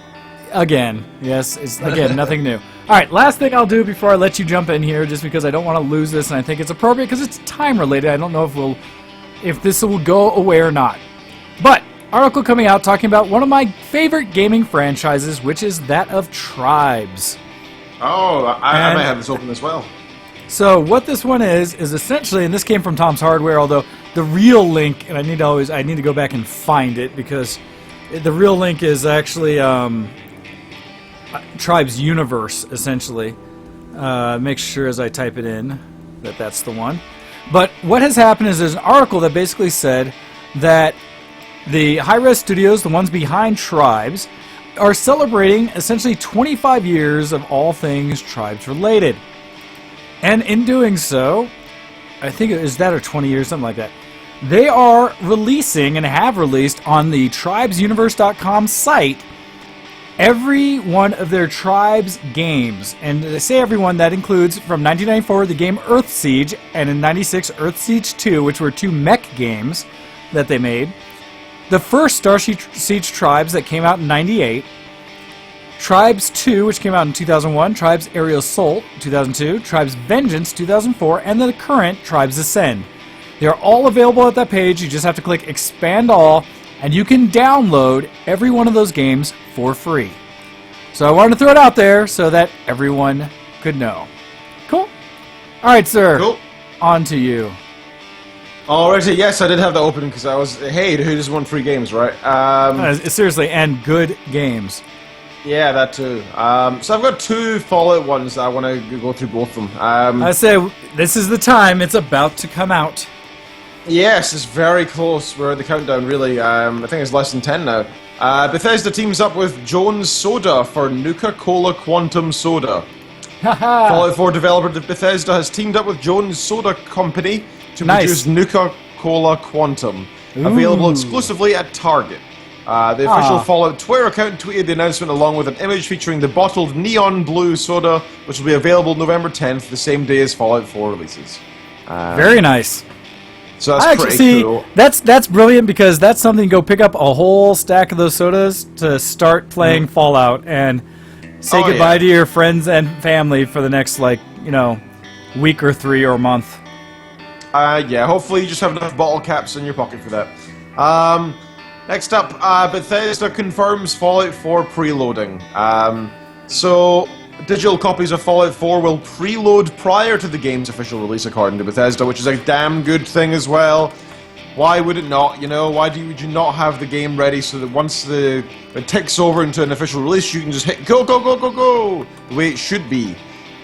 Yes, it's again nothing new. All right, last thing I'll do before I let you jump in here, just because I don't want to lose this, and I think it's appropriate because it's time related. I don't know if this will go away or not. But article coming out talking about one of my favorite gaming franchises, which is that of Tribes. Oh, I might have this open as well. So what this one is essentially, and this came from Tom's Hardware, although the real link, and I need to go back and find it because the real link is actually Tribes Universe, essentially. Make sure as I type it in that that's the one. But what has happened is there's an article that basically said that the Hi-Res Studios, the ones behind Tribes, are celebrating essentially 25 years of all things Tribes related. And in doing so, I think it is that or 20 years, something like that, they are releasing and have released on the tribesuniverse.com site every one of their Tribes games. And they say everyone, that includes from 1994 the game Earth Siege, and in 96 Earth Siege 2, which were two mech games that they made. The first Star Siege Tribes that came out in 98. Tribes 2, which came out in 2001. Tribes Aerial Assault, 2002. Tribes Vengeance, 2004. And the current Tribes Ascend. They're all available at that page. You just have to click Expand All, and you can download every one of those games for free. So I wanted to throw it out there so that everyone could know. Cool? All right, sir. Cool. On to you. Alrighty, yes, I did have that open because I was, hey, who doesn't want free games, right? Seriously, and good games. Yeah, that too. So I've got two Fallout ones that I want to go through both of them. I say, this is the time. It's about to come out. Yes, it's very close. We're at the countdown, really. I think it's less than 10 now. Bethesda teams up with Jones Soda for Nuka-Cola Quantum Soda. Fallout 4 developer Bethesda has teamed up with Jones Soda Company to produce Nuka-Cola Quantum, available exclusively at Target. The official Fallout Twitter account tweeted the announcement along with an image featuring the bottled neon blue soda, which will be available November 10th, the same day as Fallout 4 releases. Very nice. So that's pretty cool. That's brilliant because that's something to go pick up a whole stack of those sodas to start playing Fallout and say goodbye to your friends and family for the next, week or 3 or month. Yeah, hopefully you just have enough bottle caps in your pocket for that. Next up, Bethesda confirms Fallout 4 preloading. So, digital copies of Fallout 4 will preload prior to the game's official release, according to Bethesda, which is a damn good thing as well. Why would it not? Why would you not have the game ready so that once it ticks over into an official release, you can just hit go, go, go, go, go, the way it should be.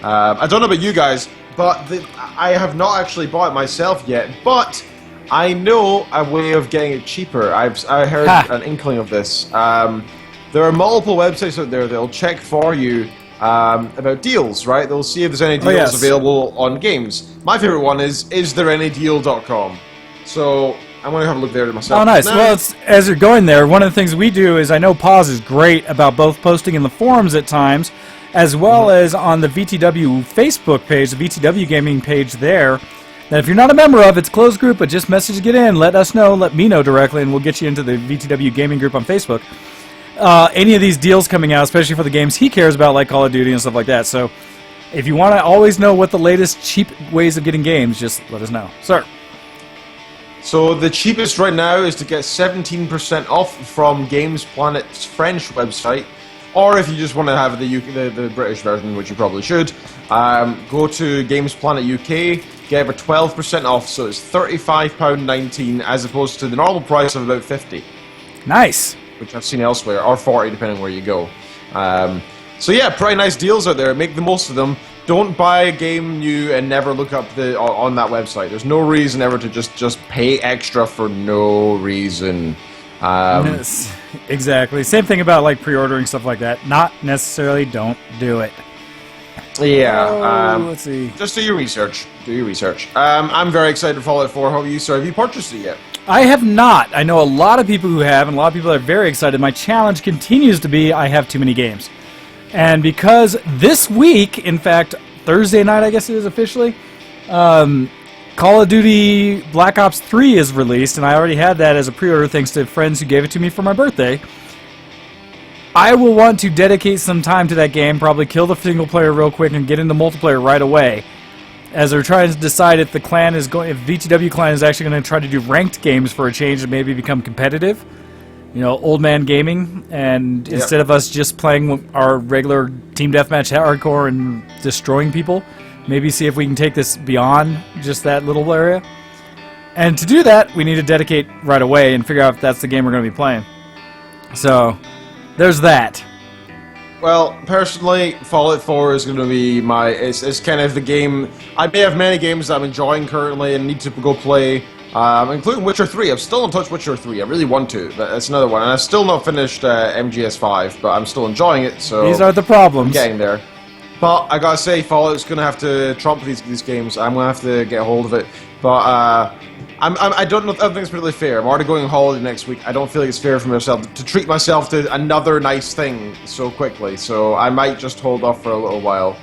I don't know about you guys, but I have not actually bought it myself yet, but I know a way of getting it cheaper. I heard an inkling of this. There are multiple websites out there that'll check for you about deals, right? They'll see if there's any deals available on games. My favorite one is thereanydeal.com. So I'm going to have a look there myself. Oh, nice. Well, as you're going there, one of the things we do is I know Pause is great about both posting in the forums at times, as well as on the VTW Facebook page, the VTW gaming page there. That if you're not a member of, it's a closed group, but just message to get in, let us know, let me know directly, and we'll get you into the VTW gaming group on Facebook. Any of these deals coming out, especially for the games he cares about, like Call of Duty and stuff like that. So if you want to always know what the latest cheap ways of getting games, just let us know. Sir. So the cheapest right now is to get 17% off from Games Planet's French website, or if you just want to have the British version, which you probably should, go to Games Planet UK, get over 12% off, so it's £35.19 as opposed to the normal price of about $50. Nice. Which I've seen elsewhere, or $40 depending where you go. So yeah, pretty nice deals out there. Make the most of them. Don't buy a game new and never look up on that website. There's no reason ever to just pay extra for no reason. Yes, exactly. Same thing about pre-ordering stuff like that. Not necessarily. Don't do it. Yeah. Let's see. Just do your research. I'm very excited for Fallout 4. How are you, sir? Have you purchased it yet? I have not. I know a lot of people who have, and a lot of people are very excited. My challenge continues to be I have too many games. And because this week, in fact, Thursday night, I guess it is officially, Call of Duty Black Ops 3 is released, and I already had that as a pre-order thanks to friends who gave it to me for my birthday. I will want to dedicate some time to that game, probably kill the single player real quick and get into multiplayer right away. As they're trying to decide if the clan is going, if VTW clan is actually going to try to do ranked games for a change and maybe become competitive. You know, old man gaming, and instead of us just playing our regular team deathmatch hardcore and destroying people, maybe see if we can take this beyond just that little area. And to do that, we need to dedicate right away and figure out if that's the game we're going to be playing. So, there's that. Well, personally, Fallout 4 is going to be my... It's kind of the game... I may have many games that I'm enjoying currently and need to go play, including Witcher 3. I'm still in touch with Witcher 3. I really want to. That's another one. And I've still not finished MGS5, but I'm still enjoying it, so... These are the problems. I'm getting there. But I gotta say, Fallout's going to have to trump these games. I'm going to have to get a hold of it. But, I don't think it's really fair. I'm already going on holiday next week. I don't feel like it's fair for myself to treat myself to another nice thing so quickly. So I might just hold off for a little while.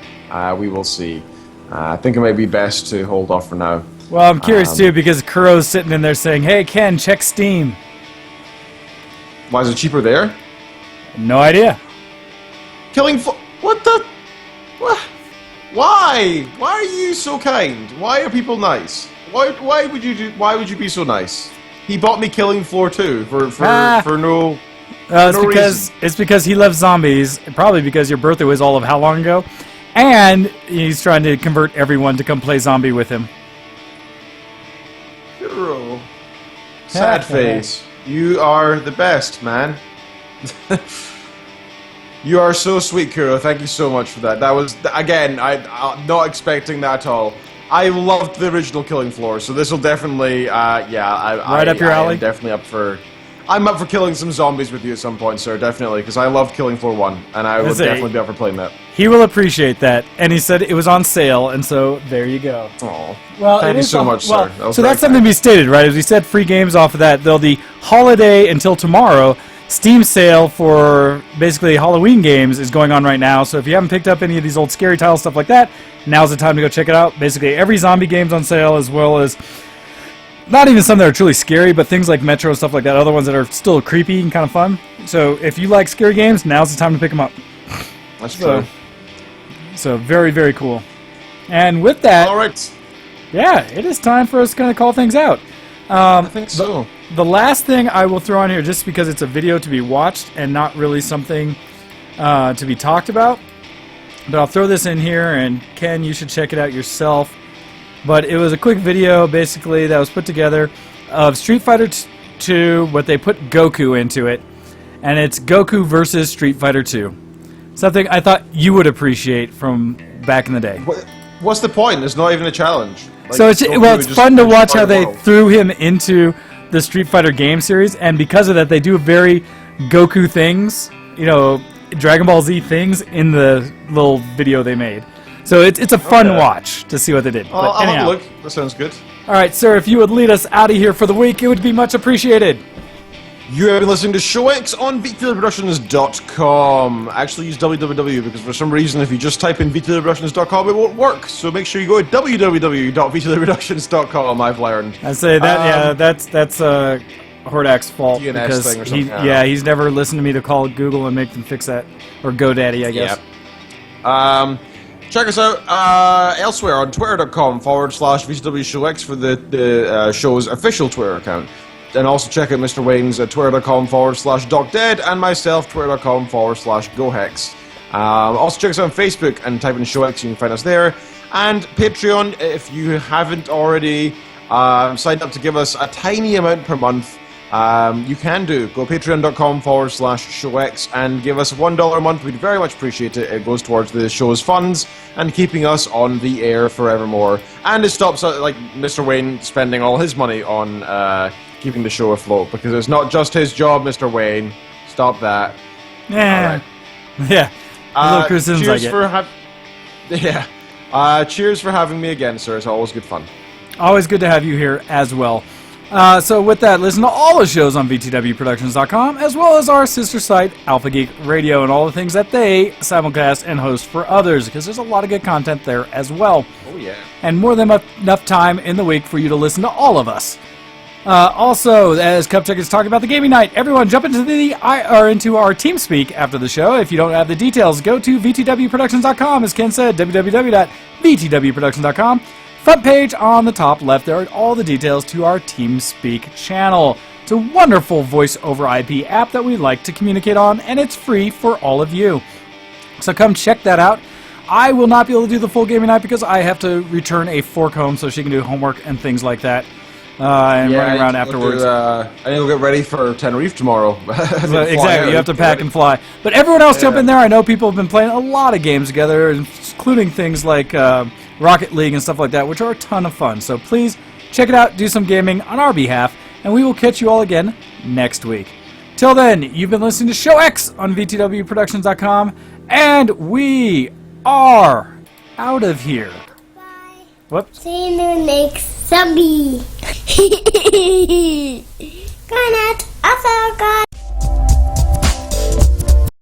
We will see. I think it might be best to hold off for now. Well, I'm curious too, because Kuro's sitting in there saying, "Hey Ken, check Steam." Why is it cheaper there? No idea. What the? What? Why? Why are you so kind? Why are people nice? Why would you be so nice? He bought me Killing Floor 2 for no reason. It's because he loves zombies, probably because your birthday was all of how long ago, and he's trying to convert everyone to come play zombie with him. Hero. Sad face. You are the best, man. You are so sweet, Kuro. Thank you so much for that. That was, again, I'm not expecting that at all. I loved the original Killing Floor, so this will definitely, right up your alley. I'm definitely up for. I'm up for killing some zombies with you at some point, sir. Definitely, because I loved Killing Floor 1, and I would definitely be up for playing that. He will appreciate that, and he said it was on sale, and so there you go. Aw. Well, thank you so much, sir. So that's something to be stated, right? As we said, free games off of that. They'll the holiday until tomorrow. Steam sale for basically Halloween games is going on right now, so if you haven't picked up any of these old scary tile stuff like that, now's the time to go check it out. Basically every zombie game's on sale, as well as not even some that are truly scary, but things like Metro and stuff like that, other ones that are still creepy and kind of fun. So if you like scary games, now's the time to pick them up. That's true. So very, very cool. And with that, all right. Yeah, it is time for us to kind of call things out. I think so. The last thing I will throw on here, just because it's a video to be watched and not really something to be talked about, but I'll throw this in here, and Ken, you should check it out yourself. But it was a quick video, basically, that was put together of Street Fighter 2, but they put Goku into it, and it's Goku versus Street Fighter 2. Something I thought you would appreciate from back in the day. What's the point? There's not even a challenge. Like, so it's fun to watch how they threw him into the Street Fighter game series, and because of that, they do very Goku things, you know, Dragon Ball Z things in the little video they made. So it's a fun watch to see what they did. I'll have a look. That sounds good. All right, sir, if you would lead us out of here for the week, it would be much appreciated. You have been listening to ShowX on VTWProductions.com. Actually use www because for some reason if you just type in VTWProductions.com it won't work. So make sure you go to www.VTWProductions.com. I've learned. I say that that's Hordak's fault DNS because thing or something. he's never listened to me to call Google and make them fix that, or GoDaddy, I guess. Yep. Check us out elsewhere on twitter.com/VTWShowX for the show's official Twitter account. And also check out Mr. Wayne's at twitter.com/DocDead and myself, twitter.com/GoHex. Also check us out on Facebook and type in ShowX, you can find us there. And Patreon, if you haven't already signed up to give us a tiny amount per month, you can do. Go patreon.com/ShowX and give us $1 a month. We'd very much appreciate it. It goes towards the show's funds and keeping us on the air forevermore. And it stops like Mr. Wayne spending all his money on keeping the show afloat, because it's not just his job, Mr. Wayne. Stop that. Yeah. Right. Yeah. Little criticisms cheers I get. cheers for having me again, sir. It's always good fun. Always good to have you here as well. So with that, listen to all the shows on VTWProductions.com, as well as our sister site, Alpha Geek Radio, and all the things that they simulcast and host for others, because there's a lot of good content there as well. Oh, yeah. And more than enough time in the week for you to listen to all of us. Also, as Cupchuck is talking about the gaming night, everyone jump into into our TeamSpeak after the show. If you don't have the details, go to VTWProductions.com, as Ken said, www.VTWProductions.com. Front page on the top left, there are all the details to our TeamSpeak channel. It's a wonderful voice over IP app that we like to communicate on, and it's free for all of you. So come check that out. I will not be able to do the full gaming night because I have to return a fork home so she can do homework and things like that. And running around afterwards. I need to get ready for Tenerife tomorrow. Exactly, you have to pack and fly. But everyone else jump in there. I know people have been playing a lot of games together, including things like Rocket League and stuff like that, which are a ton of fun. So please check it out, do some gaming on our behalf, and we will catch you all again next week. Till then, you've been listening to Show X on VTWProductions.com, and we are out of here. Whoops. See you next zombie. Good night. Also, God.